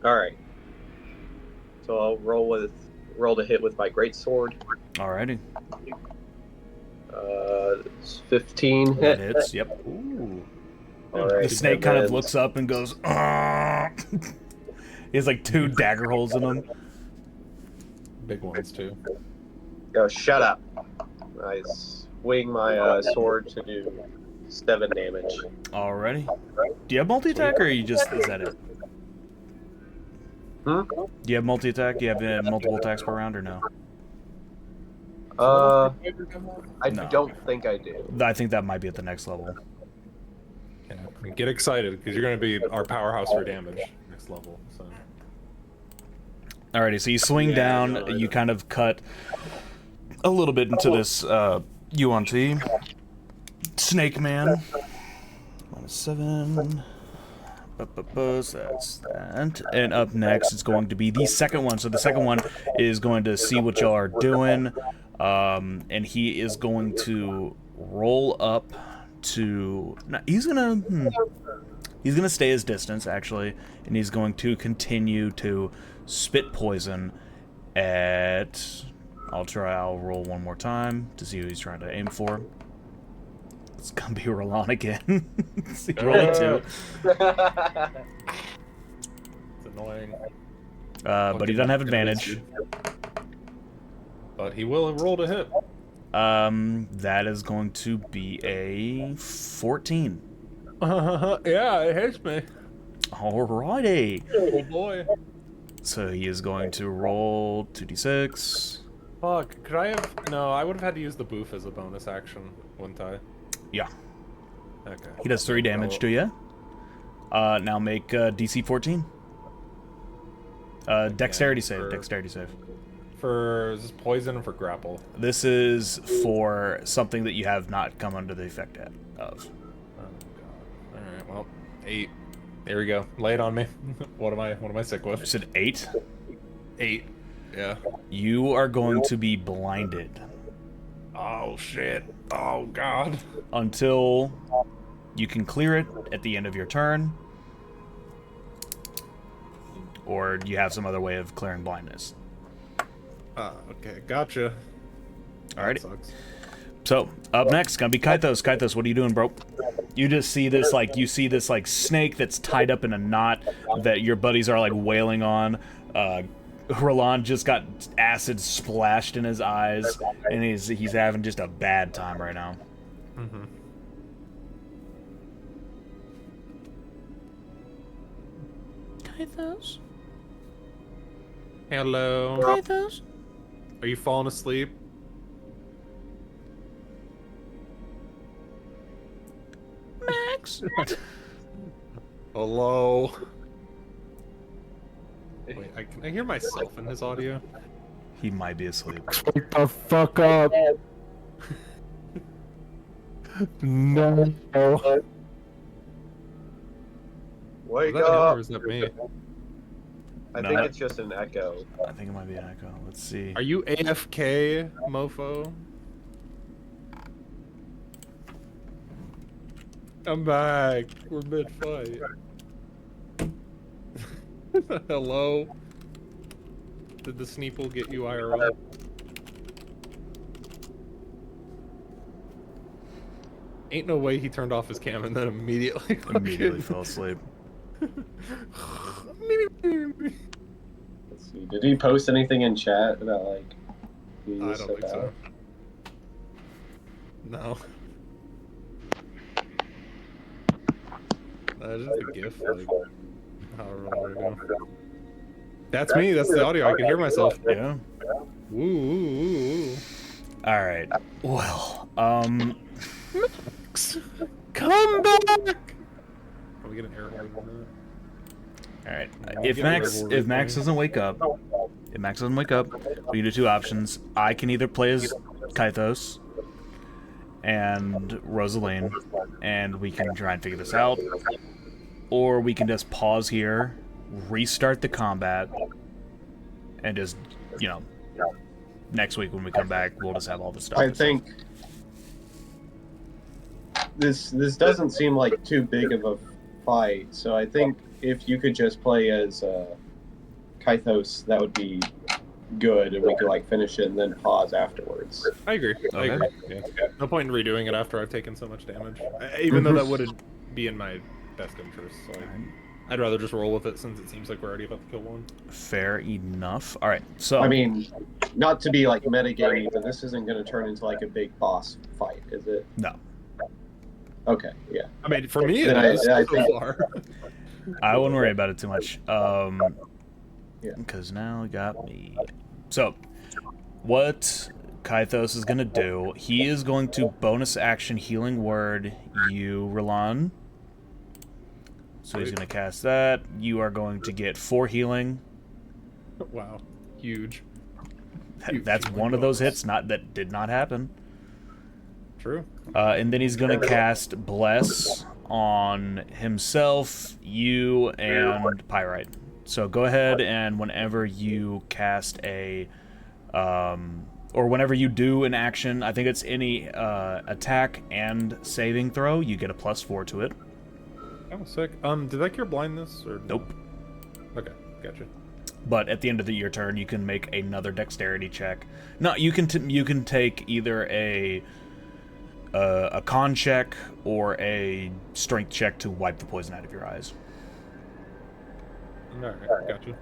all right, so I'll roll to hit with my greatsword. Alrighty. It's 15 That hit. hits, yep. All right, The snake and kind of then- looks up and goes, "Argh." He has like 2 dagger holes in him. Big ones too. Oh, shut up! I swing my sword to do 7 damage. Alrighty. Do you have multi-attack or is that it? Hmm? Do you have multi-attack? Do you have multiple attacks per round or no? I No. don't think I do. I think that might be at the next level. Yeah. Get excited because you're going to be our powerhouse for damage next level. So. Alrighty, so you swing down, you kind of cut a little bit into this UNT. Snake Man. -7. So that's that. And up next, it's going to be the second one. So the second one is going to see what y'all are doing. And he is going to roll up to... No, he's gonna stay his distance, actually. And he's going to continue to spit poison I'll roll one more time to see who he's trying to aim for. It's gonna be Roland again. He rolled a 2. It's annoying. But he doesn't have advantage. But he will roll to hit. That is going to be a 14. Yeah, it hits me. Alrighty. Oh boy. So he is going to roll 2d6. Fuck, could I have... No, I would have had to use the boof as a bonus action, wouldn't I? Yeah. Okay. He does 3 damage to you. Now make DC 14. Dexterity save. Dexterity save. For... Is this poison or for grapple? This is for something that you have not come under the effect of. Oh, God. Alright, well, 8. There we go. Lay it on me. What am I sick You with? said 8? 8. Yeah. You are going to be blinded Oh, shit. Oh, God. until you can clear it at the end of your turn, or you have some other way of clearing blindness. Okay, gotcha. Alrighty. Sucks. So, up next, gonna be Kythos. Kythos, what are you doing, bro? You just see this, snake that's tied up in a knot that your buddies are, wailing on. Roland just got acid splashed in his eyes, and he's having just a bad time right now. Mm-hmm. Kythos? Hello. Kythos? Are you falling asleep? Max? Hello. Wait, can I hear myself in his audio? He might be asleep. Wake the fuck up. No. Wake Is that him up! or is that me? I No. think it's just an echo. I think it might be an echo. Let's see. Are you AFK, mofo? I'm back. We're mid-fight. Hello? Did the Sneeple get you IRL? Ain't no way he turned off his cam and then immediately Immediately fell asleep. Let's see. Did he post anything in chat about who you I don't think said so. that? No. Just a GIF, however long we're doing. That's me, that's the audio, I can hear myself. Yeah. Ooh, ooh, ooh, Alright. Well, come back! Can we get an air horn on that? alright. Yeah, If get Max rid of if Max doesn't wake up, we can do 2 options. I can either play as Kythos and Rosaline, and we can try and figure this out, or we can just pause here, restart the combat, and just, next week when we come back, we'll just have all the stuff. I think this doesn't seem like too big of a fight, so I think if you could just play as Kythos, that would be good, and we could finish it and then pause afterwards. I agree. I Okay. agree. Yeah. No point in redoing it after I've taken so much damage. Even though that wouldn't be in my best interest. So I'd rather just roll with it since it seems like we're already about to kill one. Fair enough. Alright, so... I mean, not to be metagaming, but this isn't going to turn into a big boss fight, is it? No. Okay, yeah. I mean, for me, it Then is I so think- far. I wouldn't worry about it too much. Yeah. Because now we got me. So, what Kythos is going to do, he is going to bonus action healing word you, Roland. So he's going to cast that. You are going to get 4 healing. Wow. Huge. That's one of those hits that did not happen. True. And then he's going to cast Bless on himself, you, and Pyrite. So go ahead, and whenever you cast a... or whenever you do an action, I think it's any attack and saving throw, you get a +4 to it. Oh, sick. Did that cure blindness or no? Nope. Okay, gotcha. But at the end of your turn, you can make another dexterity check. No, you can take either a con check or a strength check to wipe the poison out of your eyes. Alright, gotcha.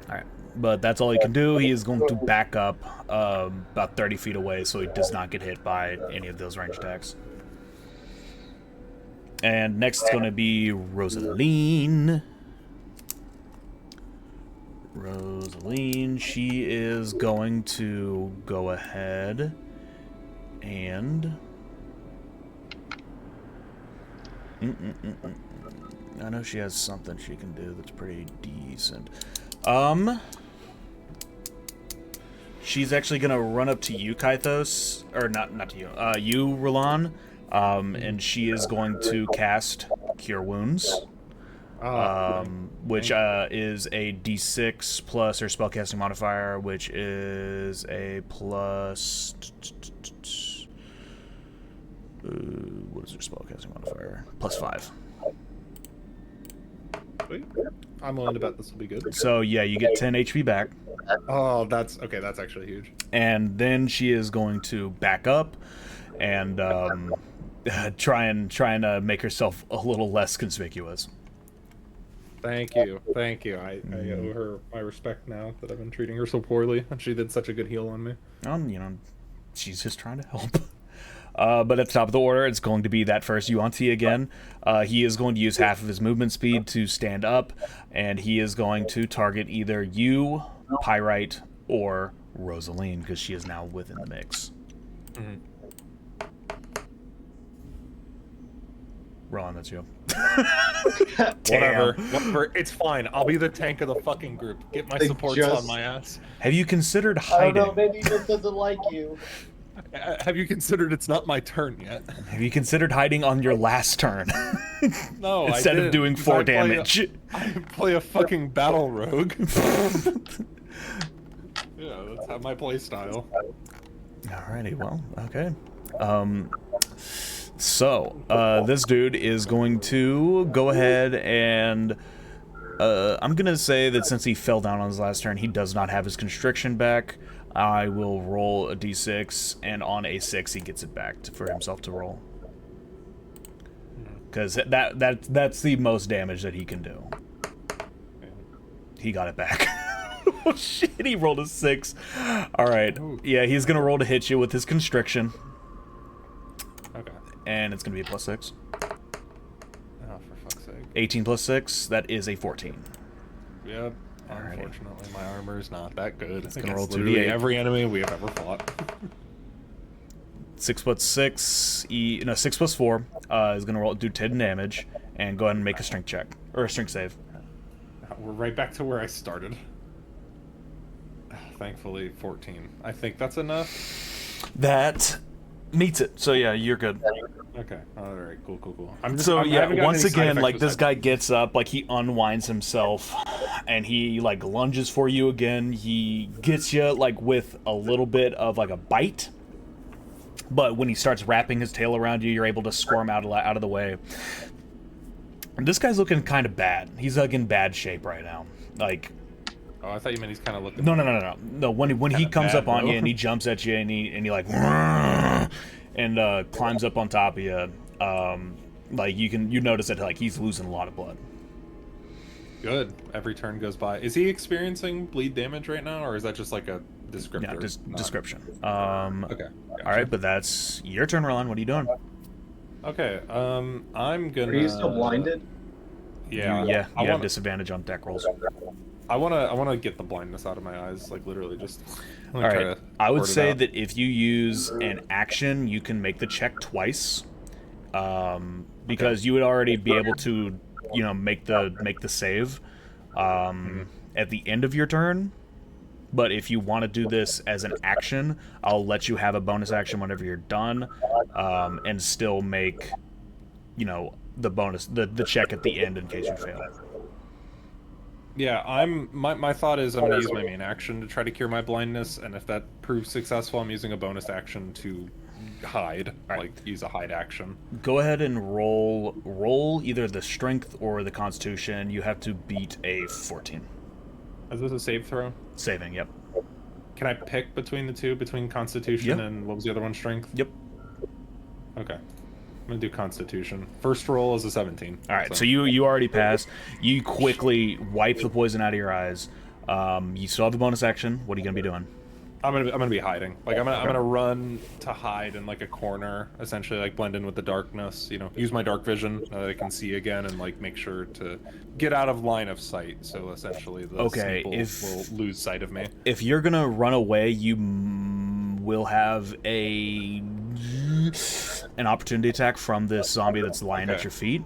All right, but that's all he can do. He is going to back up about 30 feet away, so he does not get hit by any of those range attacks. And next is going to be Rosaline. Rosaline, she is going to go ahead and... I know she has something she can do that's pretty decent. She's actually gonna run up to you, Kythos, or not to you, you, Roland, and she is going to cast Cure Wounds, which is a D6 plus her spellcasting modifier, which is a plus. What is her spellcasting modifier? +5. Sweet. I'm willing to bet this will be good. So yeah, you get 10 HP back. Oh, that's okay. That's actually huge. And then she is going to back up and try and make herself a little less conspicuous. Thank you. I owe her my respect now that I've been treating her so poorly, and she did such a good heal on me. She's just trying to help. But at the top of the order, it's going to be that first Yuan-Ti again. He is going to use half of his movement speed to stand up, and he is going to target either you, Pyrite, or Rosaline, because she is now within the mix. Mm-hmm. Ron, that's you. Whatever. It's fine. I'll be the tank of the fucking group. Get my supports on my ass. Have you considered I hiding? don't know, maybe he just doesn't like you. Have you considered it's not my turn yet? Have you considered hiding on your last turn? No, Instead of doing 4 damage. I play a fucking battle rogue. Yeah, that's how my play style. Alrighty, well, okay. So, this dude is going to go ahead and... I'm going to say that since he fell down on his last turn, he does not have his constriction back. I will roll a d6, and on a 6, he gets it back for himself to roll. Because that's the most damage that he can do. He got it back. Oh shit, he rolled a 6. Alright, yeah, he's going to roll to hit you with his constriction. Okay. And it's going to be a +6. Oh, for fuck's sake. 18 plus 6, that is a 14. Yep. Alrighty. Unfortunately, my armor is not that good. It's gonna roll literally 2d8. every enemy we have ever fought. 6 plus 6, 6 plus 4 is going to do 10 damage, and go ahead and make a strength check, or a strength save. We're right back to where I started. Thankfully, 14. I think that's enough. That meets it, so yeah, you're good. Okay. All right. Cool. I haven't Once gotten any side again, like, effects this besides- guy gets up, like, he unwinds himself, and he, like, lunges for you again. He gets you, like, with a little bit of, like, a bite, but when he starts wrapping his tail around you, you're able to squirm out of the way. And this guy's looking kind of bad. He's, like, in bad shape right now. Like... Oh, I thought you meant he's kind of looking. No. When he comes bad, up on bro. you and he jumps at you and he like and climbs up on top of you, like you notice that like he's losing a lot of blood. Good. Every turn goes by. Is he experiencing bleed damage right now, or is that just like a descriptor? Yeah, description. Okay. All right, but that's your turn, Roland. What are you doing? Okay. I'm gonna. Are you still blinded? Yeah. You I have want. disadvantage on deck rolls. I wanna get the blindness out of my eyes. Like literally, just. All right. I would say that if you use an action, you can make the check twice, because you would already be able to, make the save, at the end of your turn. But if you want to do this as an action, I'll let you have a bonus action whenever you're done, and still make, the bonus the check at the end in case you fail. Yeah, my thought is I'm gonna use my main action to try to cure my blindness, and if that proves successful, I'm using a bonus action to hide, like use a hide action. Go ahead and roll either the strength or the constitution. You have to beat a 14. Is this a save throw? Saving, yep. Can I pick between the two, between Constitution Yeah. and what was the other one, Strength? Yep. Okay. I'm gonna do Constitution. First roll is a 17. All right, so you already passed. You quickly wipe the poison out of your eyes. You still have the bonus action. What are you gonna be doing? I'm gonna be hiding. Like I'm gonna run to hide in like a corner, essentially like blend in with the darkness. You know, use my dark vision that I can see again, and like make sure to get out of line of sight. So essentially, the Okay, Sneeple will lose sight of me. If you're gonna run away, you will have an opportunity attack from this zombie that's lying at your feet.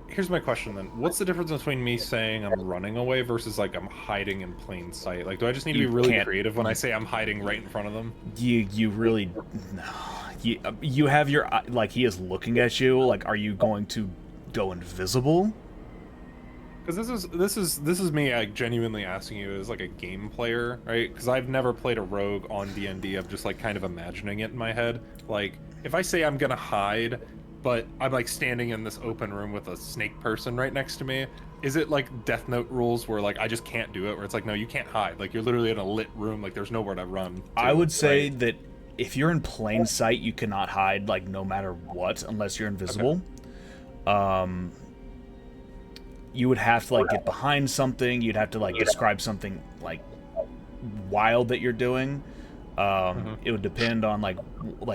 Here's my question then: what's the difference between me saying I'm running away versus like I'm hiding in plain sight? Like, do I just need to be really creative when I say I'm hiding right in front of them? You really, you have your, like, he is looking at you. Like, are you going to go invisible? Because this is me like genuinely asking you as like a game player, right? Because I've never played a rogue on D&D. I'm just like kind of imagining it in my head. Like, if I say I'm gonna hide, but I'm like standing in this open room with a snake person right next to me, is it like Death Note rules where like I just can't do it? Where it's like, no, you can't hide. Like, you're literally in a lit room. Like, there's nowhere to run to, I would say right? that if you're in plain sight, you cannot hide, like, no matter what, unless you're invisible. Okay. You would have to, like, get behind something. You'd have to, like, describe something, like, wild that you're doing. It would depend on, like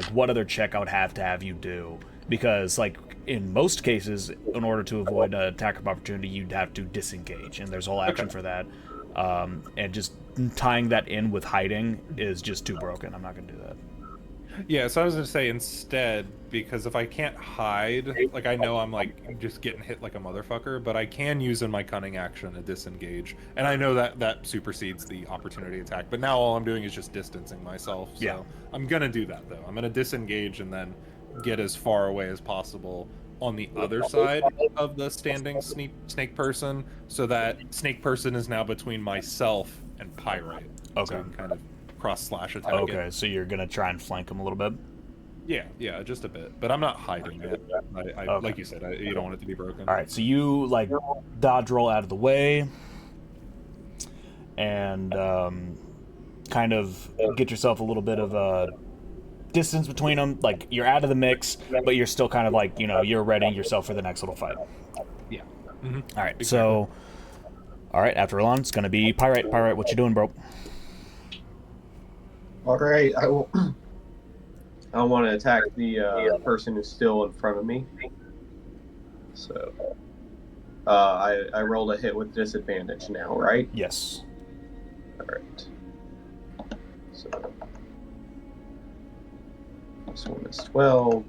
what other check I would have to have you do. Because, like, in most cases, in order to avoid an attack of opportunity, you'd have to disengage, and there's all action for that. And just tying that in with hiding is just too broken. I'm not going to do that. Yeah, so I was going to say instead, because if I can't hide, like, I know I'm, like, just getting hit like a motherfucker, but I can use in my cunning action a disengage. And I know that supersedes the opportunity attack, but now all I'm doing is just distancing myself. So Yeah. I'm going to do that, though. I'm going to disengage and then get as far away as possible on the other side of the standing snake person, so that snake person is now between myself and Pyrite. Okay. So I can kind of cross-slash attack Okay, it. so you're going to try and flank him a little bit? Yeah, just a bit. But I'm not hiding it. Okay. Like you said, you don't want it to be broken. Alright, so you, like, dodge roll out of the way, and kind of get yourself a little bit of a distance between them. Like, you're out of the mix, but you're still kind of like, you know, you're readying yourself for the next little fight. Yeah. Alright, so... Alright, after Elon, it's gonna be Pyrite. Pyrite, what you doing, bro? All right, I will. I want to attack the person who's still in front of me. So, I rolled a hit with disadvantage now, right? Yes. All right. So, this one is 12.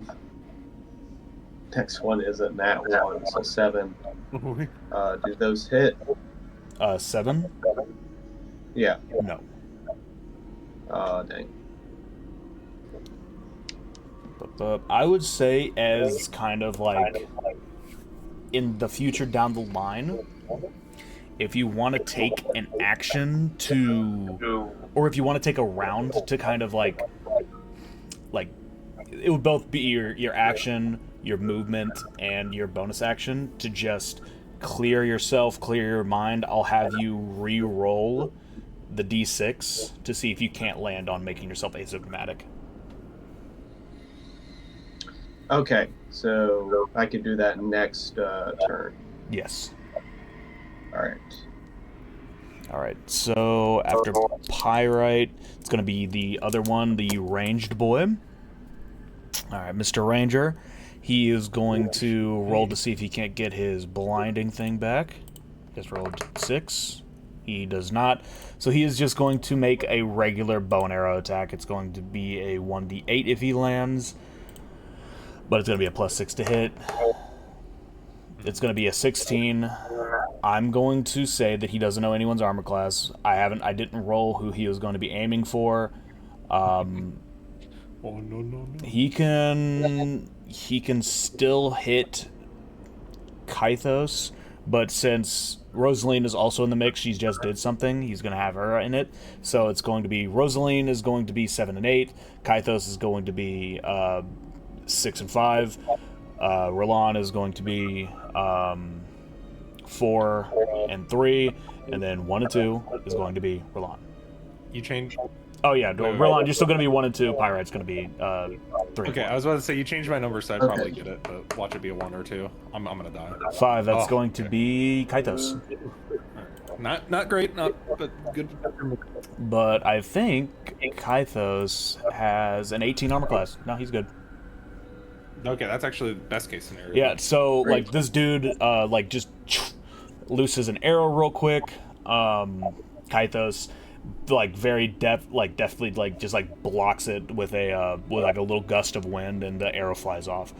Next one is a nat 1, so 7. Do those hit? 7? Yeah. No. Dang. I would say as kind of like in the future down the line, if you want to take an action to, or if you want to take a round to kind of like it would both be your action, your movement, and your bonus action to just clear yourself, clear your mind. I'll have you re-roll the d6 to see if you can't land on making yourself asymptomatic. Okay, so I can do that next turn. Yes. Alright. Alright, so after Pyrite, it's going to be the other one, the ranged boy. Alright, Mr. Ranger. He is going to roll to see if he can't get his blinding thing back. Just rolled 6. He does not. So he is just going to make a regular bow and arrow attack. It's going to be a 1d8 if he lands. But it's going to be a +6 to hit. It's going to be a 16. I'm going to say that he doesn't know anyone's armor class. I didn't roll who he was going to be aiming for. Oh no. He can still hit Kythos, but since Rosaline is also in the mix, she just did something, he's going to have her in it. So it's going to be Rosaline is going to be 7 and 8. Kythos is going to be 6 and 5. Roland is going to be 4 and 3, and then 1 and 2 is going to be Roland. You change. Oh yeah, Roland, you're still going to be 1 and 2. Pyrite's going to be 3. Okay, I was about to say you changed my number, so I'd probably get it, but watch it be a 1 or 2. I'm gonna die. 5. That's Oh. going to be Kaitos. Not great, but good. But I think Kaitos has an 18 armor class. No, he's good. Okay, that's actually the best case scenario. Yeah, so like this dude like just looses an arrow real quick. Kaitos like very deftly like just like blocks it with a like a little gust of wind, and the arrow flies off.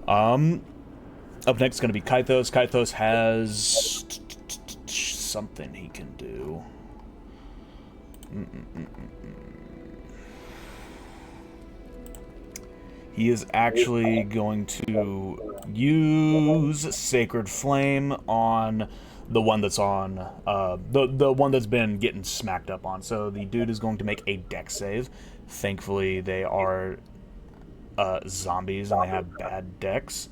Up next is going to be Kaitos. Kaitos has something he can do. He is actually going to use Sacred Flame on the one that's on the one that's been getting smacked up on. So the dude is going to make a dex save. Thankfully, they are zombies and they have bad dex.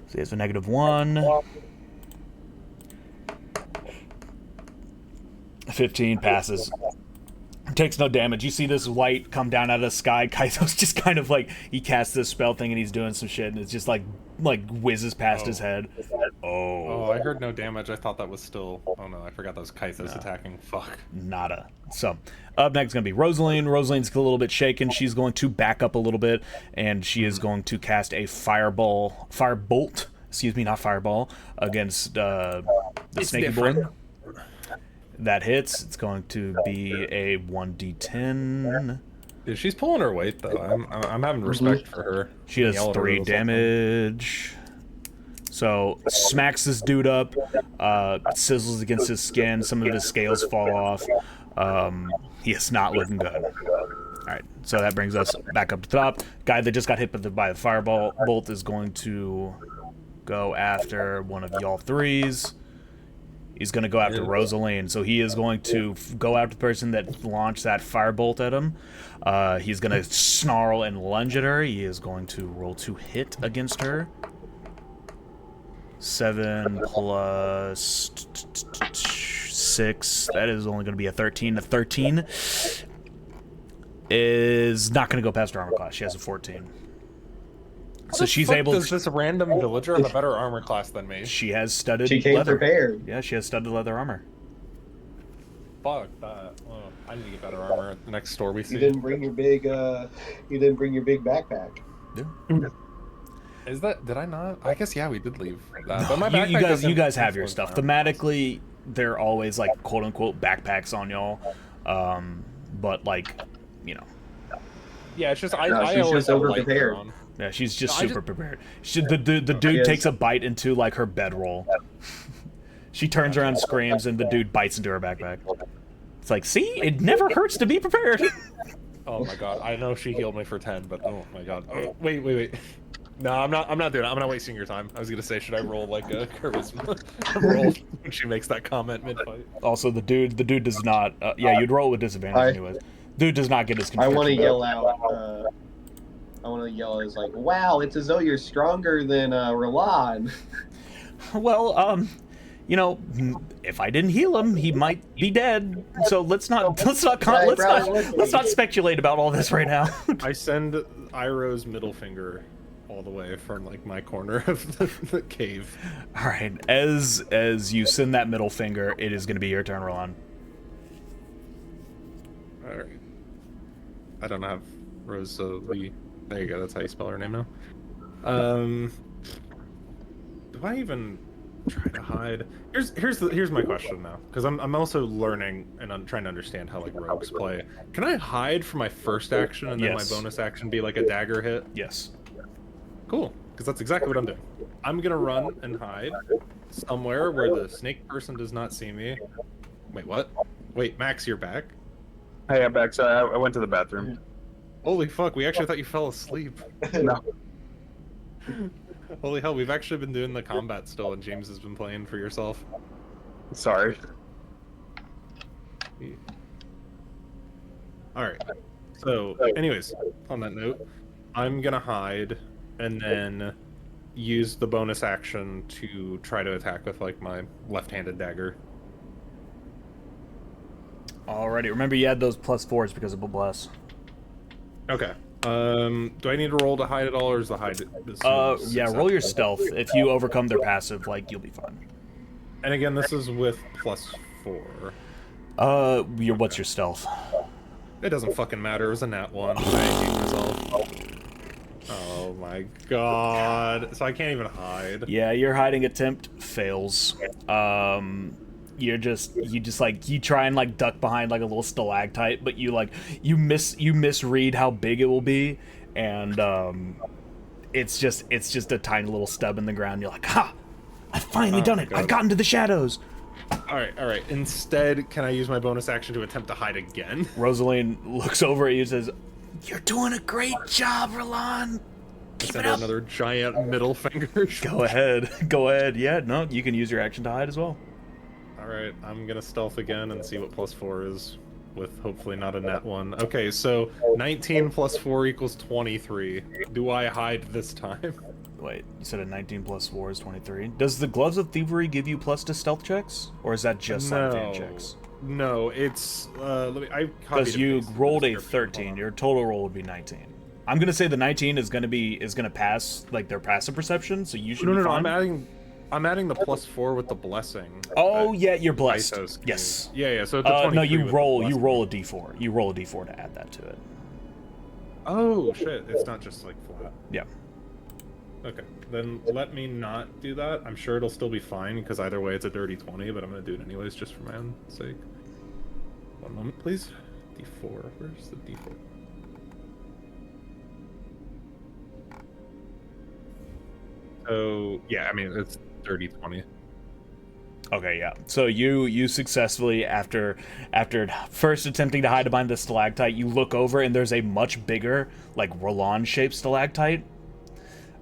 So he has a -1. 15 passes. Takes no damage. You see this light come down out of the sky. Kaitos just kind of like, he casts this spell thing and he's doing some shit, and it's just like whizzes past his head. Oh, I heard no damage. I thought that was still. Oh no, I forgot that was Kaitos attacking. Fuck. Nada. So, up next is going to be Rosaline. Rosaline's a little bit shaken. She's going to back up a little bit, and she is going to cast a firebolt, excuse me, not fireball, against the snaky boy. That hits. It's going to be a 1d10. Dude, she's pulling her weight though. I'm having respect for her. She has Yell at her 3 or something. damage. So, smacks this dude up, sizzles against his skin, some of his scales fall off. He is not looking good. Alright, so that brings us back up to the top. Guy that just got hit by the fireball bolt is going to go after one of y'all threes. He's going to go after Rosaline, so he is going to go after the person that launched that firebolt at him. He's going to snarl and lunge at her. He is going to roll to hit against her. 7 plus 6. That is only going to be a 13. A 13 is not going to go past her armor class. She has a 14. So she's able. Does this random villager have a better armor class than me? She has studded She came leather. prepared. Yeah, she has studded leather armar. Fuck that. Oh, I need to get better armor at the next store we see. You didn't bring your big. You didn't bring your big backpack. Yeah. Is that? Did I not? I guess yeah, we did leave that. But my You backpack guys doesn't have your influence stuff. my armor. Thematically, they're always like quote unquote backpacks on y'all. But like, you know, Yeah, it's just No, I she's always just have light over-prepared. on. yeah, she's just No, I super prepared. The dude Yes. takes a bite into like her bedroll. She turns around, screams, and the dude bites into her backpack. It's like, see, it never hurts to be prepared. Oh my god, I know she healed me for 10, but oh my god. Oh, wait. No, I'm not doing it. I'm not wasting your time. I was gonna say, should I roll like a charisma roll when she makes that comment mid-fight? Also, the dude does not. Yeah, you'd roll with disadvantage anyways. Dude does not get his. I want to conscription yell out. I want to yell as like, "Wow! It's as though you're stronger than Roland." Well, you know, if I didn't heal him, he might be dead. So let's not speculate about all this right now. I send Iroh's middle finger all the way from like my corner of the cave. All right, as you send that middle finger, it is going to be your turn, Roland. All right. I don't have Rosalie. There you go. That's how you spell her name now. Do I even try to hide? Here's my question now, because I'm also learning and I'm trying to understand how like rogues play. Can I hide for my first action and then Yes. my bonus action be like a dagger hit? Yes. Cool, because that's exactly what I'm doing. I'm gonna run and hide somewhere where the snake person does not see me. Wait, what? Wait, Max, you're back? Hey, I'm back. So I went to the bathroom. Holy fuck, we actually thought you fell asleep. No. Holy hell, we've actually been doing the combat still, and James has been playing for yourself. Sorry. Alright. So, anyways, on that note, I'm gonna hide, and then use the bonus action to try to attack with like my left-handed dagger. Alrighty, remember you had those +4s because of Bless. Okay. Do I need to roll to hide at all, or is the hide? Yeah, roll your stealth. If you overcome their passive, like, you'll be fine. And again, this is with +4. What's your stealth? It doesn't fucking matter. It was a nat 1. I hate myself. Oh my god. So I can't even hide. Yeah, your hiding attempt fails. You try and like duck behind like a little stalactite, but you misread how big it will be, and it's just a tiny little stub in the ground. You're like, ha! I've finally done it. God. I've gotten to the shadows. All right. Instead, can I use my bonus action to attempt to hide again? Rosaline looks over at you and says, "You're doing a great job, Roland. Keep Send it her up." another giant middle finger. Go ahead. Yeah, no, you can use your action to hide as well. Alright, I'm gonna stealth again and see what +4 is, with hopefully not a net 1. Okay, so 19 + 4 equals 23. Do I hide this time? Wait, you said a 19 + 4 is 23. Does the Gloves of Thievery give you plus to stealth checks, or is that just sleight of hand checks? No, it's Because you rolled a 13, your total roll would be 19. I'm gonna say the 19 is gonna pass like their passive perception, so you should be fine. I'm adding the +4 with the blessing. Oh yeah, you're blessed. Isos gave. Yes. Yeah. So the 23 no, you with roll the a blessing. d4. You roll a d4 to add that to it. Oh shit! It's not just like flat. Yeah. Okay, then let me not do that. I'm sure it'll still be fine because either way it's a dirty 20, but I'm gonna do it anyways just for my own sake. One moment, please. D4. Where's the D4? So yeah, I mean it's dirty 20. Okay, yeah. So you successfully, after first attempting to hide behind the stalactite, you look over and there's a much bigger, like Roland-shaped stalactite,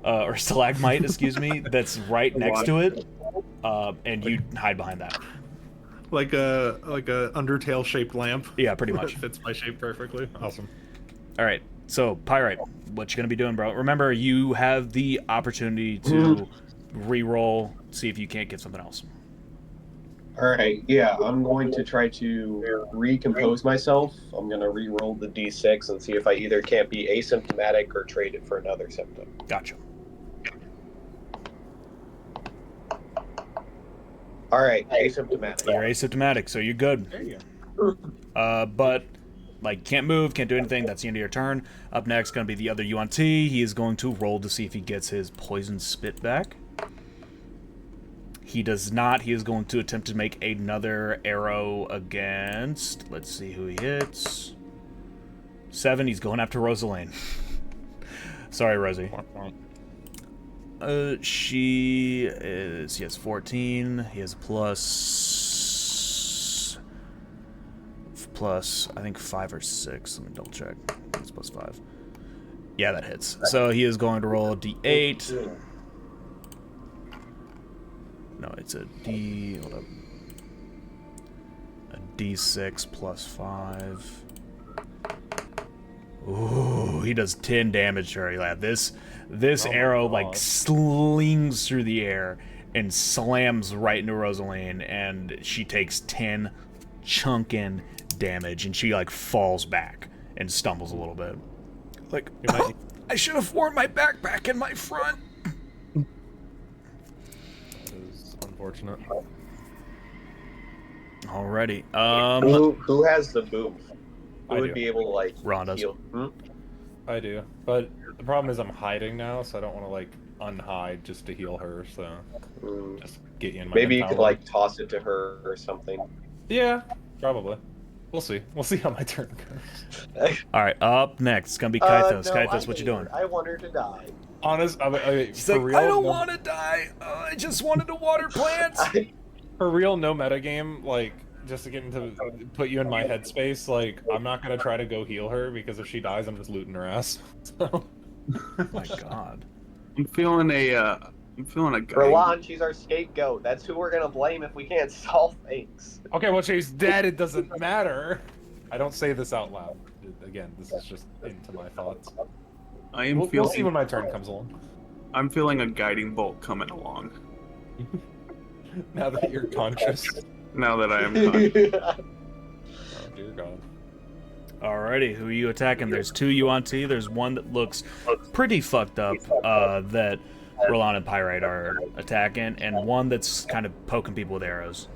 or stalagmite, excuse me, that's right next to it, and you hide behind that. Like a Undertale shaped lamp. Yeah, pretty much. That fits my shape perfectly. Awesome. All right. So Pyrite, what you gonna be doing, bro? Remember, you have the opportunity to re-roll, see if you can't get something else. Alright, yeah, I'm going to try to recompose myself. I'm going to re-roll the d6 and see if I either can't be asymptomatic or traded for another symptom. Gotcha. Alright, asymptomatic. You're asymptomatic, so you're good. There you But, like, can't move, can't do anything. That's the end of your turn. Up next, going to be the other UNT. He is going to roll to see if he gets his poison spit back. He does not. He is going to attempt to make another arrow against... Let's see who he hits. 7. He's going after Rosaline. Sorry, Rosie. She has 14. He has plus, I think 5 or 6. Let me double check. It's +5. Yeah, that hits. So he is going to roll a d8. No, it's a hold up. A d6 plus 5. Ooh, he does 10 damage to her. Lad. This arrow like slings through the air and slams right into Rosaline, and she takes 10 chunkin' damage, and she like falls back and stumbles a little bit. Like, I should have worn my backpack in my front. Unfortunate. Alrighty. Who has the boom? Who I would do. be able to like Ron does. heal? I do, but the problem is I'm hiding now, so I don't want to like unhide just to heal her. So just get you in my. Maybe you could mentality. like toss it to her or something. Yeah, probably. We'll see. We'll see how my turn goes. Alright, up next, it's gonna be Kythos. No, Kythos, I what you hate doing? her. I want her to die. Honest, She's for like, real, I don't no, want to die. I just wanted to water plants. for real, no metagame. Like, just to get into put you in my headspace. Like, I'm not gonna try to go heal her because if she dies, I'm just looting her ass. So. Oh my god. I'm feeling a guy. Roland, she's our scapegoat. That's who we're gonna blame if we can't solve things. Okay, well, she's dead. It doesn't matter. I don't say this out loud. Again, this is just into my thoughts. I am We'll feeling. see when my turn comes along. I'm feeling a guiding bolt coming along. Now that you're conscious. Now that I am conscious. Oh dear God. Alrighty, who are you attacking? There's two Yuan-Ti. There's one that looks pretty fucked up that Roland and Pyrite are attacking, and one that's kind of poking people with arrows.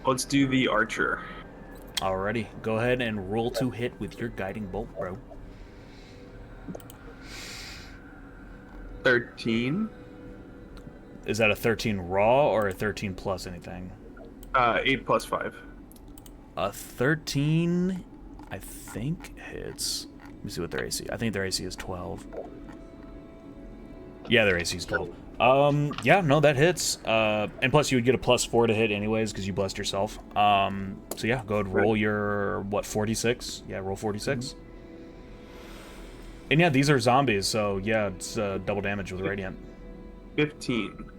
Let's do the archer. Alrighty, go ahead and roll to hit with your guiding bolt, bro. 13. Is that a 13 raw or a 13 plus anything? 8 plus 5. A 13, I think, hits. Let me see what their AC. I think their AC is 12. Yeah, their AC is 12. Yeah, no, that hits. And plus you would get a +4 to hit anyways because you blessed yourself. So yeah, go ahead and roll your, what, 46? Yeah, roll 46. And yeah, these are zombies, so yeah, it's double damage with Radiant. 15.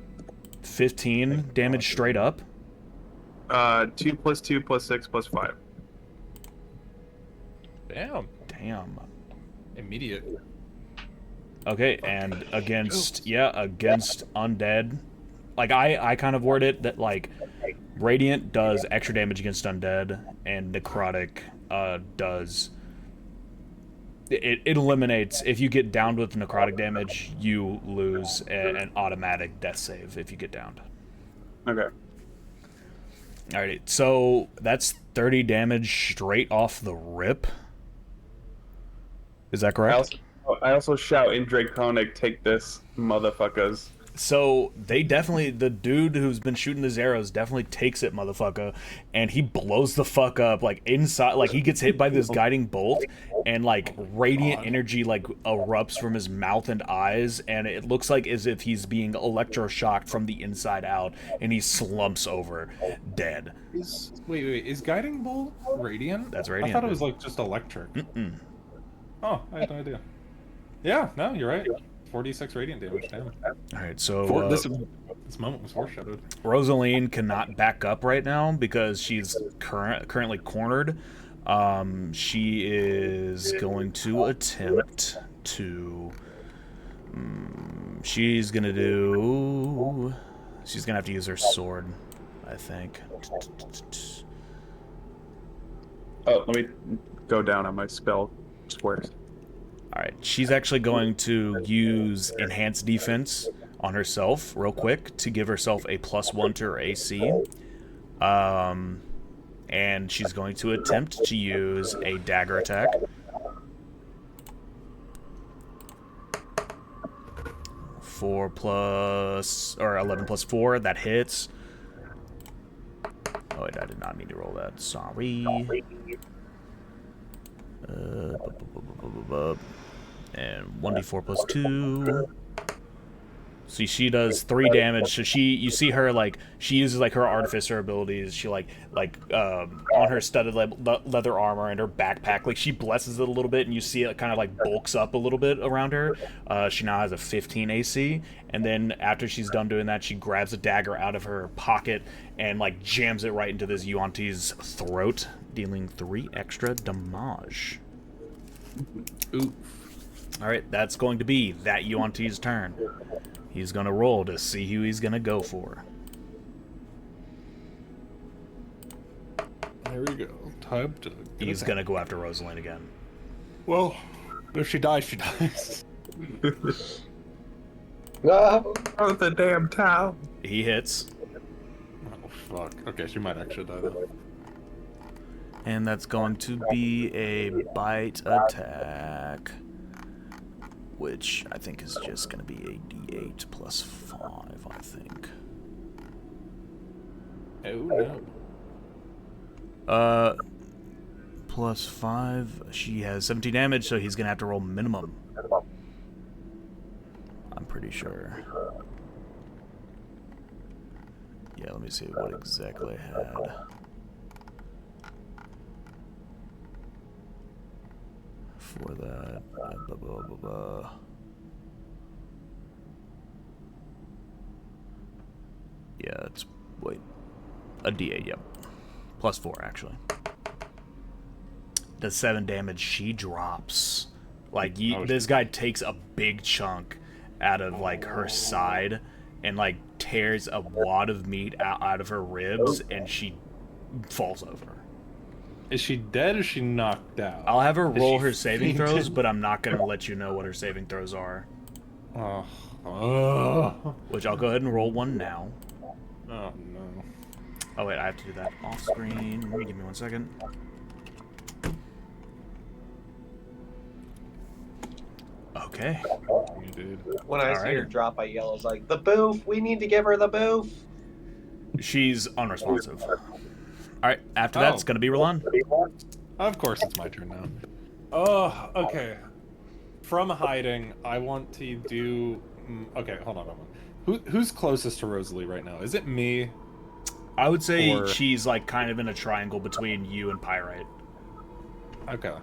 15 damage straight up. 2 plus 2 plus 6 plus 5. Damn. Damn. Immediate. Okay, and against undead, like I kind of word it that like Radiant does extra damage against undead, and Necrotic does it eliminates, if you get downed with necrotic damage, you lose an automatic death save if you get downed. Okay. Alright, so that's 30 damage straight off the rip. Is that correct? I also shout in Draconic, take this, motherfuckers. So they definitely, the dude who's been shooting his arrows definitely takes it, motherfucker, and he blows the fuck up, like inside, like he gets hit by this guiding bolt, and like radiant energy like erupts from his mouth and eyes, and it looks like as if he's being electroshocked from the inside out, and he slumps over, dead. Wait, is Guiding Bolt radiant? That's radiant. I thought it was like just electric. Mm-mm. Oh, I had no idea. Yeah, no, you're right. 46 radiant damage, damn. Alright, so This moment was foreshadowed. Rosaline cannot back up right now because she's currently cornered. She is going to attempt to... she's going to have to use her sword, I think. Oh, let me go down on my spell squares. Alright, she's actually going to use Enhanced Defense on herself real quick to give herself a +1 to her AC. And she's going to attempt to use a dagger attack. Four plus, or 11 plus 4, that hits. Oh wait, I did not mean to roll that, sorry. And 1d4 plus 2. See, she does 3 damage. So you see her like she uses like her artificer abilities. She like on her studded leather armor and her backpack, like she blesses it a little bit, and you see it kind of like bulks up a little bit around her. She now has a 15 AC, and then after she's done doing that, she grabs a dagger out of her pocket and like jams it right into this Yuan-Ti's throat, dealing 3 extra damage. Oof. Alright, that's going to be that Yuan-Ti's turn. He's going to roll to see who he's going to go for. There we go. Time to... He's going to go after Rosaline again. Well, if she dies, she dies. No. Oh, the damn towel. He hits. Oh, fuck. Okay, she might actually die, though. And that's going to be a bite attack, which I think is just going to be a d8 plus 5, I think. Oh, no. Plus 5. She has 17 damage, so he's going to have to roll minimum. I'm pretty sure. Yeah, let me see what exactly I had. For that, blah, blah, blah, blah. Yeah, it's, wait, a d8, yep. Plus 4, actually. Does 7 damage, she drops. Like, this guy takes a big chunk, out of like her side and like tears a wad of meat out of her ribs, and she falls over. Is she dead or is she knocked out? I'll have her Is roll she her saving throws, fainted? but I'm not gonna let you know what her saving throws are. Oh. Which I'll go ahead and roll one now. Oh no. Oh wait, I have to do that off screen. Give me 1 second. Okay. You did. When I see her Alrighty. drop, I yell, I was like, the boof! We need to give her the boof! She's unresponsive. Alright, after that, it's gonna be Roland. Of course, it's my turn now. Oh, okay. From hiding, I want to do. Okay, hold on. Who's closest to Rosalie right now? Is it me? I would say Or- she's like kind of in a triangle between you and Pyrite. Okay.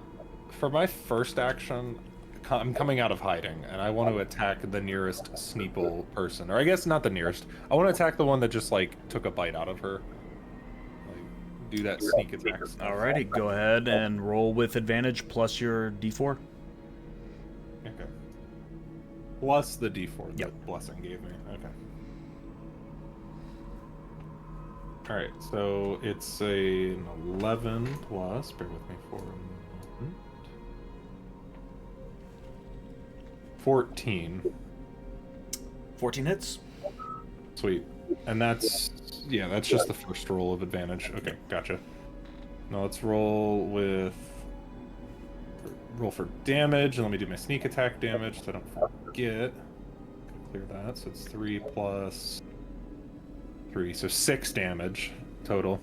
For my first action, I'm coming out of hiding, and I want to attack the nearest Sneeple person. Or I guess not the nearest. I want to attack the one that just, like, took a bite out of her. Like, do that sneak attack stuff. Alrighty, go ahead and roll with advantage plus your d4. Okay. Plus the d4 Yep. that Blessing gave me. Okay. Alright, so it's an 11 plus. Bear with me for a moment. 14. 14 hits. Sweet. And that's just the first roll of advantage. Okay, gotcha. Now let's roll for damage, and let me do my sneak attack damage so I don't forget. Clear that. So it's 3 plus 3, so 6 damage total.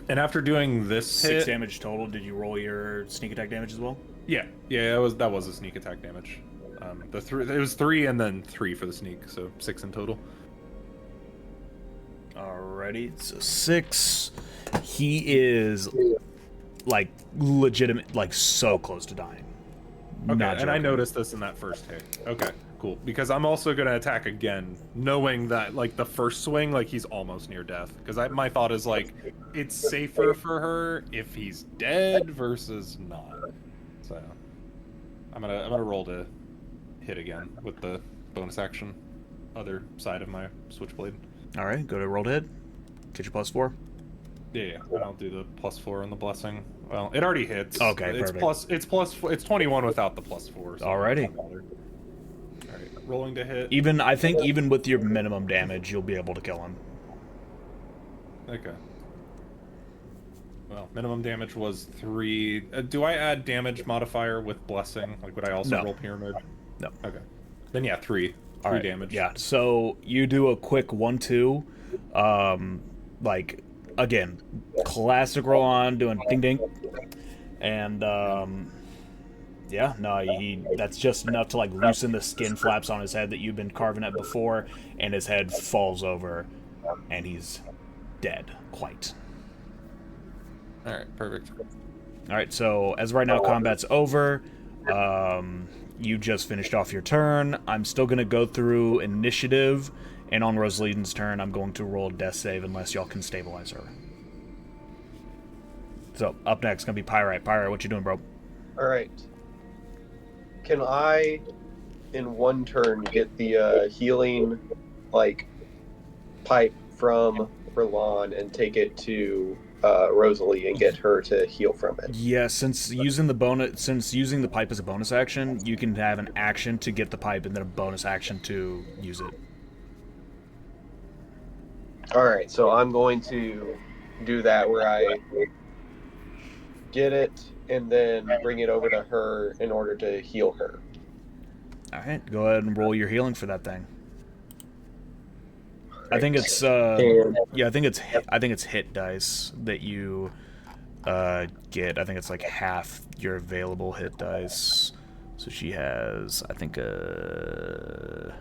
And after doing this 6 hit, damage total. Did you roll your sneak attack damage as well? yeah, that was a sneak attack damage. It was 3 and then 3 for the sneak, so 6 in total. Alrighty, so 6. He is like legitimate, like so close to dying. Okay, Not and I joking. noticed this in that first hit. Okay, cool. Because I'm also gonna attack again, knowing that like the first swing, like he's almost near death. Because my thought is like, it's safer for her if he's dead versus not. So I'm gonna roll to hit again with the bonus action, other side of my switchblade. All right, go to roll to hit. Get your +4. Yeah, and I'll do the +4 on the blessing. Well, it already hits. Okay, it's perfect. it's 21 without the +4. So Alrighty. All right, rolling to hit. I think even with your minimum damage, you'll be able to kill him. Okay. Well, minimum damage was 3. Do I add damage modifier with blessing? Like, would I also No. roll pyramid? No. Okay. Then yeah, 3. 3 All right, damage. Yeah, so you do a quick 1-2, like again, classic roll on, doing ding ding, and that's just enough to like loosen the skin flaps on his head that you've been carving at before, and his head falls over, and he's dead, quite. All right, perfect. All right, so as of right now, combat's over. You just finished off your turn. I'm still going to go through initiative, and on Rosalie's turn, I'm going to roll a death save unless y'all can stabilize her. So, up next, going to be Pyrite. Pyrite, what you doing, bro? Alright. Can I, in one turn, get the healing, like, pipe from Roland and take it to Rosalie and get her to heal from it? Yeah, since using the pipe as a bonus action, you can have an action to get the pipe and then a bonus action to use it. Alright, so I'm going to do that where I get it and then bring it over to her in order to heal her. All right, go ahead and roll your healing for that thing. I think it's And I think it's hit dice that you get. I think it's like half your available hit dice. So she has, I think, a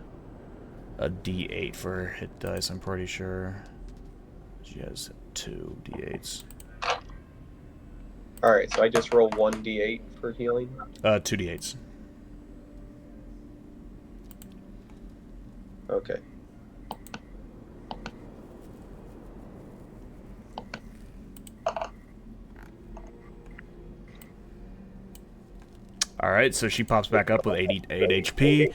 D8 for her hit dice. I'm pretty sure she has 2 D8s. alright, so I just roll 1d8 for healing. 2 D8s. Okay. All right, so she pops back up with 88 HP.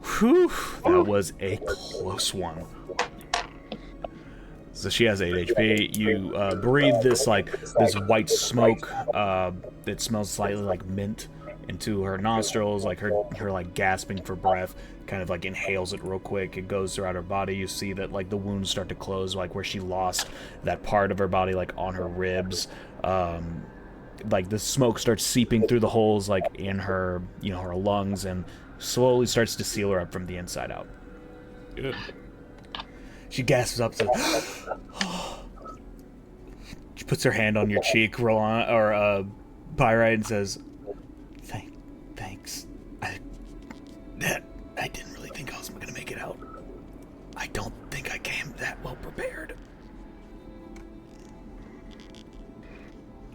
Whew, that was a close one. So she has 8 HP. You breathe this this white smoke that smells slightly like mint into her nostrils, like her like gasping for breath. Kind of like inhales it real quick. It goes throughout her body. You see that like the wounds start to close, like where she lost that part of her body, like on her ribs. Like the smoke starts seeping through the holes, like in her, her lungs, and slowly starts to seal her up from the inside out. Good. She gasps up to. She puts her hand on your cheek, Pyrite, and says, "Thanks. I didn't really think I was gonna make it out. I don't think I came that well prepared."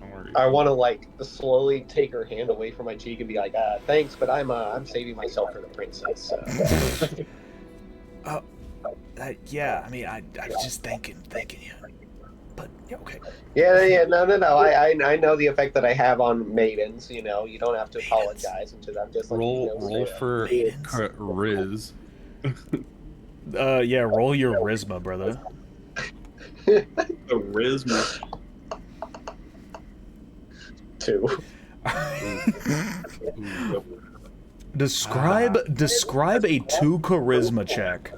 Don't worry. I want to like slowly take her hand away from my cheek and be like, "Thanks, but I'm saving myself for the princess." So. Yeah. I mean, I was just thanking you. But yeah, okay. Yeah. No. I know the effect that I have on maidens. You don't have to apologize to them. Just like, roll for Riz. Yeah. Roll your charisma, brother. The Rizma. 2. Describe a 2 charisma check.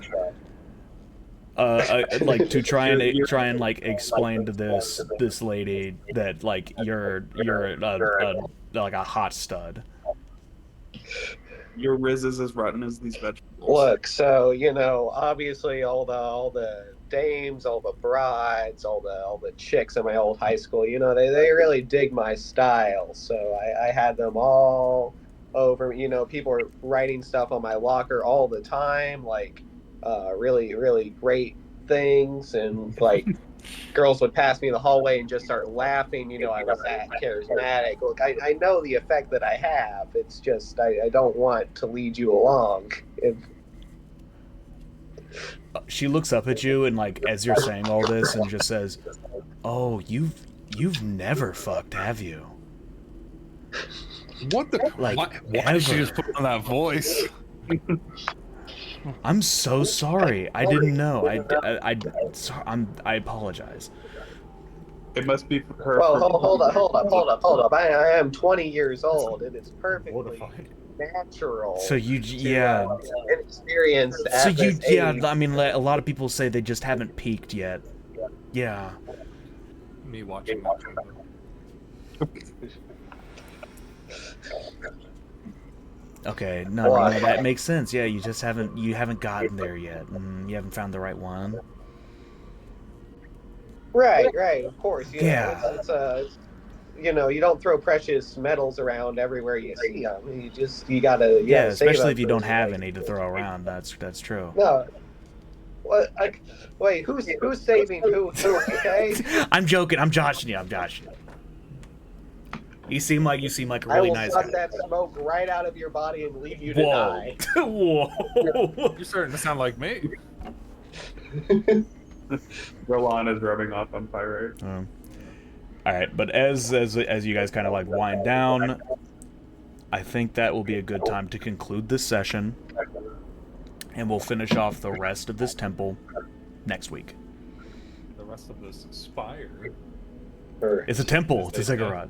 Like to try and like explain to this lady that like you're like a hot stud. Your Riz is as rotten as these vegetables. Look, so obviously all the dames, all the brides, all the chicks in my old high school, they really dig my style. So I had them all over. People were writing stuff on my locker all the time, like really, really great things, and like girls would pass me in the hallway and just start laughing. I was that charismatic. Look, I know the effect that I have. It's just I don't want to lead you along. She looks up at you and like as you're saying all this and just says, "Oh, you've never fucked, have you?" What the? Like, why did she just put on that voice? I'm so sorry. I didn't know. I apologize. It must be her. Well, hold up. I am 20 years old, and it's perfectly natural. So you, inexperienced. So at you, this yeah. age. I mean, a lot of people say they just haven't peaked yet. Yeah. Me watching that. Okay. No, that makes sense. Yeah, you just haven't gotten there yet. You haven't found the right one. Right. Of course. Yeah. It's you don't throw precious metals around everywhere you see them. You gotta. Yeah, save especially them if you for, don't have like, any to throw around. That's true. No. What? Wait, who's saving who? Okay. I'm joking. I'm joshing you. You seem like a really nice I guy. will suck that smoke right out of your body and leave you to die. Whoa. You're starting to sound like me. Roland is rubbing off on Pyrite. All right, but as you guys kind of like wind down, I think that will be a good time to conclude this session, and we'll finish off the rest of this temple next week. The rest of this spire. It's a temple. It's a ziggurat.